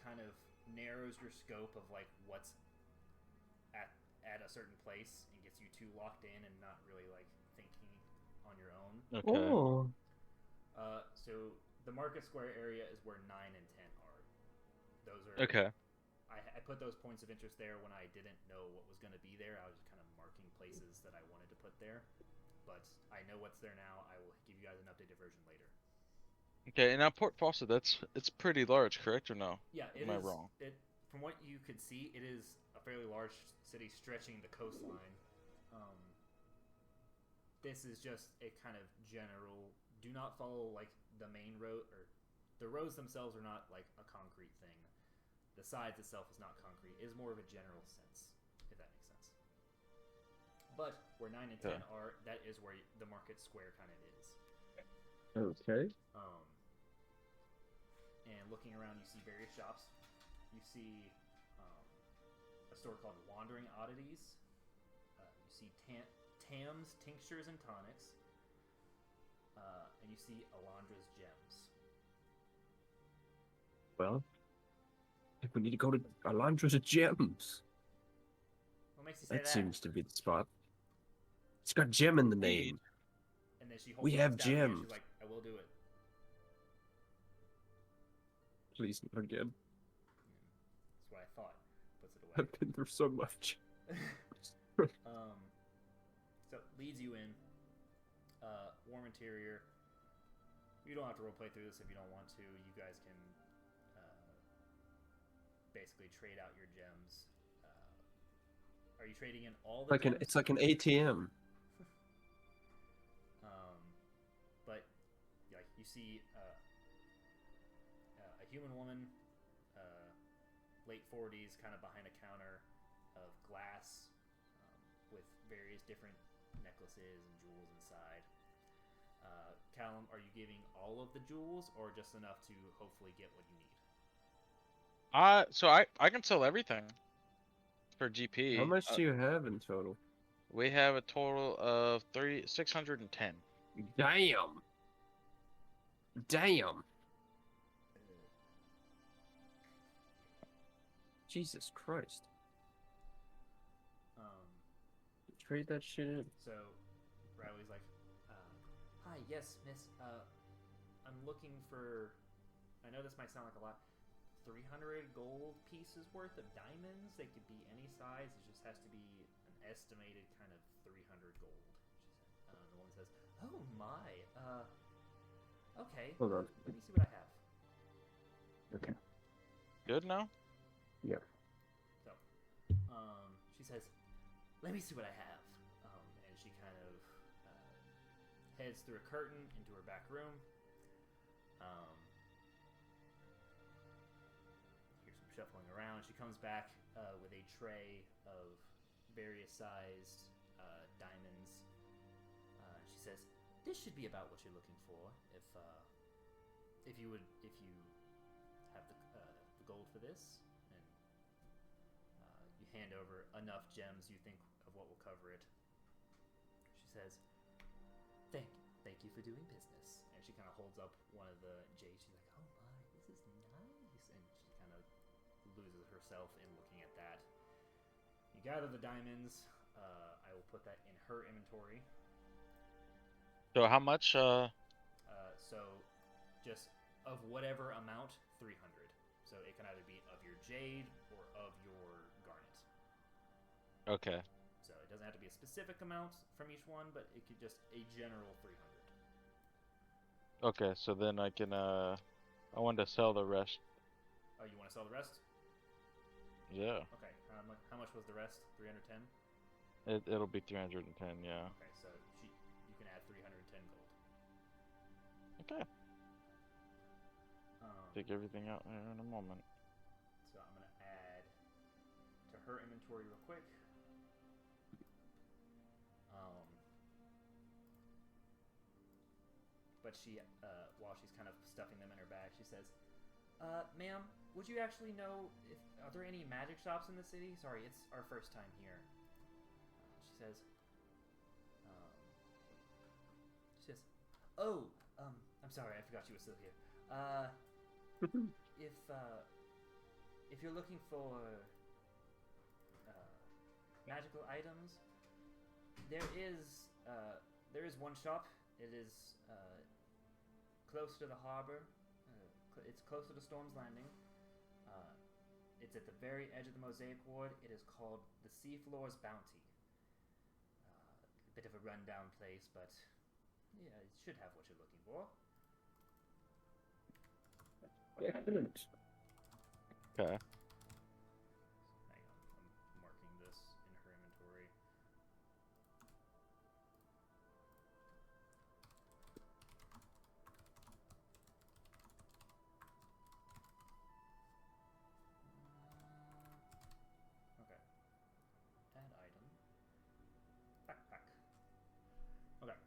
kind of narrows your scope of like what's at a certain place and gets you too locked in and not really like thinking on your own. Okay. Oh. So the Market Square area is where 9 and 10 are. Those are Okay. I put those points of interest there when I didn't know what was going to be there. I was just kind of marking places that I wanted to put there. But I know what's there now. I will give you guys an updated version later. Okay, and now Port Fawcett, it's pretty large, correct or no? Yeah, it Am I is. wrong? From what you could see, it is a fairly large city stretching the coastline. This is just a kind of general. Do not follow like the main road, or the roads themselves are not like a concrete thing. The sides itself is not concrete. It is more of a general sense, if that makes sense. But where 9 and 10 are, that is where the Market Square kind of is. Okay. And looking around, you see various shops. You see a store called Wandering Oddities. You see Tam's Tinctures and Tonics. And you see Alondra's Gems. Well, I think we need to go to Alondra's Gems. What makes you say That that? seems to be the spot. It's got gem in the name. And then she holds We it have down here, gems. She's like, I will do it. Please, not again. That's what I thought. Puts it away. I've been through so much. So leads you in. Warm interior. You don't have to roleplay through this if you don't want to. You guys can basically trade out your gems. Are you trading in all the gems? It's like an ATM. But like you see a human woman, late 40s, kind of behind a counter of glass with various different necklaces and jewels inside. Callum, are you giving all of the jewels or just enough to hopefully get what you need? So I can sell everything for GP. How much do you have in total? We have a total of 610. Damn. Damn. Jesus Christ. Trade that shit in. So Riley's like, hi, yes, miss, I'm looking for, I know this might sound like a lot, 300 gold pieces worth of diamonds. They could be any size. It just has to be an estimated kind of 300 gold. The woman says, oh my, okay. Hold on. Let me see what I have. Okay. Good now? Yeah. So, she says, let me see what I have. And she kind of heads through a curtain into her back room. Here's some shuffling around. She comes back with a tray of various sized diamonds. She says, "This should be about what you're looking for. If you have the gold for this." And you hand over enough gems you think of what will cover it. She says, Thank you for doing business. And she kind of holds up one of the jades. She's like, oh my, this is nice. And she kind of loses herself in looking at that. You gather the diamonds. I will put that in her inventory. So how much? So just of whatever amount, 300. So it can either be of your jade or of your garnet. Okay. So it doesn't doesn't have to be a specific amount from each one, but it could just a general 300. Okay, so then I can I want to sell the rest. Oh, you want to sell the rest? Yeah. Okay. How much was the rest? 310. It'll be 310. Yeah. Okay, so you can add 310 gold. Okay. Take everything out there in a moment. So I'm gonna add to her inventory real quick. But she, while she's kind of stuffing them in her bag, she says, "Ma'am, would you actually know if are there any magic shops in the city? Sorry, it's our first time here." She says, "Oh, I'm sorry, I forgot you were still here. If you're looking for magical items, there is one shop. It is close to the harbor. It's closer to Storm's Landing. It's at the very edge of the Mosaic Ward. It is called the Seafloor's Bounty. A bit of a rundown place, but yeah, it should have what you're looking for." Excellent. Okay. Hang on, I'm marking this in her inventory. Okay. Add item. Backpack. Okay.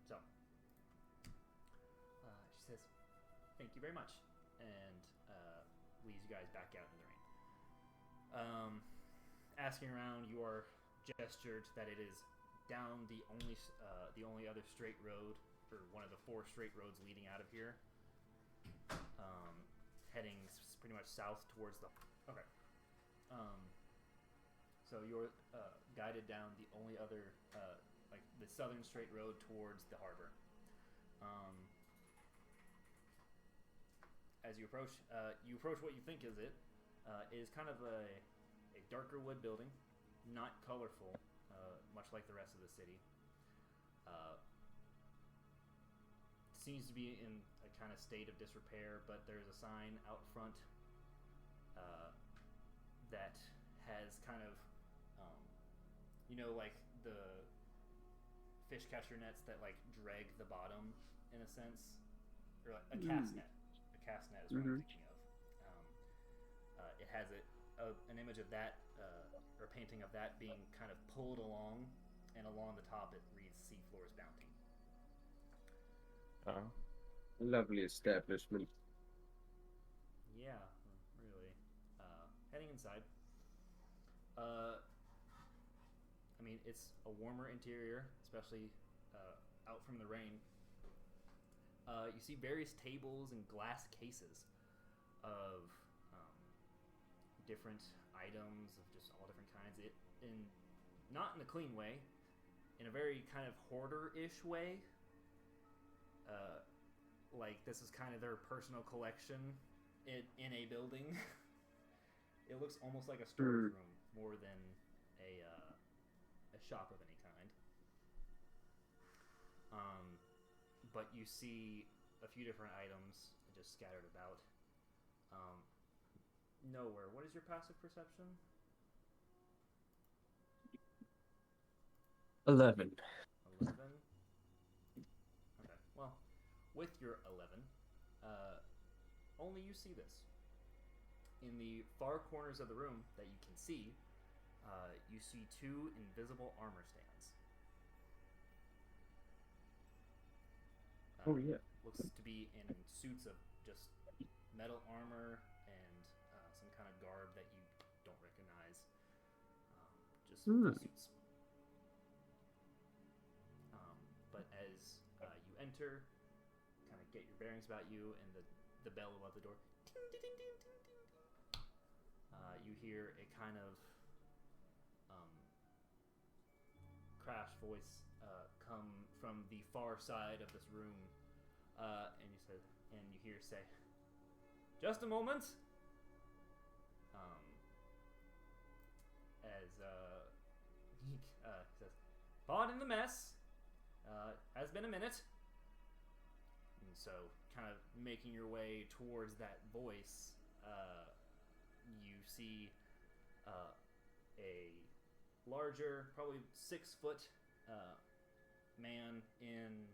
So, she says, "Thank you very much," and leads you guys back out in the rain. Asking around, you are gestured that it is down the only other straight road, or one of the 4 straight roads leading out of here. Heading pretty much south towards the. Okay. So you're guided down the only other, like the southern straight road towards the harbor. As you approach what you think is it. It is kind of a darker wood building, not colorful, much like the rest of the city. Seems to be in a kind of state of disrepair, but there's a sign out front that has kind of, like the fish catcher nets that like drag the bottom in a sense, or like a cast net. A cast net is what I'm thinking of. It has an image of that, or painting of that being kind of pulled along, and along the top it reads Seafloor's Bounty. Oh. Lovely establishment. Yeah, really. Heading inside. I mean, it's a warmer interior, especially out from the rain. You see various tables and glass cases of different items of just all different kinds. Not in a clean way, in a very kind of hoarder-ish way. Like this is kind of their personal collection in a building. It looks almost like a storage room more than a shop of any kind. But you see a few different items just scattered about. Nowhere. What is your passive perception? 11. 11. Okay. Well, with your 11, only you see this. In the far corners of the room that you can see, you see 2 invisible armor stands. Oh yeah. Looks to be in suits of just metal armor and some kind of garb that you don't recognize. Just full suits. But as you enter, kind of get your bearings about you, and the bell above the door, ding, ding, ding, ding, ding, ding, ding. You hear a kind of crash voice come from the far side of this room, and you hear say, "Just a moment." As ink. He says, "Pardon the mess. Has been a minute." And so, kind of making your way towards that voice, you see a larger, probably 6 foot man in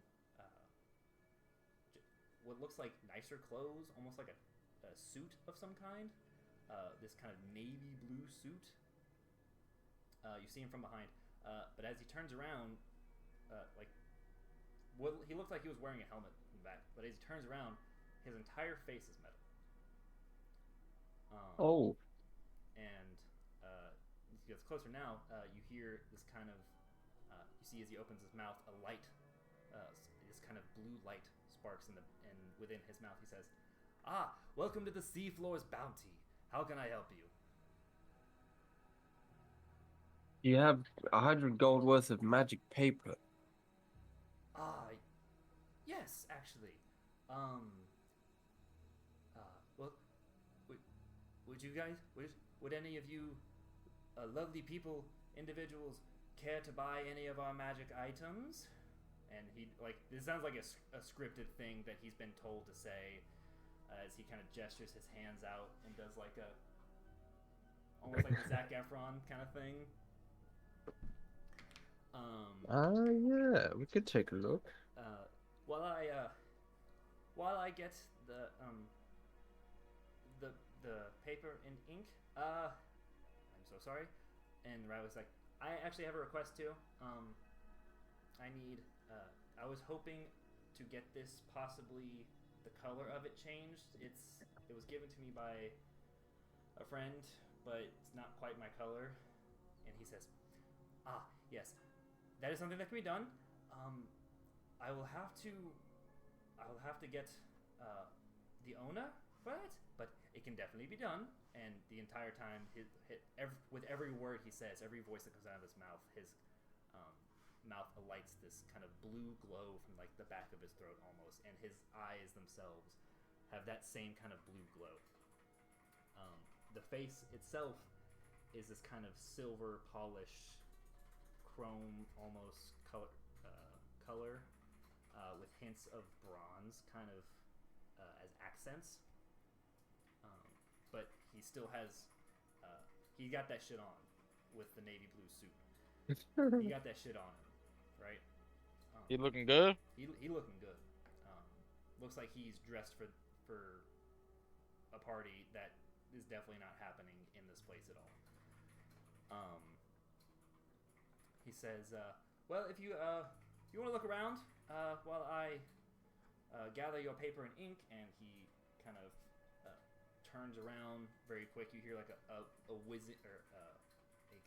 what looks like nicer clothes, almost like a suit of some kind. This kind of navy blue suit. You see him from behind, but as he turns around, he looked like he was wearing a helmet in the back, but as he turns around, his entire face is metal. Oh. And as he gets closer now, you hear this kind of, you see as he opens his mouth, a light, this kind of blue light sparks and within his mouth. He says, "Ah, welcome to the Seafloor's bounty. How can I help you?" You have 100 gold worth of magic paper. Yes, actually. Well, would you guys, would any of you lovely people, individuals, care to buy any of our magic items? And this sounds like a scripted thing that he's been told to say, as he kind of gestures his hands out and does almost like the Zac Efron kind of thing. Yeah, we could take a look. While I get the paper and ink, I'm so sorry. And the was like, "I actually have a request too. I need. I was hoping to get this, possibly the color of it changed. It was given to me by a friend, but it's not quite my color." And he says, "Yes, that is something that can be done. I will have to get the owner for it, but it can definitely be done." And the entire time, with every word he says, every voice that comes out of his mouth, his mouth alights this kind of blue glow from the back of his throat almost, and his eyes themselves have that same kind of blue glow. The face itself is this kind of silver polished, chrome almost color, with hints of bronze kind of as accents. But he still has, he got that shit on with the navy blue suit. He got that shit on him, right? He looking good? He looking good. Looks like he's dressed for a party that is definitely not happening in this place at all. He says, "Well, if you want to look around while I gather your paper and ink," and he kind of turns around very quick. You hear like a whizzing or a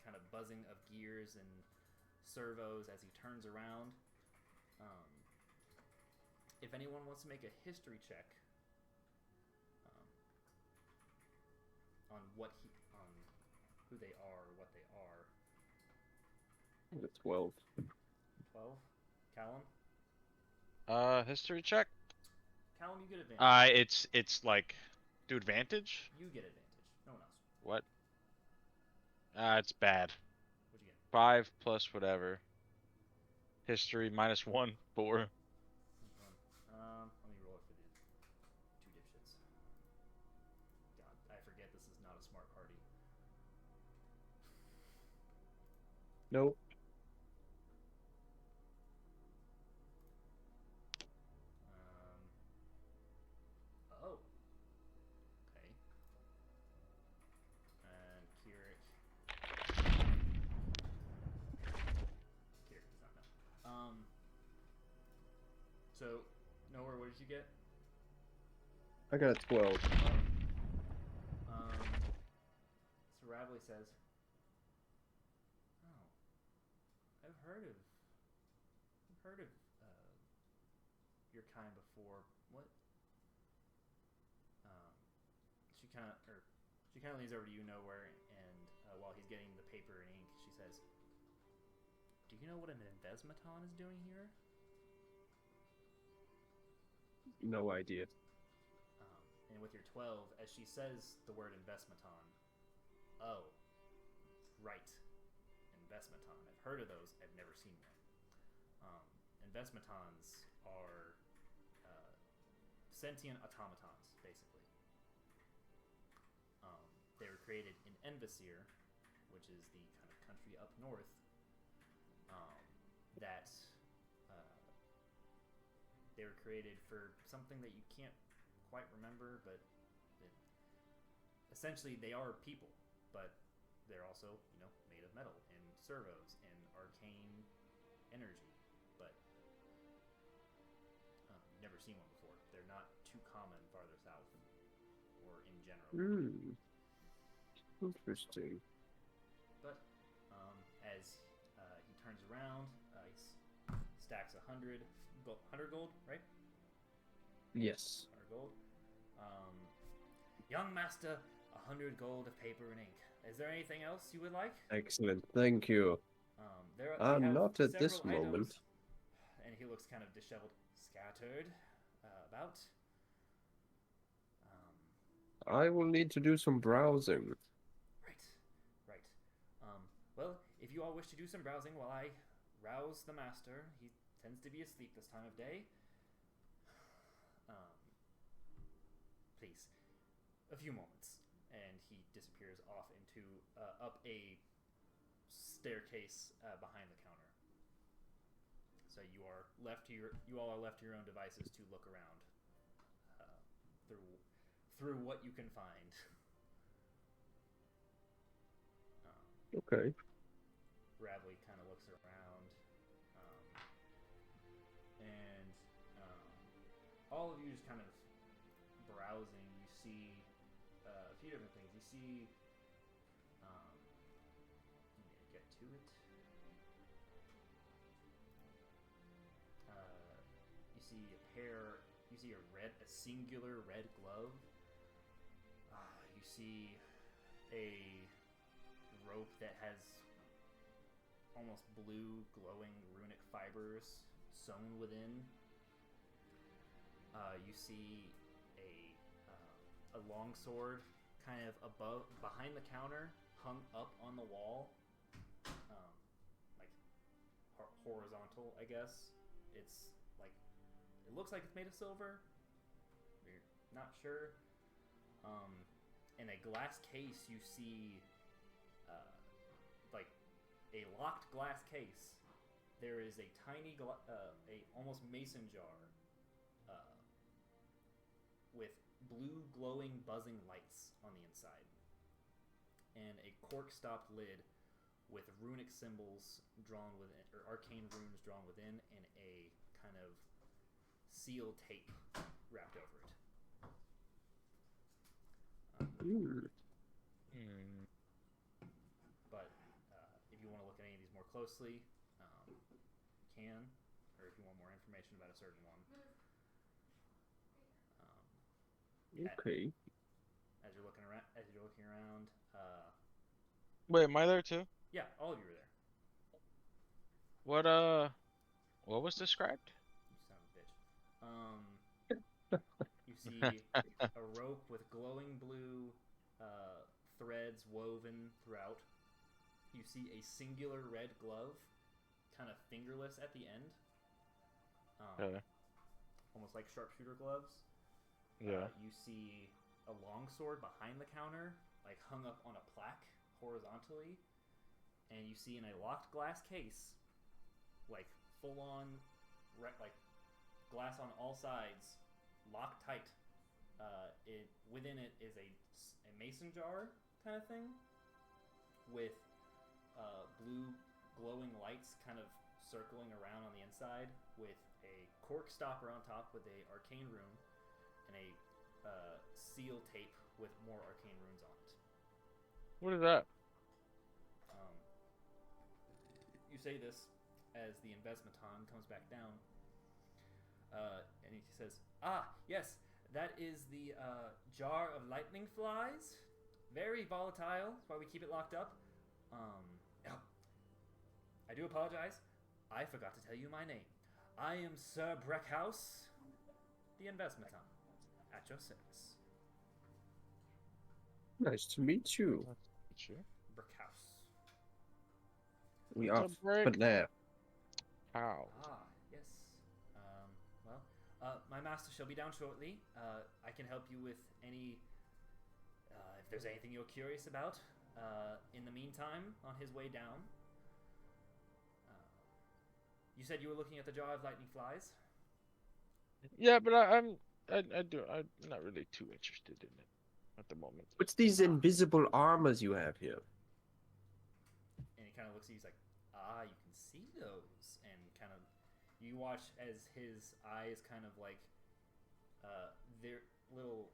kind of buzzing of gears and servos as he turns around. If anyone wants to make a history check on who they are or what they are. The 12. 12? Callum? History check. Callum, you get advantage. It's like, do advantage? You get advantage. No one else. What? It's bad. What'd you get? 5 plus whatever. History -1, 4. Let me roll it for the two dipshits. God, I forget this is not a smart party. Nope. Oh. Okay. And Kirik does not know. So, Nowhere, what did you get? I got a 12. So Ravley says, "Oh, I've heard of your kind before. What?" She kind of leans over to you, Nowhere, and while he's getting the paper and ink, she says, "Do you know what an investmaton is doing here?" No idea. And with your 12, as she says the word investmaton, "Oh, right, investmaton. I've heard of those. I've never seen one. Investmatons are sentient automatons, basically. They were created in Envisir, which is the kind of country up north. That they were created for something that you can't quite remember, but essentially they are people, but they're also, made of metal and servos and arcane energy. But never seen one before. They're not too common farther south or in general. Interesting. But as he turns around, he stacks 100 gold, right? Yes. 100 gold. Young master, 100 gold of paper and ink. Is there anything else you would like? Excellent. Thank you. We have Not at this several items, moment. and he looks kind of disheveled, scattered about. I will need to do some browsing. Right. Well, if you all wish to do some browsing while I rouse the master, he tends to be asleep this time of day. Please, a few moments, and he disappears off into up a staircase behind the counter. So you all are left to your own devices to look around through what you can find. Okay. Bradley kind of looks around, and all of you just kind of browsing. You see a few different things. You see, let me get to it. You see a singular red glove. You see a rope that has almost blue glowing runic fibers sewn within. You see a long sword kind of behind the counter, hung up on the wall, like horizontal, I guess. It looks like it's made of silver. You're not sure. In a glass case, you see a locked glass case. There is a tiny, a almost mason jar, with blue glowing buzzing lights on the inside, and a cork-stopped lid with runic symbols drawn within, or arcane runes drawn within, and a kind of seal tape wrapped over it. But if you want to look at any of these more closely, you can, or if you want more information about a certain one. Okay. As you're looking around, Wait, am I there too? yeah, all of you are there. What was described? You son of a bitch. You see a rope with glowing blue threads woven throughout. You see a singular red glove, kind of fingerless at the end. Almost like sharpshooter gloves. Yeah. You see a longsword behind the counter, like hung up on a plaque horizontally. And you see in a locked glass case, like full on, like glass on all sides, locked tight. Within it is a mason jar kind of thing with blue glowing lights kind of circling around on the inside, with a cork stopper on top with a arcane rune, and a seal tape with more arcane runes on it. What is that? You say this as the investmaton comes back down, and he says, "Ah, yes, that is the jar of lightning flies. Very volatile. That's why we keep it locked up. Oh, I do apologize. I forgot to tell you my name. I am Sir Breckhouse, the investmaton, at your service." Nice to meet you. Sure. Breckhouse. We It's are a break. but now. How? Ah, yes. Well, my master shall be down shortly. I can help you with any, if there's anything you're curious about. In the meantime, on his way down, you said you were looking at the jar of lightning flies. Yeah, but I'm not really too interested in it at the moment. What's these invisible armors you have here? And he kind of looks at you, he's like, you can see those. And kind of, you watch as his eyes kind of like, their little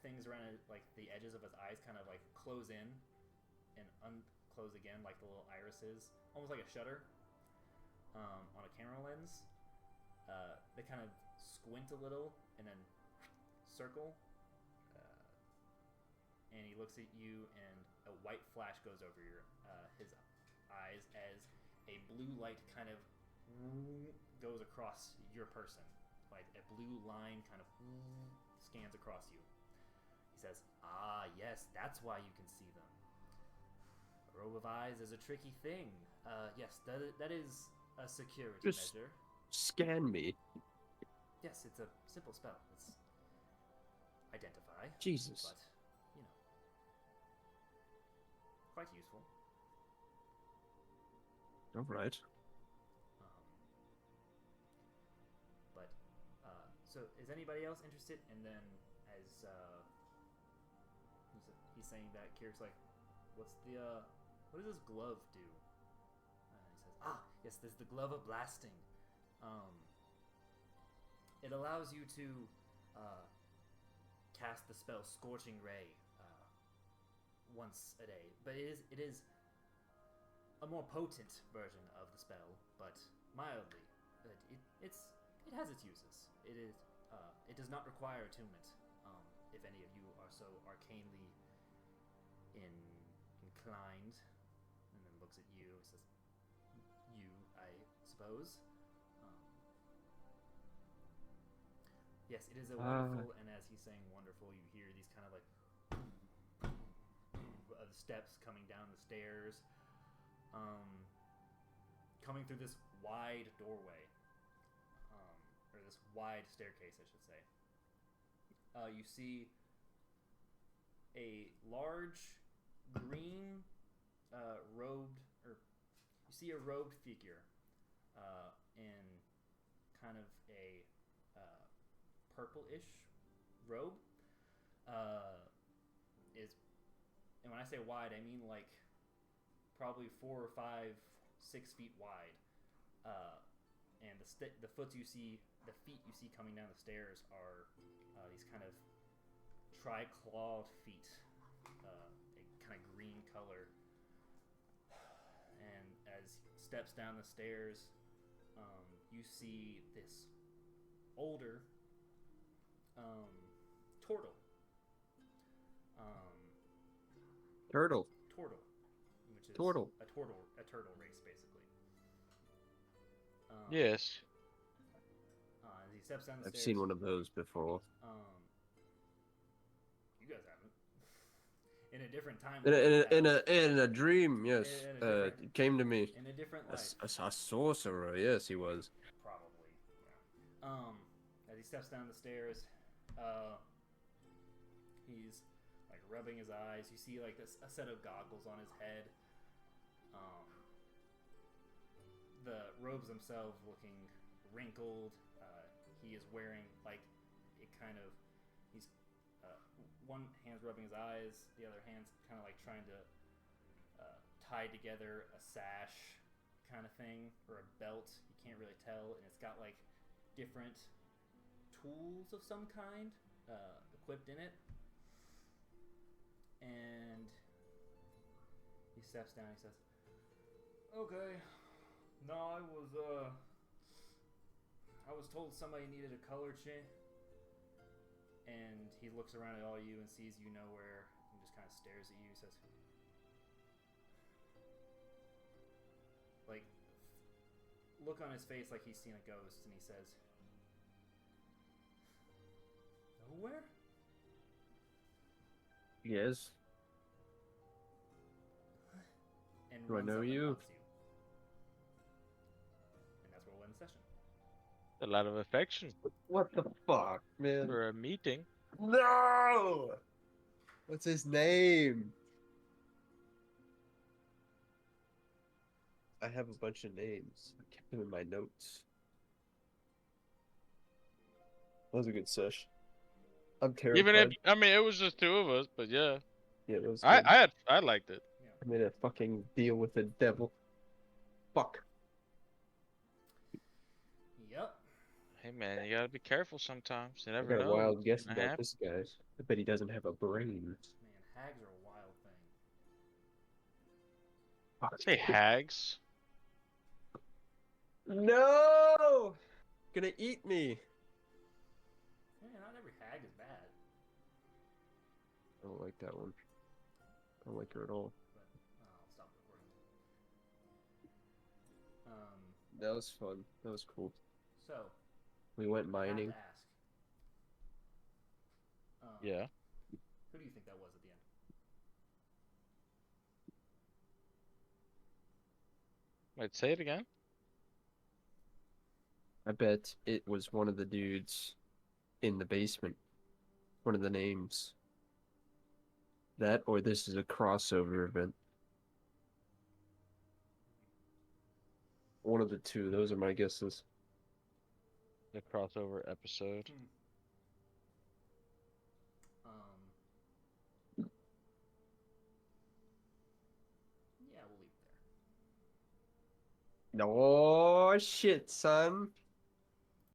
things around it, like the edges of his eyes kind of like close in and unclose again, like the little irises, almost like a shutter on a camera lens. They kind of squint a little and then circle. And he looks at you, and a white flash goes over his eyes as a blue light kind of goes across your person. Like a blue line kind of scans across you. He says, yes, that's why you can see them. A robe of eyes is a tricky thing. Yes, that is a security Just measure. scan me. Yes, it's a simple spell. It's identify. Jesus. But, quite useful. All right. So is anybody else interested? And then as he's saying that, Kirik's like, what does this glove do? He says, yes, there's the glove of blasting. It allows you to cast the spell Scorching Ray once a day, but it is a more potent version of the spell, but mildly. It has its uses. It does not require attunement. If any of you are so arcanely inclined, and then looks at you and says, "You, I suppose." Yes, it is a wonderful, and as he's saying wonderful, you hear these kind of like steps coming down the stairs, coming through this wide doorway, or this wide staircase, I should say. You see a large green robed, or you see a robed figure in kind of a purple-ish robe. And when I say wide, I mean like probably 4 or 5, 6 feet wide. And the feet you see coming down the stairs are these kind of tri-clawed feet, a kind of green color. And as he steps down the stairs, you see this older turtle. Turtle. Which is Turtle. a turtle race, basically. Yes. As he steps down the I've stairs. seen one of those before. You guys haven't. In a different time. In a dream, yes. It came to me. In a different life. A sorcerer, yes, he was. Probably. Yeah. As he steps down the stairs, he's like rubbing his eyes. You see like a set of goggles on his head. The robes themselves looking wrinkled. He is wearing like it kind of. He's one hand's rubbing his eyes, the other hand's kind of like trying to tie together a sash kind of thing or a belt. You can't really tell, and it's got like different tools of some kind equipped in it. And he steps down. He says, "Okay, no, I was told somebody needed a color change." And he looks around at all you and sees you nowhere and just kind of stares at you. He says, like, look on his face like he's seen a ghost, and he says, "Nowhere?" Yes. And Do I runs know up and you? hugs you. A lot of affection What the fuck, man? for a meeting. No! What's his name? I have a bunch of names. I kept them in my notes. That was a good sesh. I'm terrified. Even if I mean it was just two of us, but yeah, Yeah, that was I good. I liked it. I made a fucking deal with the devil. Fuck. Yep. Hey man, you gotta be careful sometimes. You I never got a know. wild what's guess gonna about happen. this guy. I bet he doesn't have a brain. Man, hags are a wild thing. Fuck. Say hags. No! Gonna eat me. Yeah, not every hag is bad. I don't like that one. I don't like her at all. But I'll stop recording. That was fun. That was cool. So We went I have mining. to ask. Yeah. Who do you think that was at the end? Wait, say it again. I bet it was one of the dudes in the basement. One of the names. That or this is a crossover event. One of the two. Those are my guesses. The crossover episode. Yeah, we'll leave it there. Oh shit, son.